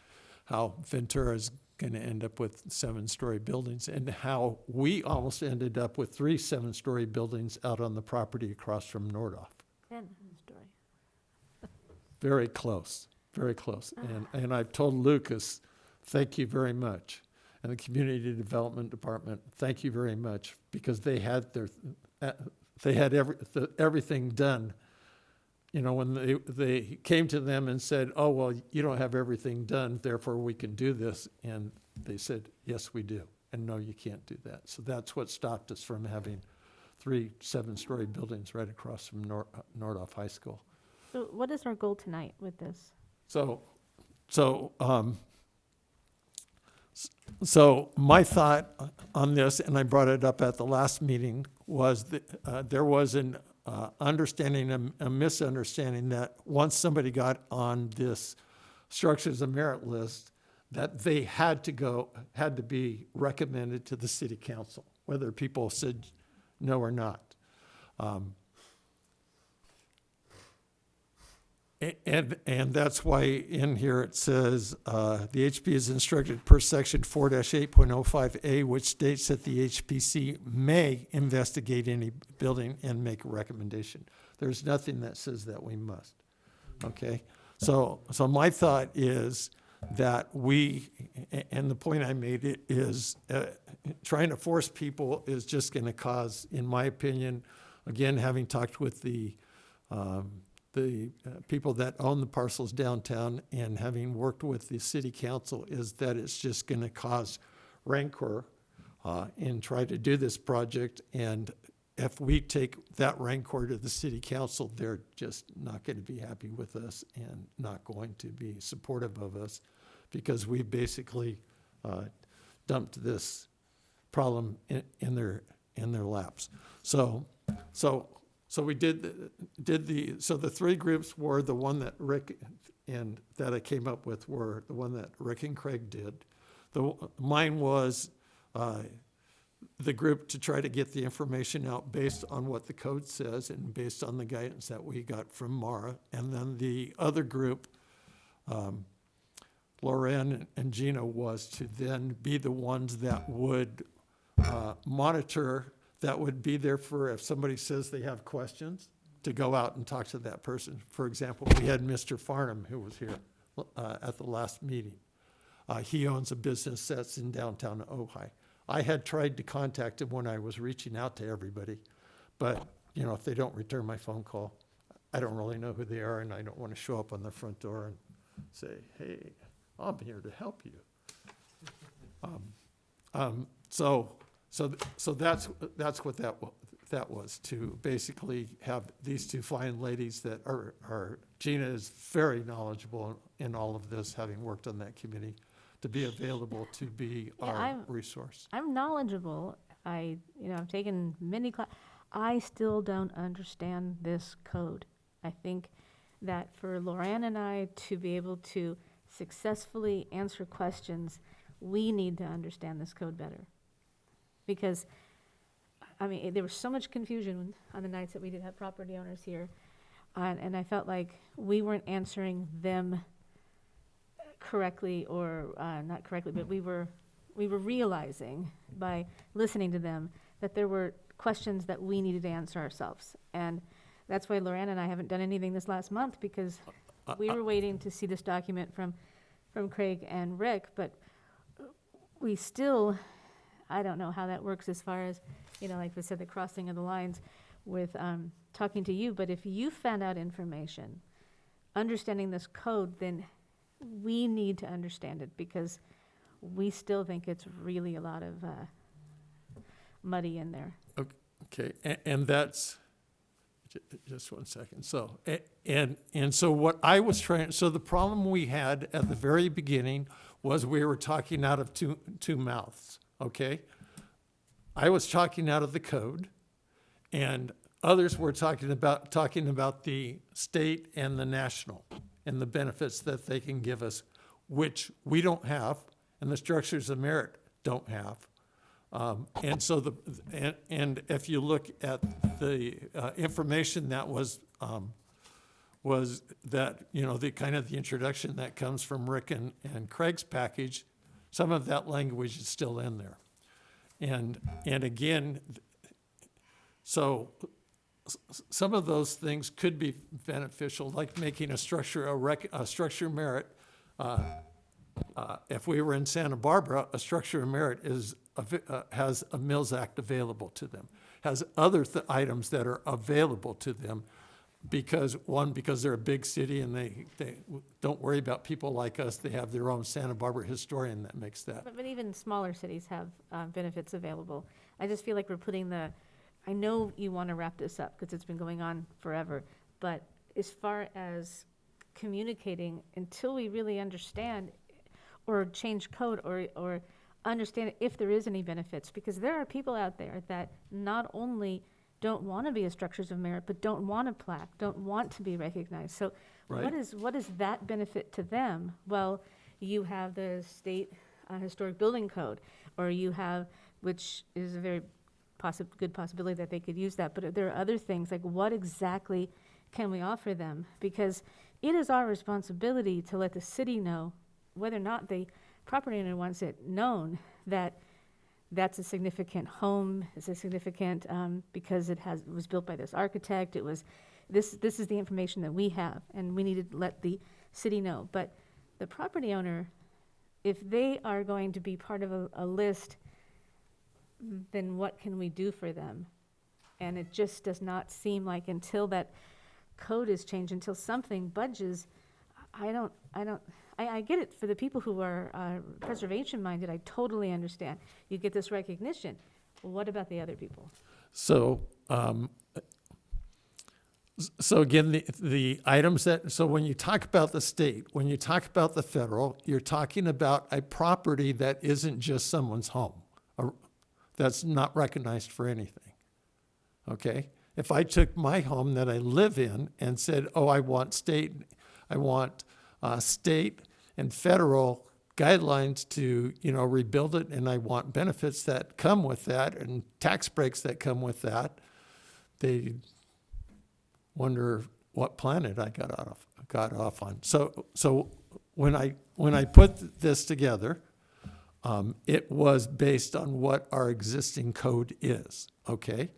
how Ventura is going to end up with 7-story buildings, and how we almost ended up with 3 7-story buildings out on the property across from Nordhoff. 10-story. Very close, very close. And I've told Lucas, thank you very much. And the Community Development Department, thank you very much, because they had everything done. When they came to them and said, oh, well, you don't have everything done, therefore we can do this. And they said, yes, we do. And no, you can't do that. So that's what stopped us from having 3 7-story buildings right across from Nordhoff High School. So what is our goal tonight with this? So my thought on this, and I brought it up at the last meeting, was that there was an understanding, a misunderstanding that once somebody got on this structures of merit list, that they had to be recommended to the city council, whether people said no or not. And that's why in here it says, the HP is instructed per section 4-8.05A, which states that the HPC may investigate any building and make a recommendation. There's nothing that says that we must, okay? So my thought is that and the point I made it is, trying to force people is just gonna cause, in my opinion, again, having talked with the people that own the parcels downtown and having worked with the city council, is that it's just going to cause rancor and try to do this project. And if we take that rancor to the city council, they're just not going to be happy with us and not going to be supportive of us, because we basically dumped this problem in their laps. So we did the 3 groups were the one that Rick and that I came up with were the one that Rick and Craig did. Mine was the group to try to get the information out based on what the code says and based on the guidance that we got from Mara. And then the other group, Lauren and Gina, was to then be the ones that would monitor, that would be there for if somebody says they have questions, to go out and talk to that person. For example, we had Mr. Farnham, who was here at the last meeting. He owns a business that's in downtown Ojai. I had tried to contact him when I was reaching out to everybody, but if they don't return my phone call, I don't really know who they are, and I don't want to show up on the front door and say, hey, I'm here to help you. So that's what that was, to basically have these 2 fine ladies that are Gina is very knowledgeable in all of this, having worked on that committee, to be available to be our resource. I'm knowledgeable. I've taken many classes. I still don't understand this code. I think that for Lauren and I to be able to successfully answer questions, we need to understand this code better. Because, there was so much confusion on the nights that we did have property owners here, and I felt like we weren't answering them correctly, or not correctly, but we were realizing by listening to them that there were questions that we needed to answer ourselves. And that's why Lauren and I haven't done anything this last month, because we were waiting to see this document from Craig and Rick, but we still, I don't know how that works as far as, like we said, the crossing of the lines with talking to you. But if you found out information, understanding this code, then we need to understand it because we still think it's really a lot of muddy in there. Okay, and that's, just one second. So, and so what I was trying, so the problem we had at the very beginning was we were talking out of two mouths, okay? I was talking out of the code, and others were talking about the state and the national and the benefits that they can give us, which we don't have, and the structures of merit don't have. And so and if you look at the information that was that, the kind of the introduction that comes from Rick and Craig's package, some of that language is still in there. And again, so some of those things could be beneficial, like making a structure merit. If we were in Santa Barbara, a structure of merit has a Mills Act available to them, has other items that are available to them because they're a big city and they don't worry about people like us. They have their own Santa Barbara historian that makes that. But even smaller cities have benefits available. I just feel like we're putting I know you want to wrap this up because it's been going on forever, but as far as communicating, until we really understand or change code or understand if there is any benefits, because there are people out there that not only don't want to be a structures of merit, but don't want a plaque, don't want to be recognized. So Right. what is that benefit to them? Well, you have the state historic building code, or you have, which is a very good possibility that they could use that, but there are other things, like what exactly can we offer them? Because it is our responsibility to let the city know whether or not the property owner wants it known that that's a significant home, it's a significant, because was built by this architect, this is the information that we have, and we need to let the city know. But the property owner, if they are going to be part of a list, then what can we do for them? And it just does not seem like until that code is changed, until something budges, I get it for the people who are preservation minded. I totally understand. You get this recognition. Well, what about the other people? So, so again, the items so when you talk about the state, when you talk about the federal, you're talking about a property that isn't just someone's home, that's not recognized for anything, okay? If I took my home that I live in and said, oh, I want state and federal guidelines to, rebuild it, and I want benefits that come with that and tax breaks that come with that, they wonder what planet I got off on. So when I put this together, it was based on what our existing code is, okay?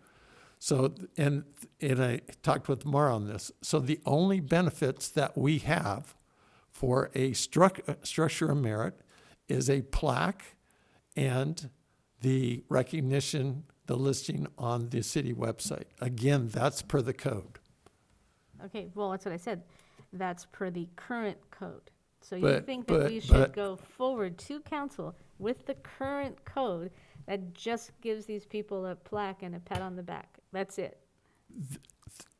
So, and I talked with Mara on this. So the only benefits that we have for a structure of merit is a plaque and the recognition, the listing on the city website. Again, that's per the code. Okay, well, that's what I said. That's per the current code. So you But- think that but- we should but- go forward to council with the current code that just gives these people a plaque and a pat on the back? That's it.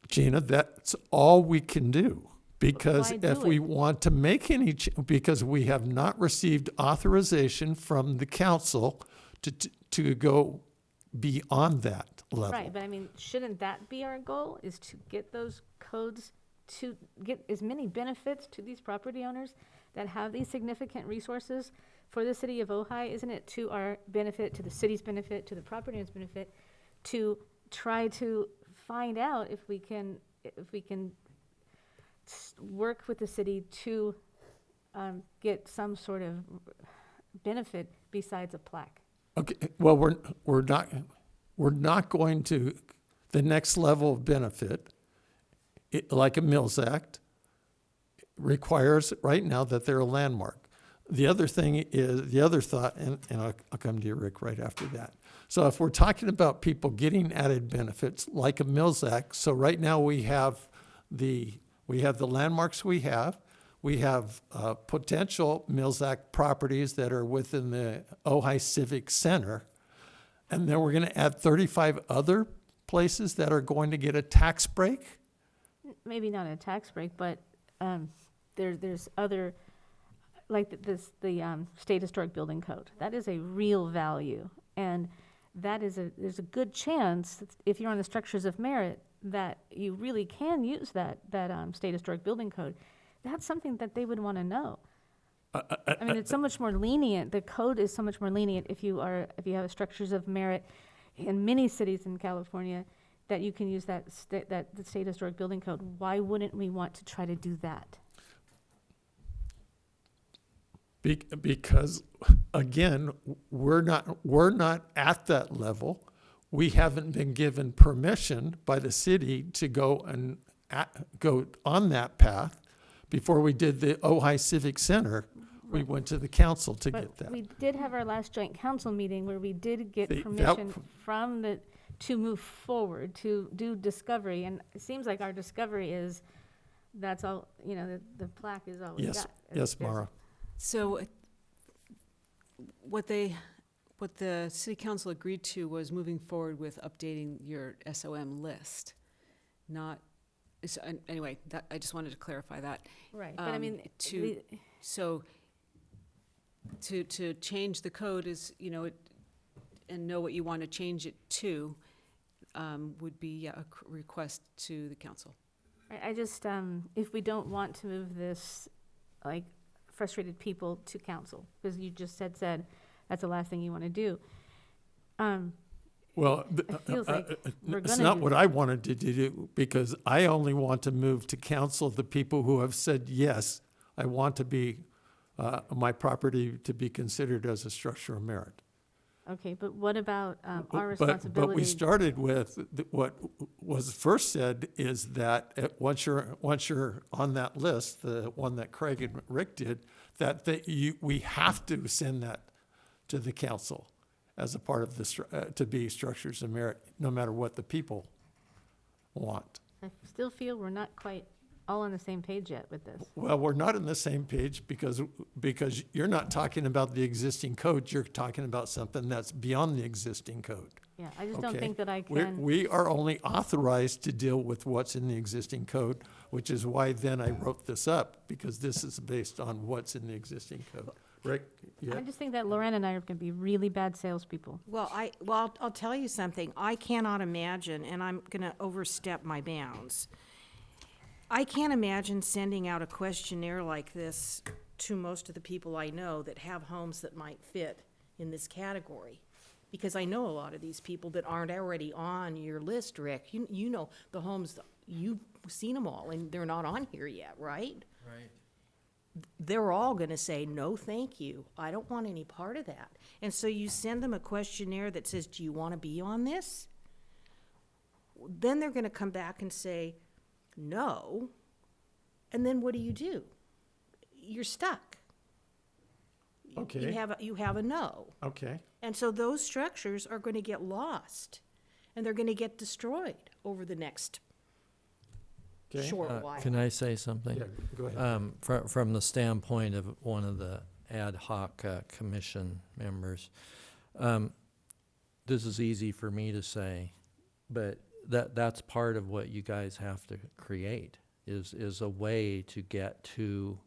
Gina, that's all we can do. Because why do if we it? want to make any, because we have not received authorization from the council to go beyond that level. Right, but I mean, shouldn't that be our goal, is to get those codes, to get as many benefits to these property owners that have these significant resources for the city of Ojai? Isn't it to our benefit, to the city's benefit, to the property owner's benefit, to try to find out if we can work with the city to get some sort of benefit besides a plaque? Okay, well, we're not going to, the next level of benefit, like a Mills Act, requires right now that they're a landmark. The other thing is, the other thought, and I'll come to you, Rick, right after that. So if we're talking about people getting added benefits like a Mills Act, so right now we have the landmarks we have. we have potential Mills Act properties that are within the Ojai Civic Center. And then we're going to add 35 other places that are going to get a tax break? Maybe not a tax break, but there's other, like the State Historic Building Code. That is a real value. And that is there's a good chance, that if you're on the structures of merit, that you really can use that State Historic Building Code. That's something that they would want to know. I mean, it's so much more lenient. The code is so much more lenient if you have a structures of merit in many cities in California, that you can use the State Historic Building Code. Why wouldn't we want to try to do that? Because again, we're not at that level. We haven't been given permission by the city to go on that path. Before we did the Ojai Civic Center, we went to the council to get that. We did have our last joint council meeting where we did get That- permission to move forward, to do discovery. And it seems like our discovery is, that's all, the plaque is all we Yes, got. yes, Mara. So what the city council agreed to was moving forward with updating your SOM list, not, anyway, I just wanted to clarify that. Right, but I mean, So to change the code is, and know what you want to change it to, would be a request to the council. I just, if we don't want to move this, like, frustrated people to council, because you just said that's the last thing you want to do. Well, It feels like we're it's gonna not do what that. I wanted to do, because I only want to move to council the people who have said, yes, I want to be, my property to be considered as a structure of merit. Okay, but what about our But responsibility? we started with, what was first said is that once you're on that list, the one that Craig and Rick did, we have to send that to the council as a part of to be structures of merit, no matter what the people want. I still feel we're not quite all on the same page yet with this. Well, we're not on the same page because you're not talking about the existing code, you're talking about something that's beyond the existing code. Yeah, I just don't Okay? think that I can. We are only authorized to deal with what's in the existing code, which is why then I wrote this up, because this is based on what's in the existing code. Rick? I just think that Lorraine and I are going to be really bad salespeople. Well, I'll tell you something. I cannot imagine, and I'm going to overstep my bounds. I can't imagine sending out a questionnaire like this to most of the people I know that have homes that might fit in this category. Because I know a lot of these people that aren't already on your list, Rick. You know the homes, you've seen them all, and they're not on here yet, right? Right. They're all going to say, no, thank you. I don't want any part of that. And so you send them a questionnaire that says, do you want to be on this? Then they're going to come back and say, no. And then what do? You're stuck. Okay. You have a no. Okay. And so those structures are going to get lost, and they're going to get destroyed over the next Okay. short while. Can I say something? Yeah, go ahead. From the standpoint of one of the ad hoc commission members, this is easy for me to say, but that's part of what you guys have to create, is a way to get to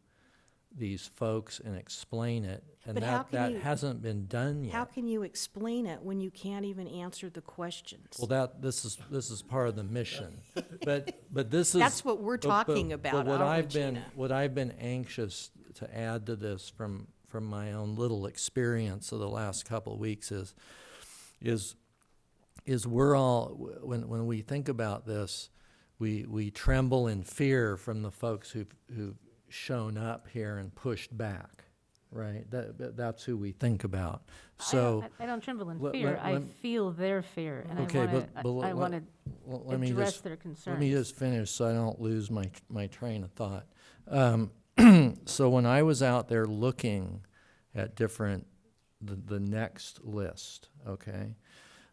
these folks and explain it. And But how that can you- hasn't been done How yet. can you explain it when you can't even answer the questions? Well, this is part of the mission. But this is. That's what we're talking about, But what aren't we, Gina? what I've been anxious to add to this from my own little experience of the last couple of weeks is we're all, when we think about this, we tremble in fear from the folks who've shown up here and pushed back, right? That's who we think about. So. I don't tremble in let- fear. let- I let- feel their fear, and Okay, I want to let me address just, their let me concerns. just finish so I don't lose my train of thought. So when I was out there looking at the next list, okay?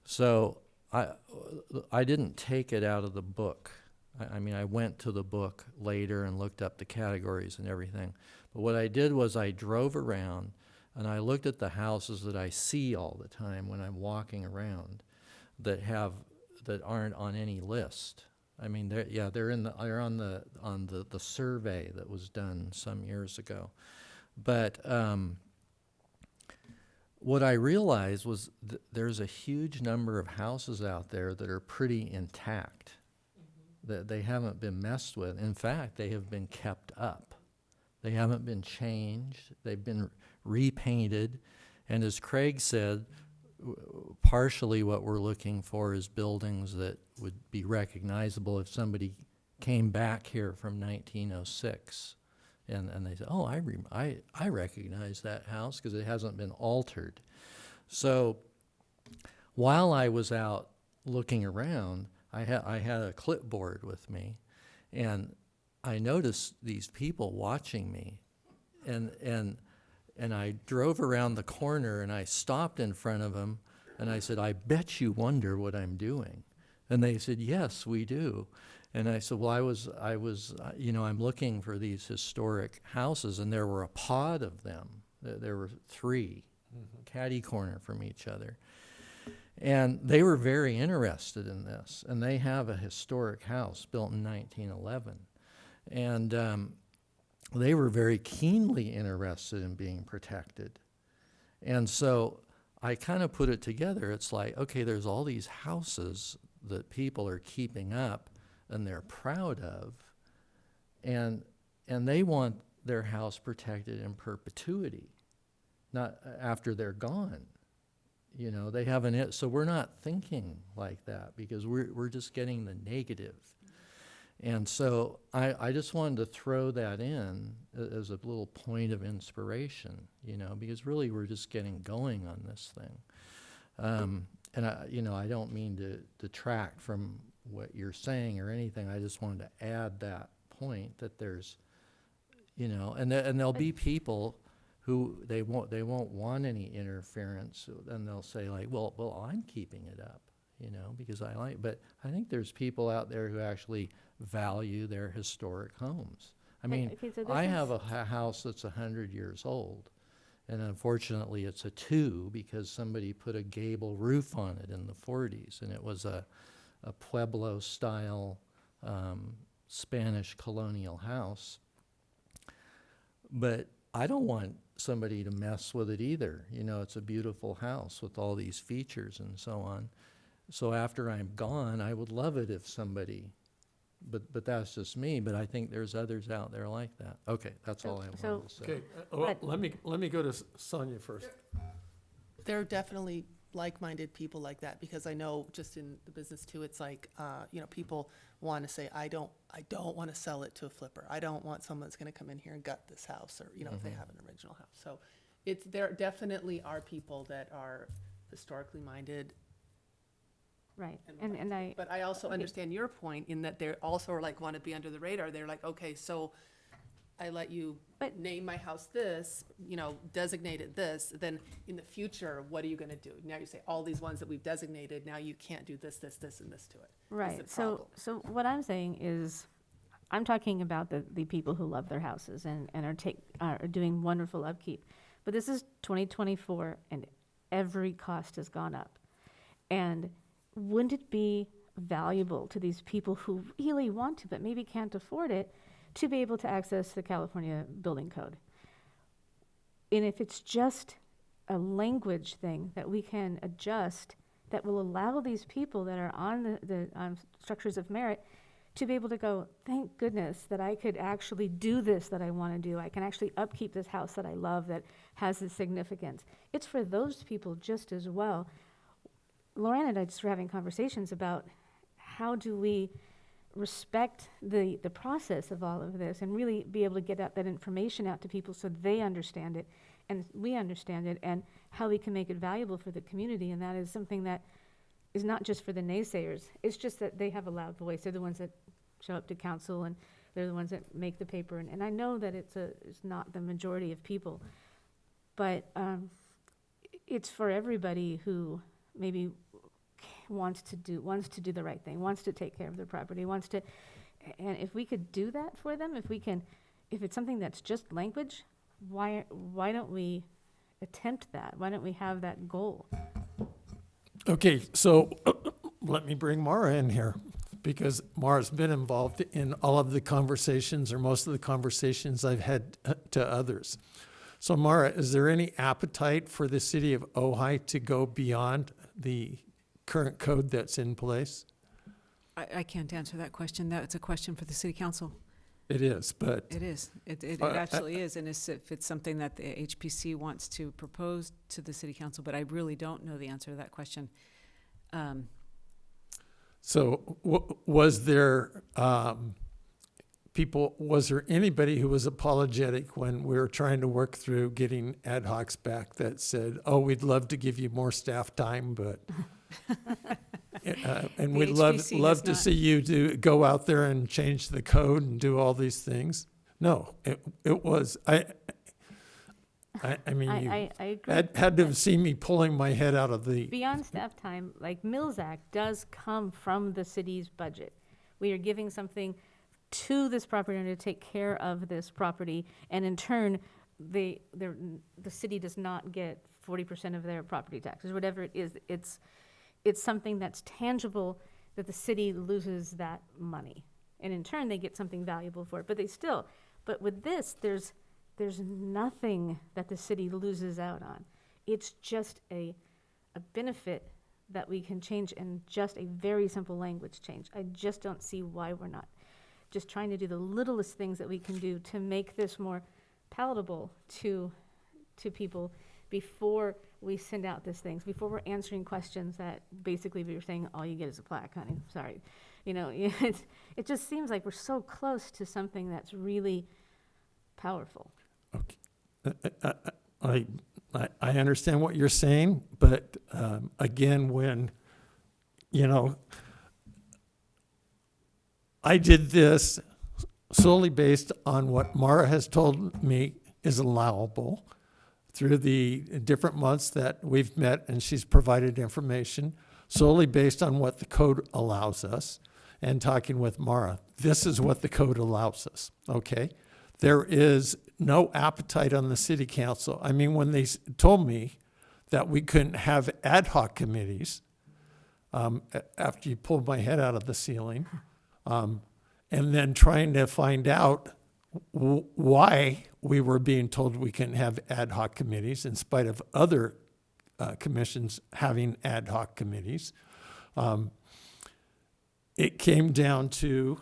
So I didn't take it out of the book. I mean, I went to the book later and looked up the categories and everything. But what I did was I drove around and I looked at the houses that I see all the time when I'm walking around that aren't on any list. I mean, they're on the survey that was done some years ago. But what I realized was there's a huge number of houses out there that are pretty intact, that they haven't been messed with. In fact, they have been kept up. They haven't been changed. They've been repainted. And as Craig said, partially what we're looking for is buildings that would be recognizable if somebody came back here from 1906 and they say, oh, I recognize that house because it hasn't been altered. So while I was out looking around, I had a clipboard with me, and I noticed these people watching me, and I drove around the corner and I stopped in front of them and I said, I bet you wonder what I'm doing. And they said, yes, we do. And I said, well, I was, I'm looking for these historic houses, and there were a pod of them. There were 3, catty corner from each other. And they were very interested in this. And they have a historic house built in 1911. And they were very keenly interested in being protected. And so I kind of put it together. It's like, okay, there's all these houses that people are keeping up and they're proud of, and they want their house protected in perpetuity, not after they're gone. You know, they haven't, so we're not thinking like that because we're just getting the negative. And so I just wanted to throw that in as a little point of inspiration, you know, because really we're just getting going on this thing. And I don't mean to detract from what you're saying or anything. I just wanted to add that point that there's, and there'll be people who they won't want any interference, and they'll say like, well, I'm keeping it up, because I like. But I think there's people out there who actually value their historic homes. I mean, Okay, so I have a house that's 100 years old, and unfortunately it's a 2 because somebody put a gable roof on it in the 40s, and it was a Pueblo-style Spanish colonial house. But I don't want somebody to mess with it either. It's a beautiful house with all these features and so on. So after I'm gone, I would love it if somebody, but that's just me, but I think there's others out there like that. Okay, that's all I wanted to say. Okay, well, let me go to Sonia first. There are definitely like-minded people like that, because I know just in the business too, it's like, people want to say, I don't want to sell it to a flipper. I don't want someone that's going to come in here and gut this house, or, if they have an original house. So there definitely are people that are historically minded. Right, But I also understand your point in that they're also like want to be under the radar. They're like, okay, so I let you name my house this, designate it this, then in the future, what are you going to do? Now you say all these ones that we've designated, now you can't do this, this, this, and this to it. Right, so what I'm saying is, I'm talking about the people who love their houses and are doing wonderful upkeep. But this is 2024 and every cost has gone up. And wouldn't it be valuable to these people who really want to but maybe can't afford it to be able to access the California Building Code? And if it's just a language thing that we can adjust that will allow these people that are on the structures of merit to be able to go, thank goodness that I could actually do this that I want to do. I can actually upkeep this house that I love that has this significance. It's for those people just as well. Lorraine and I just were having conversations about how do we respect the process of all of this and really be able to get that information out to people so they understand it and we understand it, and how we can make it valuable for the community. And that is something that is not just for the naysayers. It's just that they have a loud voice. They're the ones that show up to council, and they're the ones that make the paper. And I know that it's not the majority of people, but it's for everybody who maybe wants to do the right thing, wants to take care of their property, wants to And if we could do that for them, if it's something that's just language, why don't we attempt that? Why don't we have that goal? Okay, so let me bring Mara in here, because Mara's been involved in all of the conversations, or most of the conversations I've had to others. So Mara, is there any appetite for the city of Ojai to go beyond the current code that's in place? I can't answer that question. That's a question for the city council. It is, but It is. It I- actually is, and if it's something that the HPC wants to propose to the city council, but I really don't know the answer to that question. so was there was there anybody who was apologetic when we were trying to work through getting ad hocs back that said, oh, we'd love to give you more staff time, but and The we'd HPC love has to not- see you go out there and change the code and do all these things? No, it was, I mean, you I agree. had to have seen me pulling my head out of the, Beyond staff time, like Mills Act does come from the city's budget. We are giving something to this property owner to take care of this property, and in turn, the city does not get 40% of their property taxes, whatever it is. It's something that's tangible, that the city loses that money, and in turn, they get something valuable for it. But with this, there's nothing that the city loses out on. It's just a benefit that we can change, and just a very simple language change. I just don't see why we're not just trying to do the littlest things that we can do to make this more palatable to people before we send out these things, before we're answering questions that basically we were saying, all you get is a plaque, honey, sorry. It just seems like we're so close to something that's really powerful. I understand what you're saying, but again, when, I did this solely based on what Mara has told me is allowable through the different months that we've met, and she's provided information solely based on what the code allows us, and talking with Mara. This is what the code allows us, okay? There is no appetite on the city council. I mean, when they told me that we couldn't have ad hoc committees, after you pulled my head out of the ceiling, and then trying to find out why we were being told we couldn't have ad hoc committees in spite of other commissions having ad hoc committees. It came down to,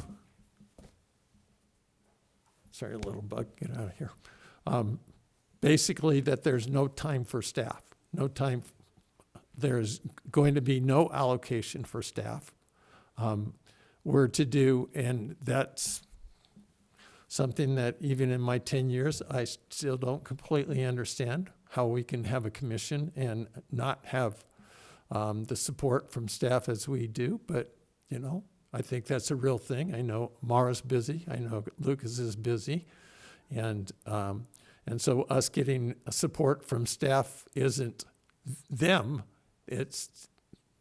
sorry, a little bug, get out of here. Basically that there's no time for staff, no time. There's going to be no allocation for staff. We're to do, and that's something that even in my 10 years, I still don't completely understand how we can have a commission and not have the support from staff as we do. But, I think that's a real thing. I know Mara's busy. I know Lucas is busy. And so us getting support from staff isn't them. It's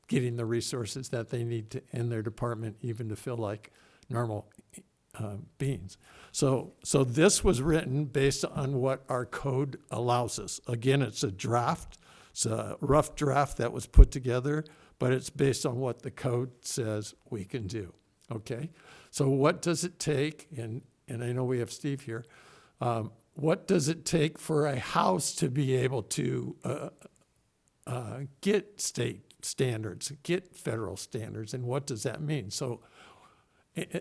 getting the resources that they need in their department, even to feel like normal beings. So this was written based on what our code allows us. Again, it's a draft. It's a rough draft that was put together, but it's based on what the code says we can do, okay? So what does it take, and I know we have Steve here, what does it take for a house to be able to get state standards, get federal standards, and what does that mean? So,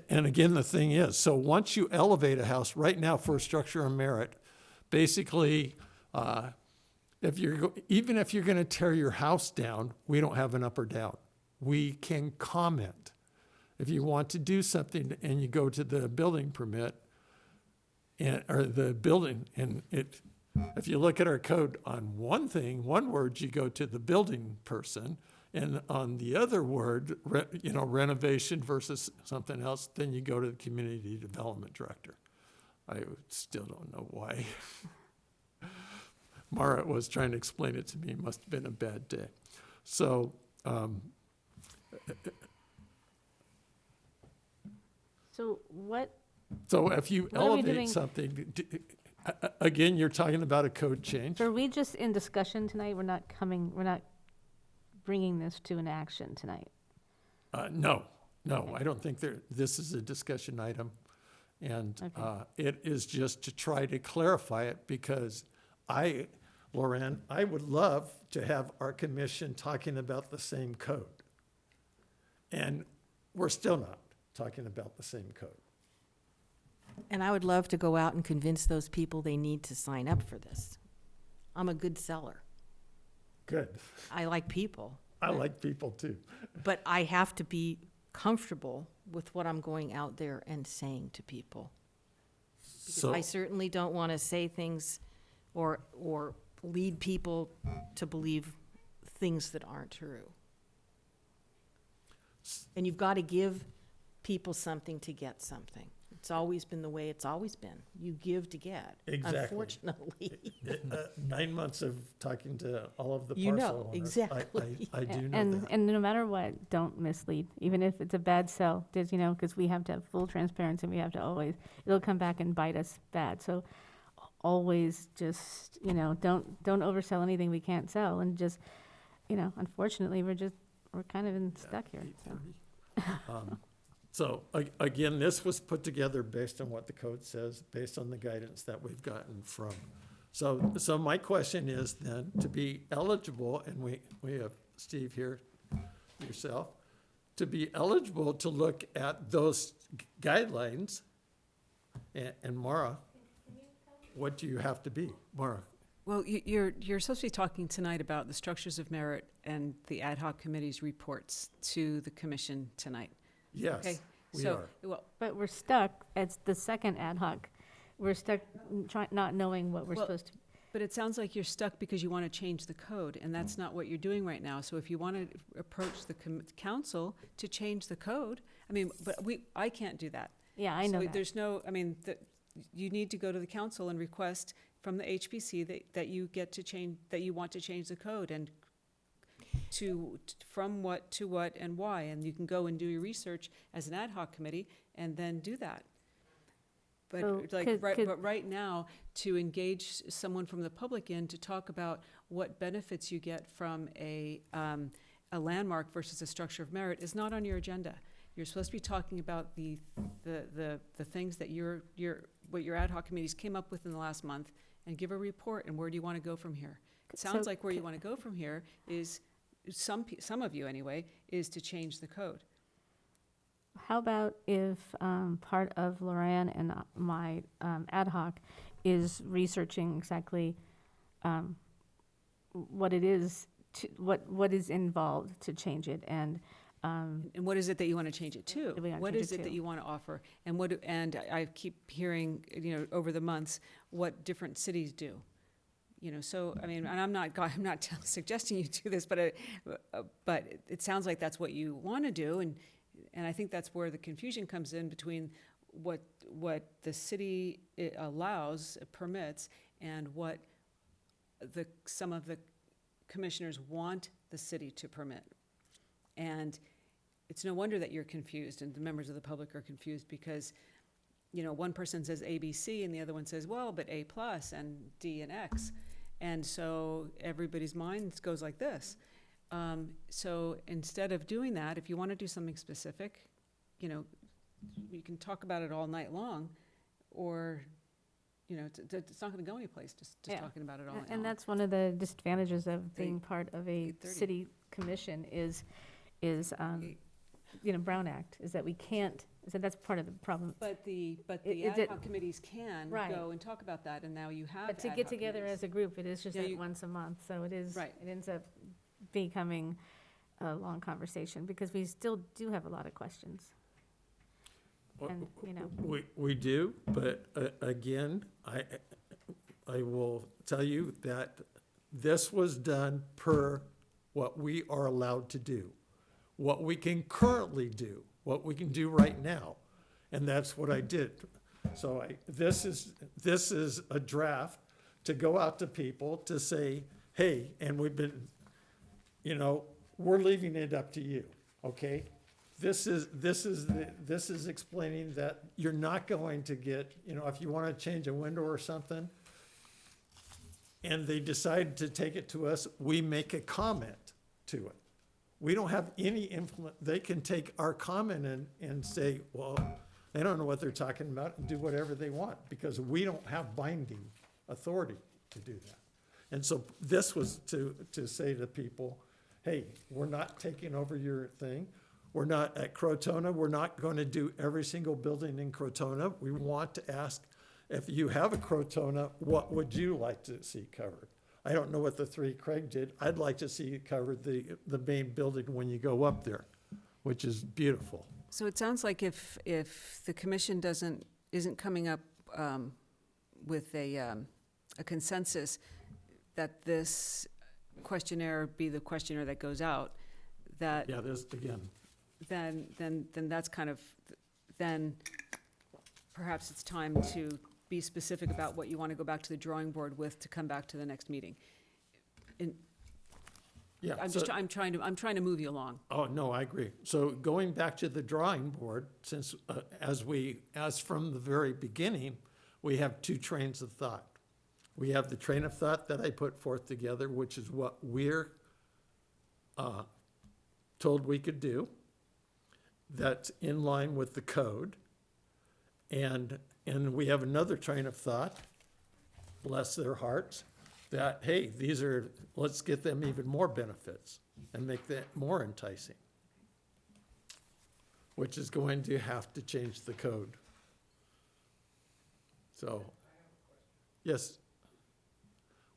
and again, the thing is, so once you elevate a house, right now for a structure of merit, basically, even if you're going to tear your house down, we don't have an up or down. We can comment. If you want to do something and you go to the building permit, or the building, and if you look at our code on one word, you go to the building person, and on the other word, renovation versus something else, then you go to the community development director. I still don't know why. Mara was trying to explain it to me. It must have been a bad day. So So what, So if you What are we doing? elevate something, again, you're talking about a code change. so are we just in discussion tonight? We're not bringing this to an action tonight? No, I don't think this is a discussion item. And Okay. it is just to try to clarify it because Lauren, I would love to have our commission talking about the same code. And we're still not talking about the same code. And I would love to go out and convince those people they need to sign up for this. I'm a good seller. Good. I like people, I like people too. but I have to be comfortable with what I'm going out there and saying to people. Because So, I certainly don't want to say things or lead people to believe things that aren't true. And you've got to give people something to get something. It's always been the way it's always been. You give to get. Exactly. Unfortunately. 9 months of talking to all of the You know, parcel owners. exactly. I do know And, that. and no matter what, don't mislead, even if it's a bad sell, there's, because we have to have full transparency, we have to always, it'll come back and bite us bad. So always just, don't oversell anything we can't sell and just, unfortunately, we're kind of stuck here. So. So again, this was put together based on what the code says, based on the guidance that we've gotten from. So my question is then, to be eligible, and we have Steve here, yourself, to be eligible to look at those guidelines, and Mara, what do you have to be, Mara? Well, you're supposed to be talking tonight about the structures of merit and the ad hoc committee's reports to the commission tonight. Yes, Okay, we so, are. well, But we're stuck, it's the second ad hoc, we're stuck not knowing what we're Well, supposed to. but it sounds like you're stuck because you want to change the code, and that's not what you're doing right now. So if you want to approach the council to change the code, but I can't do that. Yeah, I know So that. there's no, you need to go to the council and request from the HPC that you get to change, that you want to change the code, and from what to what and why, and you can go and do your research as an ad hoc committee and then do that. But So but right now, to engage someone from the public in to talk about what benefits you get from a landmark versus a structure of merit is not on your agenda. You're supposed to be talking about the things that what your ad hoc committees came up with in the last month, and give a report, and where do you want to go from here? It sounds like where you want to go from here is, some of you anyway, is to change the code. How about if part of Loran and my ad hoc is researching exactly what it is, what is involved to change it, and And what is it that you want to change it to? What do we wanna What change is it it that to? you want to offer? And I keep hearing, over the months, what different cities do. So, and I'm not suggesting you do this, but it sounds like that's what you want to do, and I think that's where the confusion comes in between what the city allows, permits, and what some of the commissioners want the city to permit. And it's no wonder that you're confused and the members of the public are confused because, one person says ABC and the other one says, well, but A plus and D and X. And so everybody's mind goes like this. So instead of doing that, if you want to do something specific, you can talk about it all night long, or, it's not going to go anyplace, just Yeah. talking about it all night long. and that's one of the disadvantages of being part of a 8:30. city commission is Brown Act, is that we can't, so that's part of the problem. But the Is ad it- hoc committees can Right. go and talk about that, and now you have But to ad get hoc together committees. as a group, it is just Yeah, that you- once a month, so it is, Right. it ends up becoming a long conversation, because we still do have a lot of questions. And, We do, but again, I will tell you that this was done per what we are allowed to do, what we can currently do, what we can do right now, and that's what I did. So this is a draft to go out to people to say, hey, and we've been, we're leaving it up to you, okay? This is explaining that you're not going to get, if you want to change a window or something, and they decide to take it to us, we make a comment to it. We don't have any influence. They can take our comment and say, well, they don't know what they're talking about, and do whatever they want, because we don't have binding authority to do that. And so this was to say to people, hey, we're not taking over your thing. We're not at Crotona. We're not going to do every single building in Crotona. We want to ask, if you have a Crotona, what would you like to see covered? I don't know what the three Craig did. I'd like to see it covered, the main building when you go up there, which is beautiful. So it sounds like if the commission isn't coming up with a consensus, that this questionnaire be the questionnaire that goes out, that Yeah, this, again, then that's kind of, then perhaps it's time to be specific about what you want to go back to the drawing board with to come back to the next meeting. yeah. I'm trying to move you along. Oh, no, I agree. So going back to the drawing board, since, as from the very beginning, we have two trains of thought. We have the train of thought that I put forth together, which is what we're told we could do. That's in line with the code. And we have another train of thought, bless their hearts, that, hey, let's get them even more benefits and make that more enticing, which is going to have to change the code. So, yes.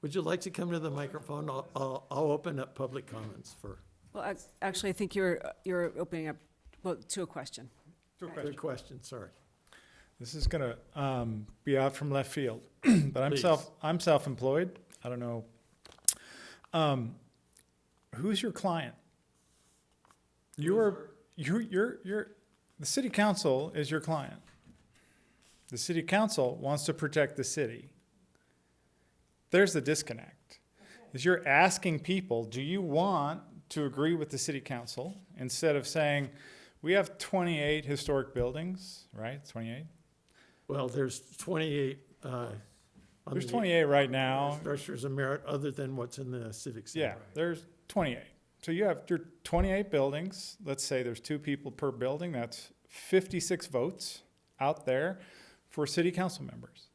Would you like to come to the microphone? I'll open up public comments for. Well, actually, I think you're opening up, to a question. Good question, sorry. This is gonna be out from left field, but Please. I'm self-employed. I don't know. Who's your client? You're the city council is your client. The city council wants to protect the city. There's the disconnect. Is you're asking people, do you want to agree with the city council instead of saying, we have 28 historic buildings, right? 28? Well, there's 28. There's 28 right now. Structures of merit other than what's in the civic center. Yeah, there's 28. So you have your 28 buildings. Let's say there's 2 people per building. That's 56 votes out there for city council members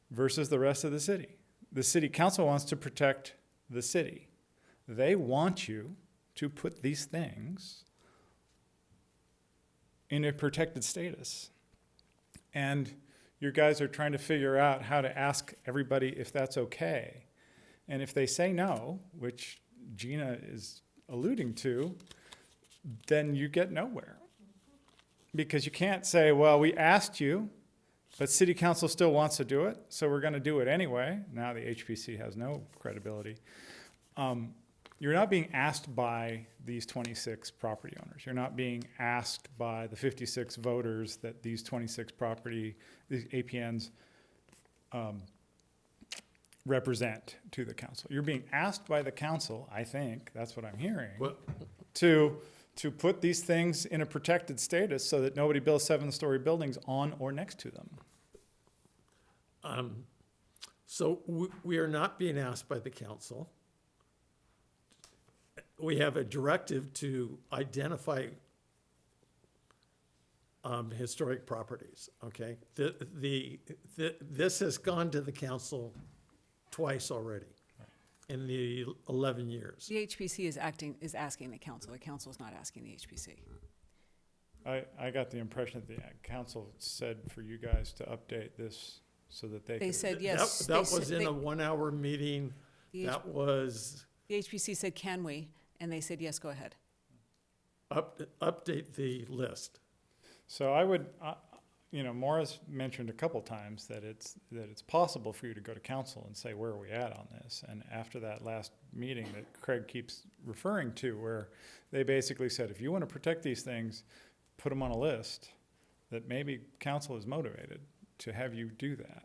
versus the rest of the city. The city council wants to protect the city. They want you to put these things in a protected status. And your guys are trying to figure out how to ask everybody if that's okay. And if they say no, which Gina is alluding to, then you get nowhere. Because you can't say, well, we asked you, but city council still wants to do it, so we're going to do it anyway. Now the HPC has no credibility. You're not being asked by these 26 property owners. You're not being asked by the 56 voters that these 26 these APNs represent to the council. You're being asked by the council, I think, that's what I'm hearing, Well, to put these things in a protected status so that nobody builds 7-story buildings on or next to them. So we are not being asked by the council. We have a directive to identify historic properties, okay? This has gone to the council twice already in the 11 years. The HPC is asking the council. The council is not asking the HPC. I got the impression that the council said for you guys to update this so that they They could. said yes. That was in a 1-hour meeting. The That was The HPC said, can we? And they said, yes, go ahead. update the list. So I would, Maura's mentioned a couple times that it's possible for you to go to council and say, where are we at on this? And after that last meeting that Craig keeps referring to, where they basically said, if you want to protect these things, put them on a list, that maybe council is motivated to have you do that.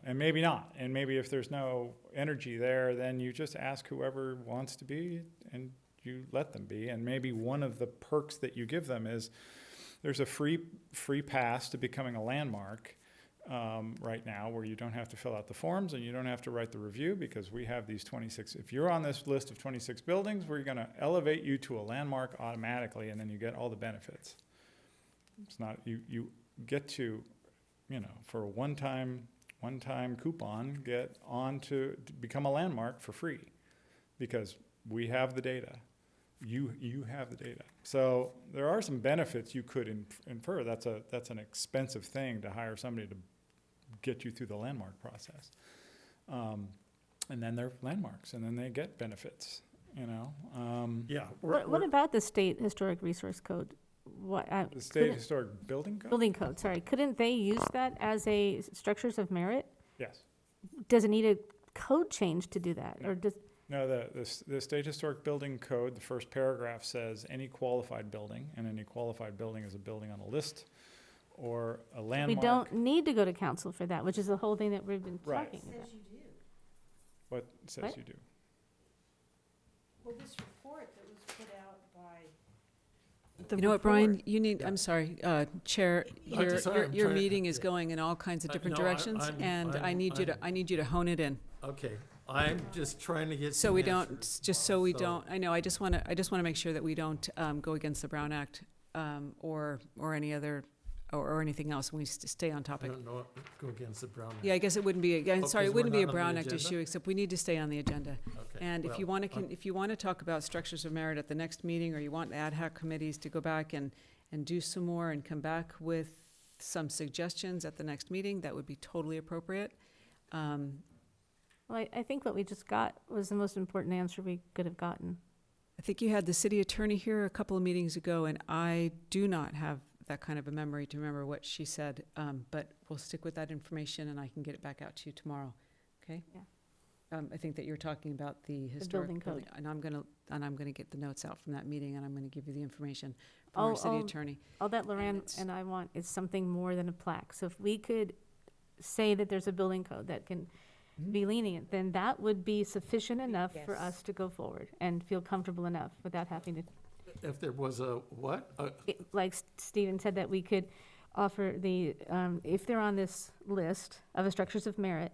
And maybe not. And maybe if there's no energy there, then you just ask whoever wants to be and you let them be. And maybe one of the perks that you give them is there's a free pass to becoming a landmark right now, where you don't have to fill out the forms and you don't have to write the review, because we have these 26. If you're on this list of 26 buildings, we're going to elevate you to a landmark automatically, and then you get all the benefits. It's not, you get to, for a one-time coupon, get on to become a landmark for free, because we have the data. You have the data. So there are some benefits you could infer. That's an expensive thing to hire somebody to get you through the landmark process. And then they're landmarks, and then they get benefits, Yeah. What about the State Historic Resource Code? The State Historic Building Code? Building Code, sorry. Couldn't they use that as a structures of merit? Yes. Does it need a code change to do that? Or does, No, the State Historic Building Code, the first paragraph says any qualified building, and any qualified building is a building on a list or a landmark. we don't need to go to council for that, which is the whole thing that we've been Right. talking about. What says What? you do? Well, this report that was put out by. You know what, Brian, you need, I'm sorry, Chair, sorry, I'm your trying- meeting is going in all kinds of different No, directions, and I need you to hone it in. Okay, I'm just trying to get So some we don't, answers. just so we So- don't, I know, I just want to make sure that we don't go against the Brown Act or any other, or anything else, and we stay on I topic. don't know, go against the Brown Act. Yeah, I guess it wouldn't be, Oh, sorry, 'cause it wouldn't we're be a not on the Brown Act agenda? issue, except we need to stay on the agenda. Okay, And if you well, want to talk about structures of merit at the next meeting, or you want ad hoc committees to go back and do some more and come back with some suggestions at the next meeting, that would be totally appropriate. Well, I think what we just got was the most important answer we could have gotten. I think you had the city attorney here a couple of meetings ago, and I do not have that kind of a memory to remember what she said, but we'll stick with that information, and I can get it back out to you tomorrow, okay? Yeah. I think that you're talking about the historic building code. and I'm gonna get the notes out from that meeting, and I'm gonna give you the information from our city attorney. All that Loran it's- and I want is something more than a plaque. So if we could say that there's a building code that can be lenient, then that would be sufficient enough for Yes. us to go forward and feel comfortable enough without having to, If there was a what? like Stephen said, that we could offer the, if they're on this list of the structures of merit,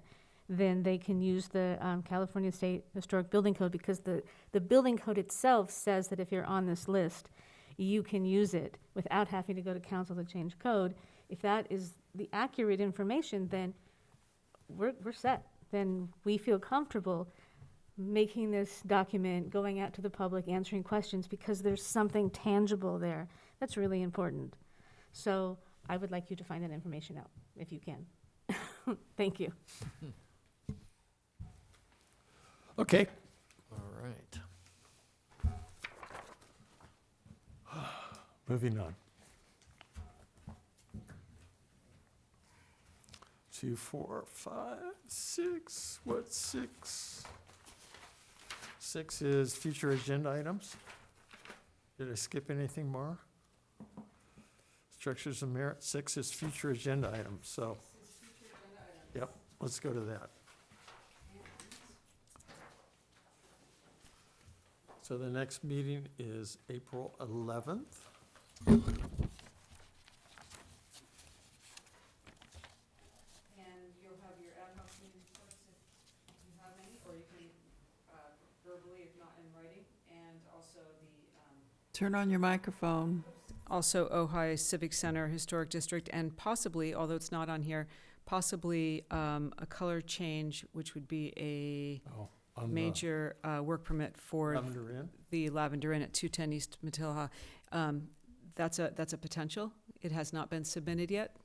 then they can use the California State Historic Building Code, because the building code itself says that if you're on this list, you can use it without having to go to council to change code. If that is the accurate information, then we're set. Then we feel comfortable making this document, going out to the public, answering questions, because there's something tangible there. That's really important. So I would like you to find that information out, if you can. Thank you. Okay, All right. moving on. 2, 4, 5, 6, what's 6? 6 is future agenda items. Did I skip anything more? Structures of merit, 6 is future agenda items, so. Yep, let's go to that. So the next meeting is April 11th. And you'll have your ad hoc meeting reports if you have any, or you can verbally, if not in writing, and also Turn on your microphone. also Ojai Civic Center Historic District, and possibly, although it's not on here, possibly a color change, which would be a Oh, on the major work permit for Lavender Inn. the Lavender Inn at 210 East Matilha. That's a potential. It has not been submitted yet.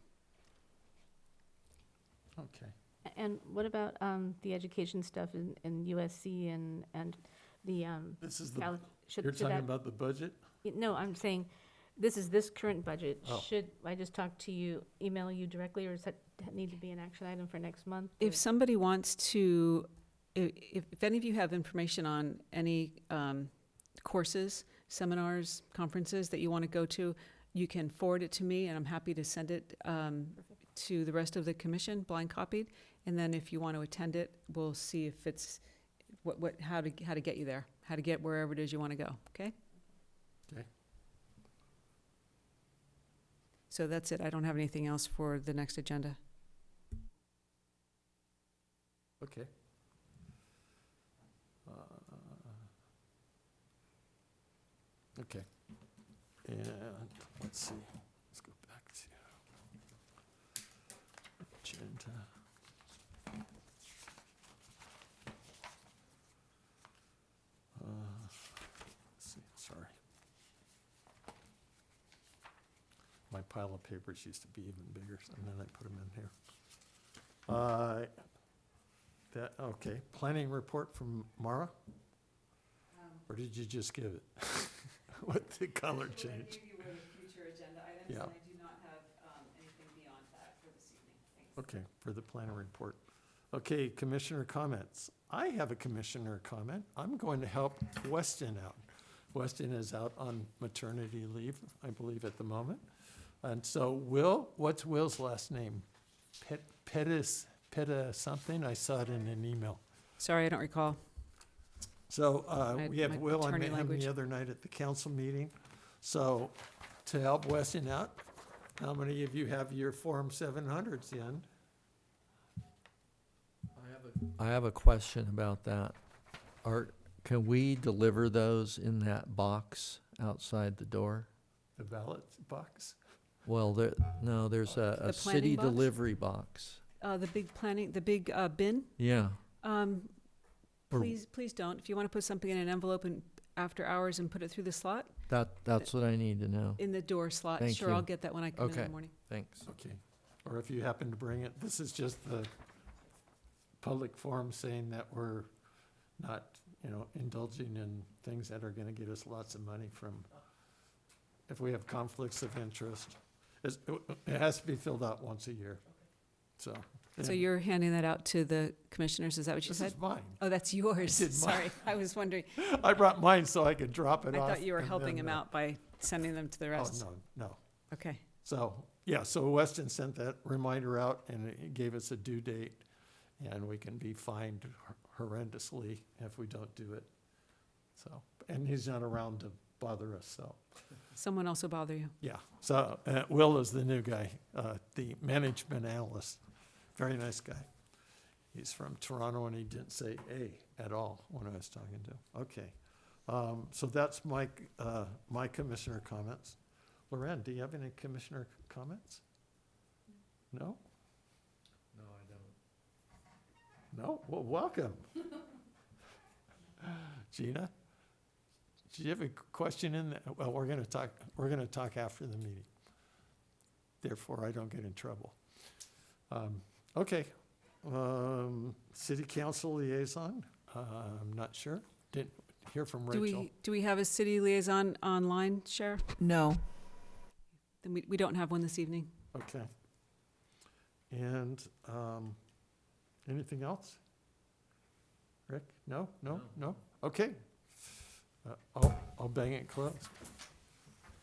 Okay. And what about the education stuff in USC and the, This is the, should you're talking that, about the budget? no, I'm saying, this is this current budget. Oh. Should I just talk to you, email you directly, or does that need to be an action item for next month? If somebody wants to, if any of you have information on any courses, seminars, conferences that you want to go to, you can forward it to me, and I'm happy to send it to the rest of the commission, blind copied. And then if you want to attend it, we'll see if it's how to get you there, how to get wherever it is you want to go, okay? Okay. So that's it. I don't have anything else for the next agenda. Okay. Okay. And let's see, let's go back to agenda. Let's see, sorry. My pile of papers used to be even bigger, and then I put them in here. Okay, planning report from Mara? Or did you just give it? With the color change? you were the future agenda items, Yeah. and I do not have anything beyond that for this evening. Thanks. Okay, for the planning report. Okay, commissioner comments. I have a commissioner comment. I'm going to help Weston out. Weston is out on maternity leave, I believe, at the moment. And so Will, what's Will's last name? Petta something? I saw it in an email. Sorry, I don't recall. So we my have Will, I attorney met him language. the other night at the council meeting. So to help Weston out, how many of you have your Form 700s in? I have a question about that. Can we deliver those in that box outside the door? The ballot box? Well, there's a The city planning box? delivery box. The big planning, the big bin? Yeah. Or- Please don't. If you want to put something in an envelope and after hours and put it through the slot, That's what I need to know. in the door slot, Thank sure, you. I'll get that when I come in Okay. the morning. Thanks. Okay. Or if you happen to bring it, this is just the public forum saying that we're not, indulging in things that are gonna get us lots of money from, if we have conflicts of interest. It has to be filled out once a year, so. So you're handing that out to the commissioners, is that what you This said? is mine. Oh, that's yours. did mine. Sorry, I was wondering. I brought mine so I could drop it I off. thought you were and helping then, him out by sending them to the Oh, rest. no. Okay. So, yeah, so Weston sent that reminder out and it gave us a due date, and we can be fined horrendously if we don't do it. So, and he's not around to bother us, so, Someone also bother you? yeah. So, Will is the new guy, the management analyst. Very nice guy. He's from Toronto and he didn't say A at all when I was talking to him. Okay. So that's my commissioner comments. Loren, do you have any commissioner comments? No? No, I don't. No? Well, welcome. Gina? Do you have a question in that? Well, we're gonna talk after the meeting. Therefore, I don't get in trouble. Okay. City council liaison, I'm not sure. Didn't hear from Rachel. Do we have a city liaison online, Sheriff? No. Then we don't have one this evening. Okay. And, anything else? Rick? No? Okay. I'll bang it closed.